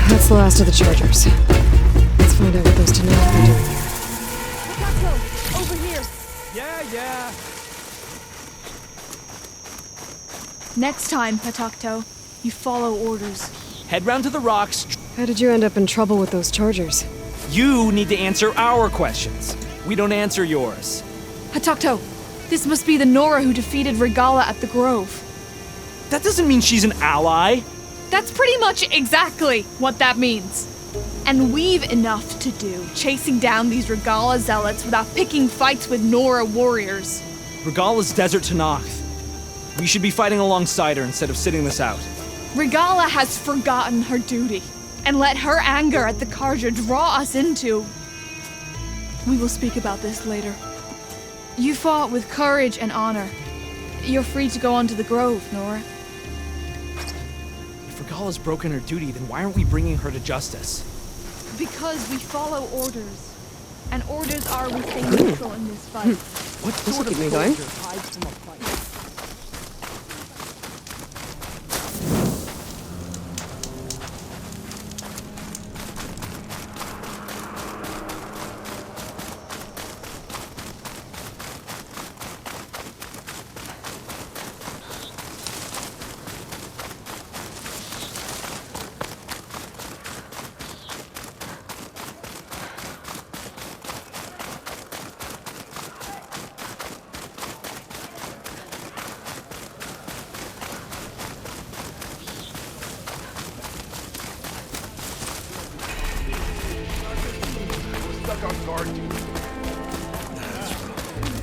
That's the last of the chargers. Let's find out what those Tanakh are doing here. Hatakto, over here! Yeah. Next time, Patakto, you follow orders. Head round to the rocks. How did you end up in trouble with those chargers? You need to answer our questions. We don't answer yours. Patakto, this must be the Nora who defeated Regala at the Grove. That doesn't mean she's an ally. That's pretty much exactly what that means. And we've enough to do chasing down these Regala zealots without picking fights with Nora warriors. Regala's desert to Noct. We should be fighting alongside her instead of sitting this out. Regala has forgotten her duty and let her anger at the Karja draw us into... We will speak about this later. You fought with courage and honor. You're free to go on to the Grove, Nora. If Regala's broken her duty, then why aren't we bringing her to justice? Because we follow orders. And orders are we stay neutral in this fight. What sort of soldier hides from a fight?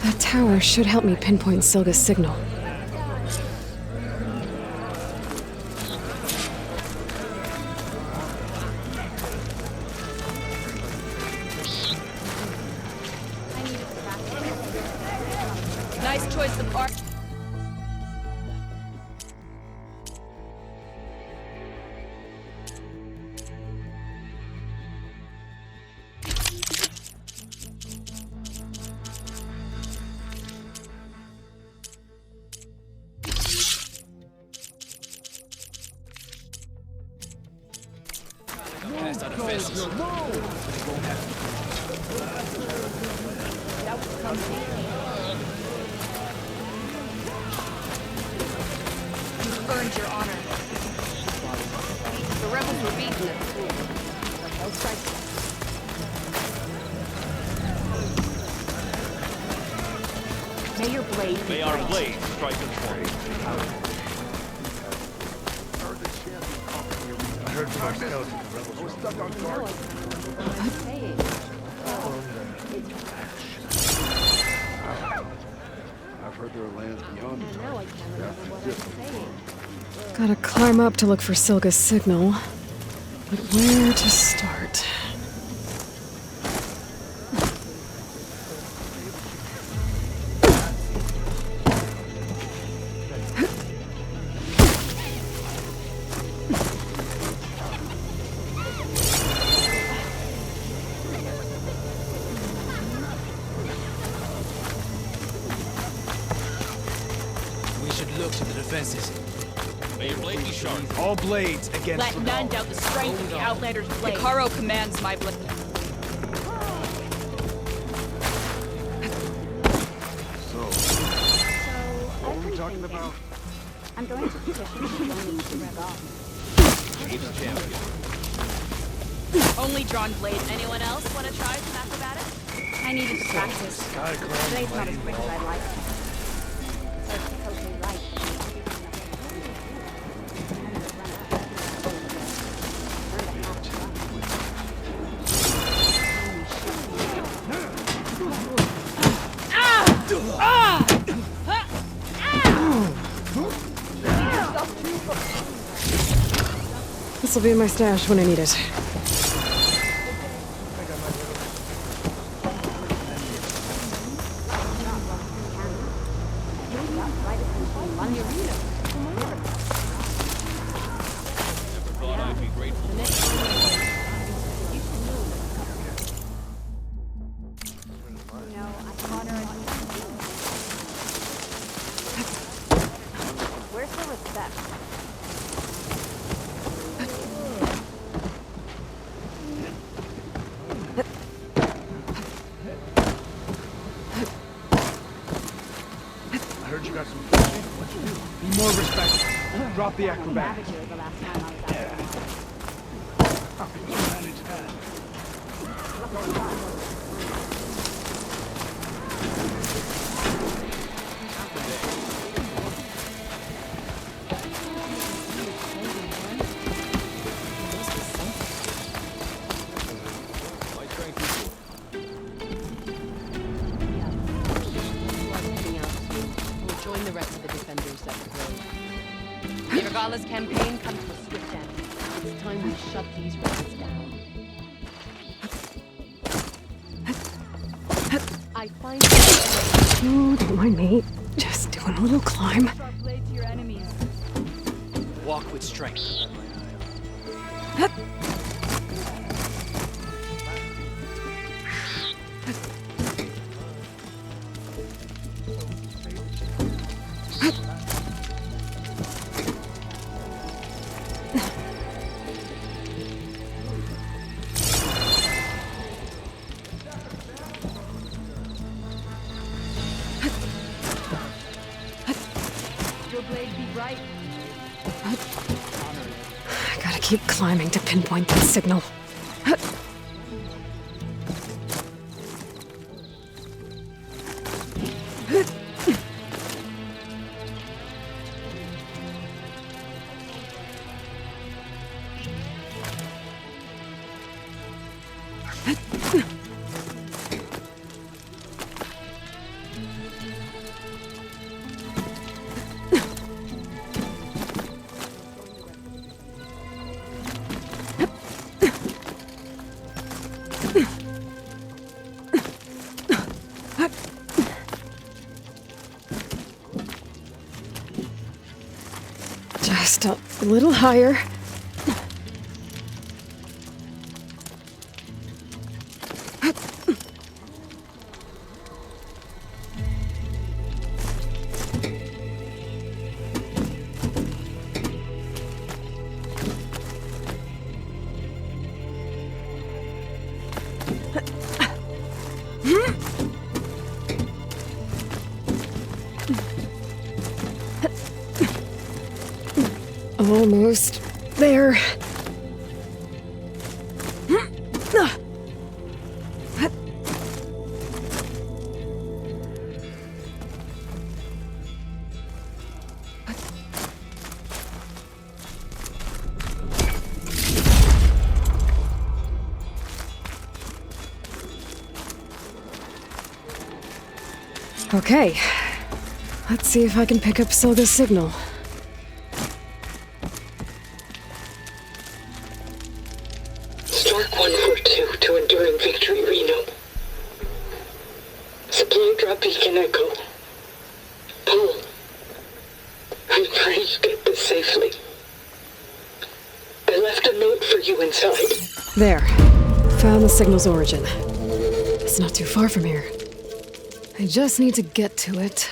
That tower should help me pinpoint Silga's signal. Nice choice of art. Past our defenses. You've earned your honor. The rebels were beaten at the pool. No strike. May your blade be May our bright. blade strike us straight. I heard from our scouts that the rebels were stuck on guard. I've heard there are lands beyond the target. Gotta climb up to look for Silga's signal. But where to start? We should look to the defenses. May your blade be sharp. All blades against Let none doubt the strength of the Outlander's blade. Hikaru commands my blade. So, what were we talking about? I'm going to petition the only to rev off. Chief's champion. Only drawn blade. Anyone else want to try some acrobatics? I needed to practice. Today's not as quick as I'd like. Serves totally right. This'll be in my stash when I need it. Thought I'd be grateful. Where's the respect? I heard you got some fishing. What'd you do? Be more respectful. off the acrobat. We'll join the rest of the defenders at the grove. The Regalla's campaign comes to a swift end. It's time we shut these rebels down. I find Oh, don't mind me. Just doing a little climb. Walk with strength. your blade be bright. I gotta keep climbing to pinpoint that signal. Just a little higher. Almost there. Okay, let's see if I can pick up Silga's signal. Stark 142 to Enduring Victory, Reno. Supply drop beacon echo. Paul, I'm trying to get this safely. I left a note for you inside. There. Found the signal's origin. It's not too far from here. I just need to get to it.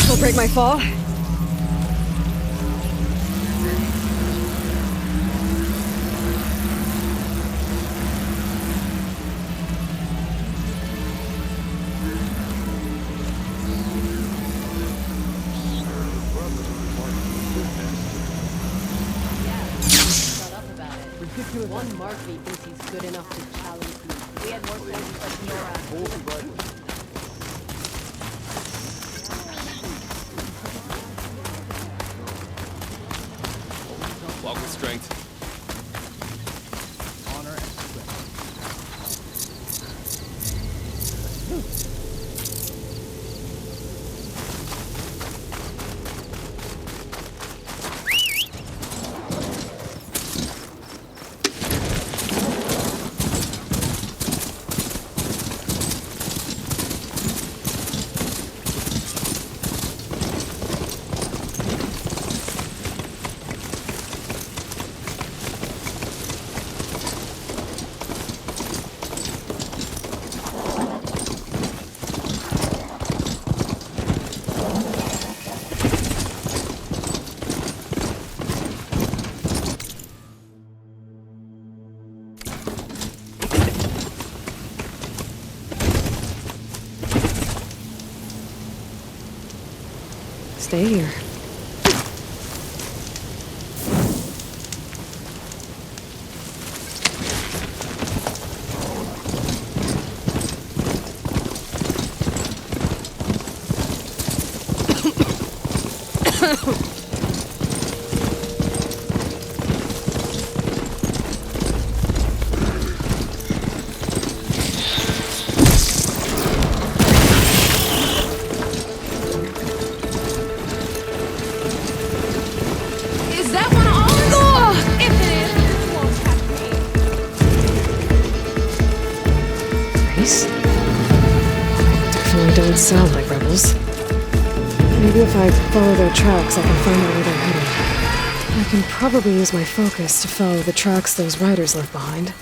This'll break my fall. One Markby thinks he's good enough to challenge me. We had more soldiers like Nora. Walk with strength. Honor and stay here. Is that one ours? Oh, if it is, it won't catch me. Nice. Definitely don't sound like rebels. Maybe if I follow their tracks, I can find out where they're headed. I can probably use my focus to follow the tracks those riders left behind.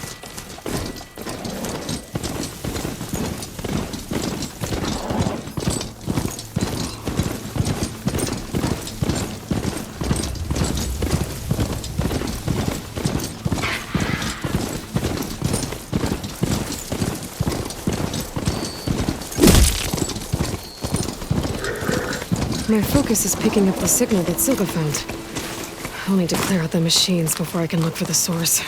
My focus is picking up the signal that Silva found. I'll need to clear out the machines before I can look for the source.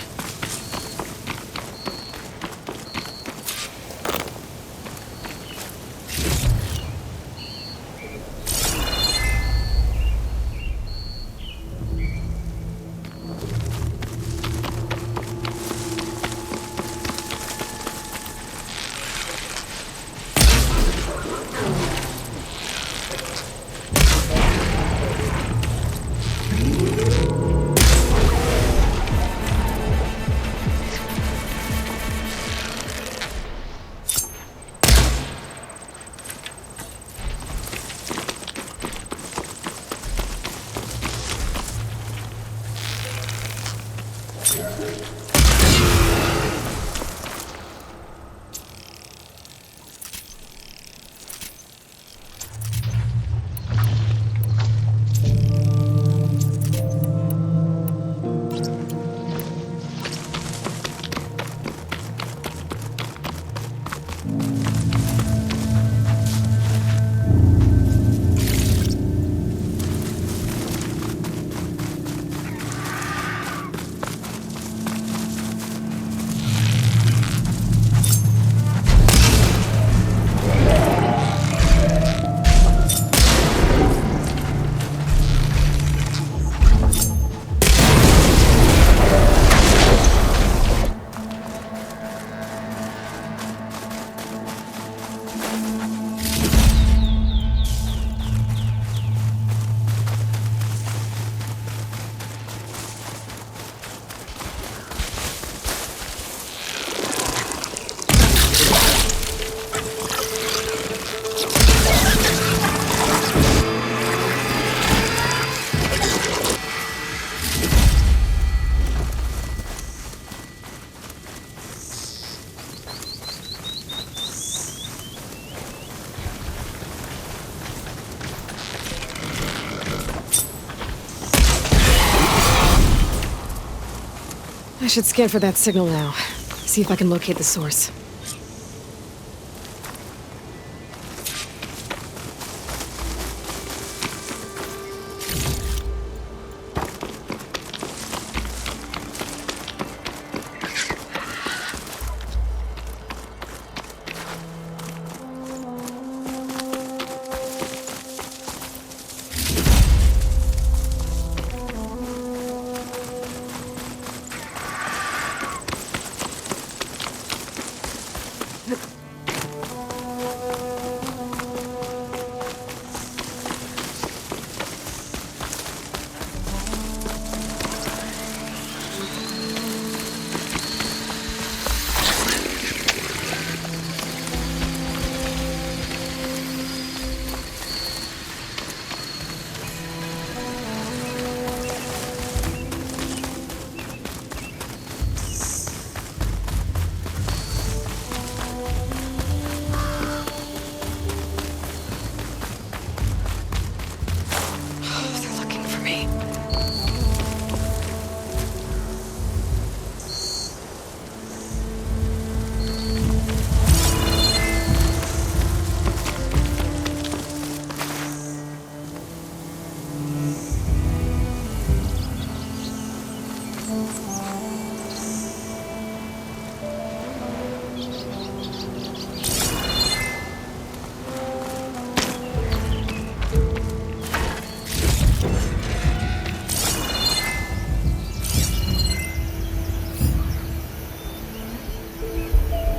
I should scan for that signal now. See if I can locate the source.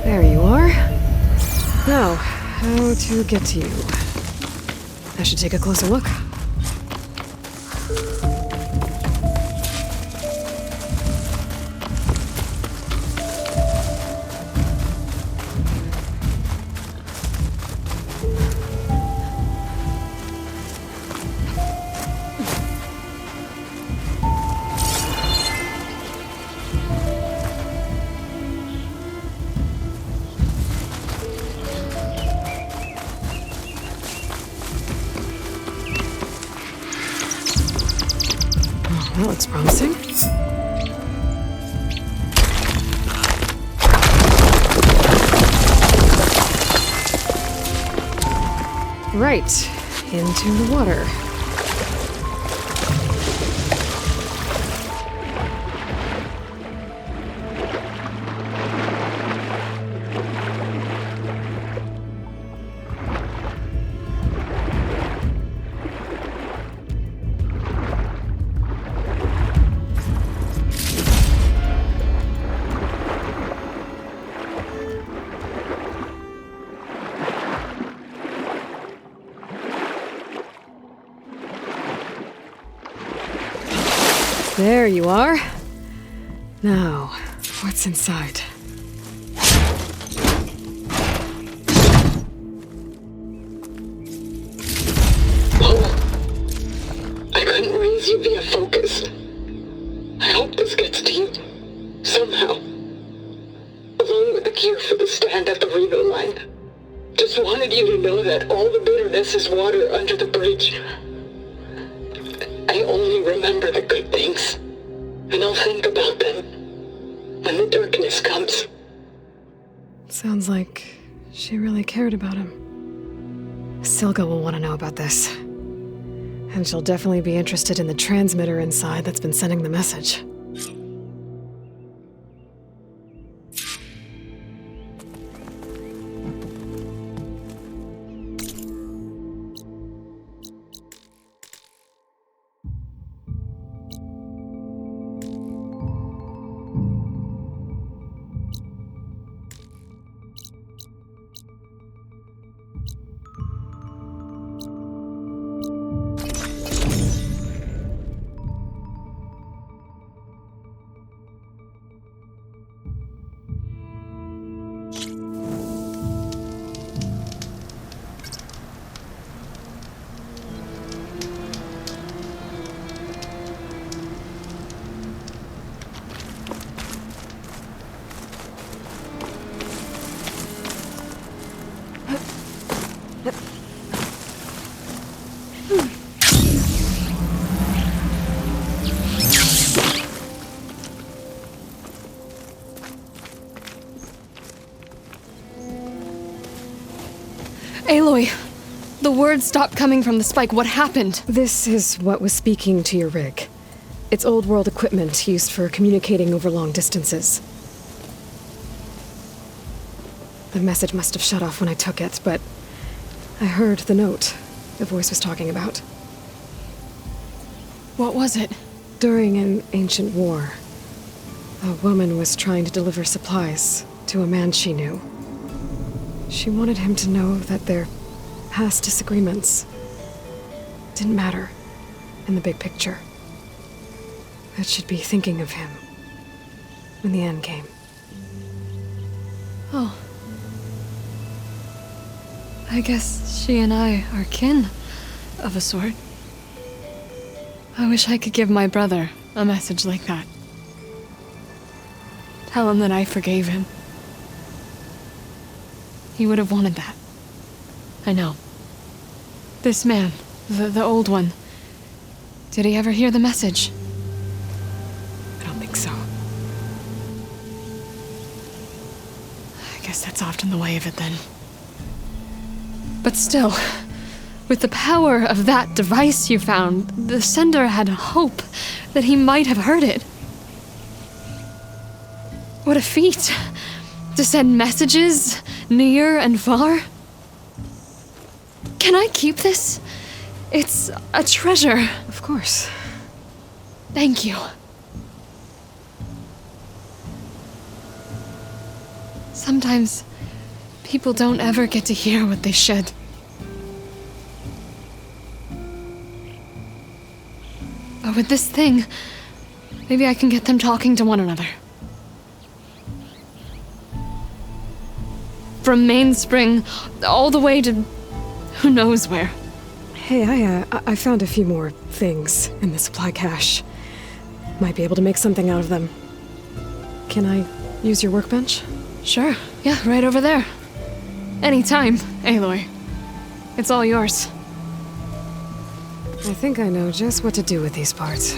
There you are. Now, how to get to you? I should take a closer look. That looks promising. Right, into the water. There you are. Now, what's inside? I couldn't raise you via focus. I hope this gets to you. Somehow. Along with the gear for the stand at the Reno line. Just wanted you to know that all the bitterness is water under the bridge. I only remember the good things. And I'll think about them when the darkness comes. Sounds like she really cared about him. Silga will want to know about this. And she'll definitely be interested in the transmitter inside that's been sending the message. Aloy, the words stopped coming from the spike. What happened? This is what was speaking to your rig. It's old world equipment used for communicating over long distances. The message must have shut off when I took it, but I heard the note the voice was talking about. What was it? During an ancient war, a woman was trying to deliver supplies to a man she knew. She wanted him to know that their past disagreements didn't matter in the big picture. That she'd be thinking of him when the end came. Oh. I guess she and I are kin, of a sort. I wish I could give my brother a message like that. Tell him that I forgave him. He would have wanted that. I know. This man, the old one, did he ever hear the message? I don't think so. I guess that's often the way of it then. But still, with the power of that device you found, the sender had hope that he might have heard it. What a feat! To send messages near and far. Can I keep this? It's a treasure. Of course. Thank you. Sometimes people don't ever get to hear what they should. But with this thing, maybe I can get them talking to one another. From Mainspring all the way to who knows where. Hey, I found a few more things in the supply cache. Might be able to make something out of them. Can I use your workbench? Sure. Yeah, right over there. Anytime, Aloy. It's all yours. I think I know just what to do with these parts.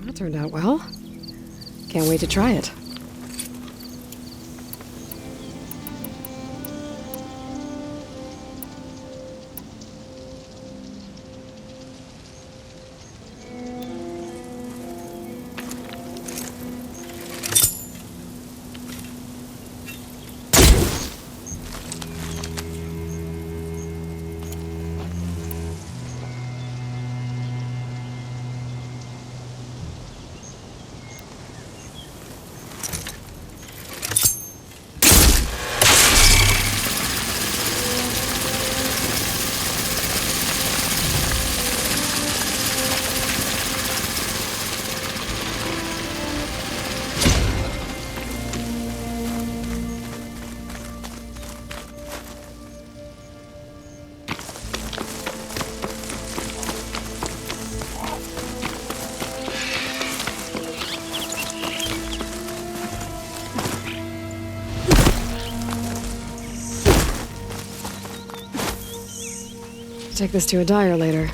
That turned out well. Can't wait to try it. Take this to a dyer later.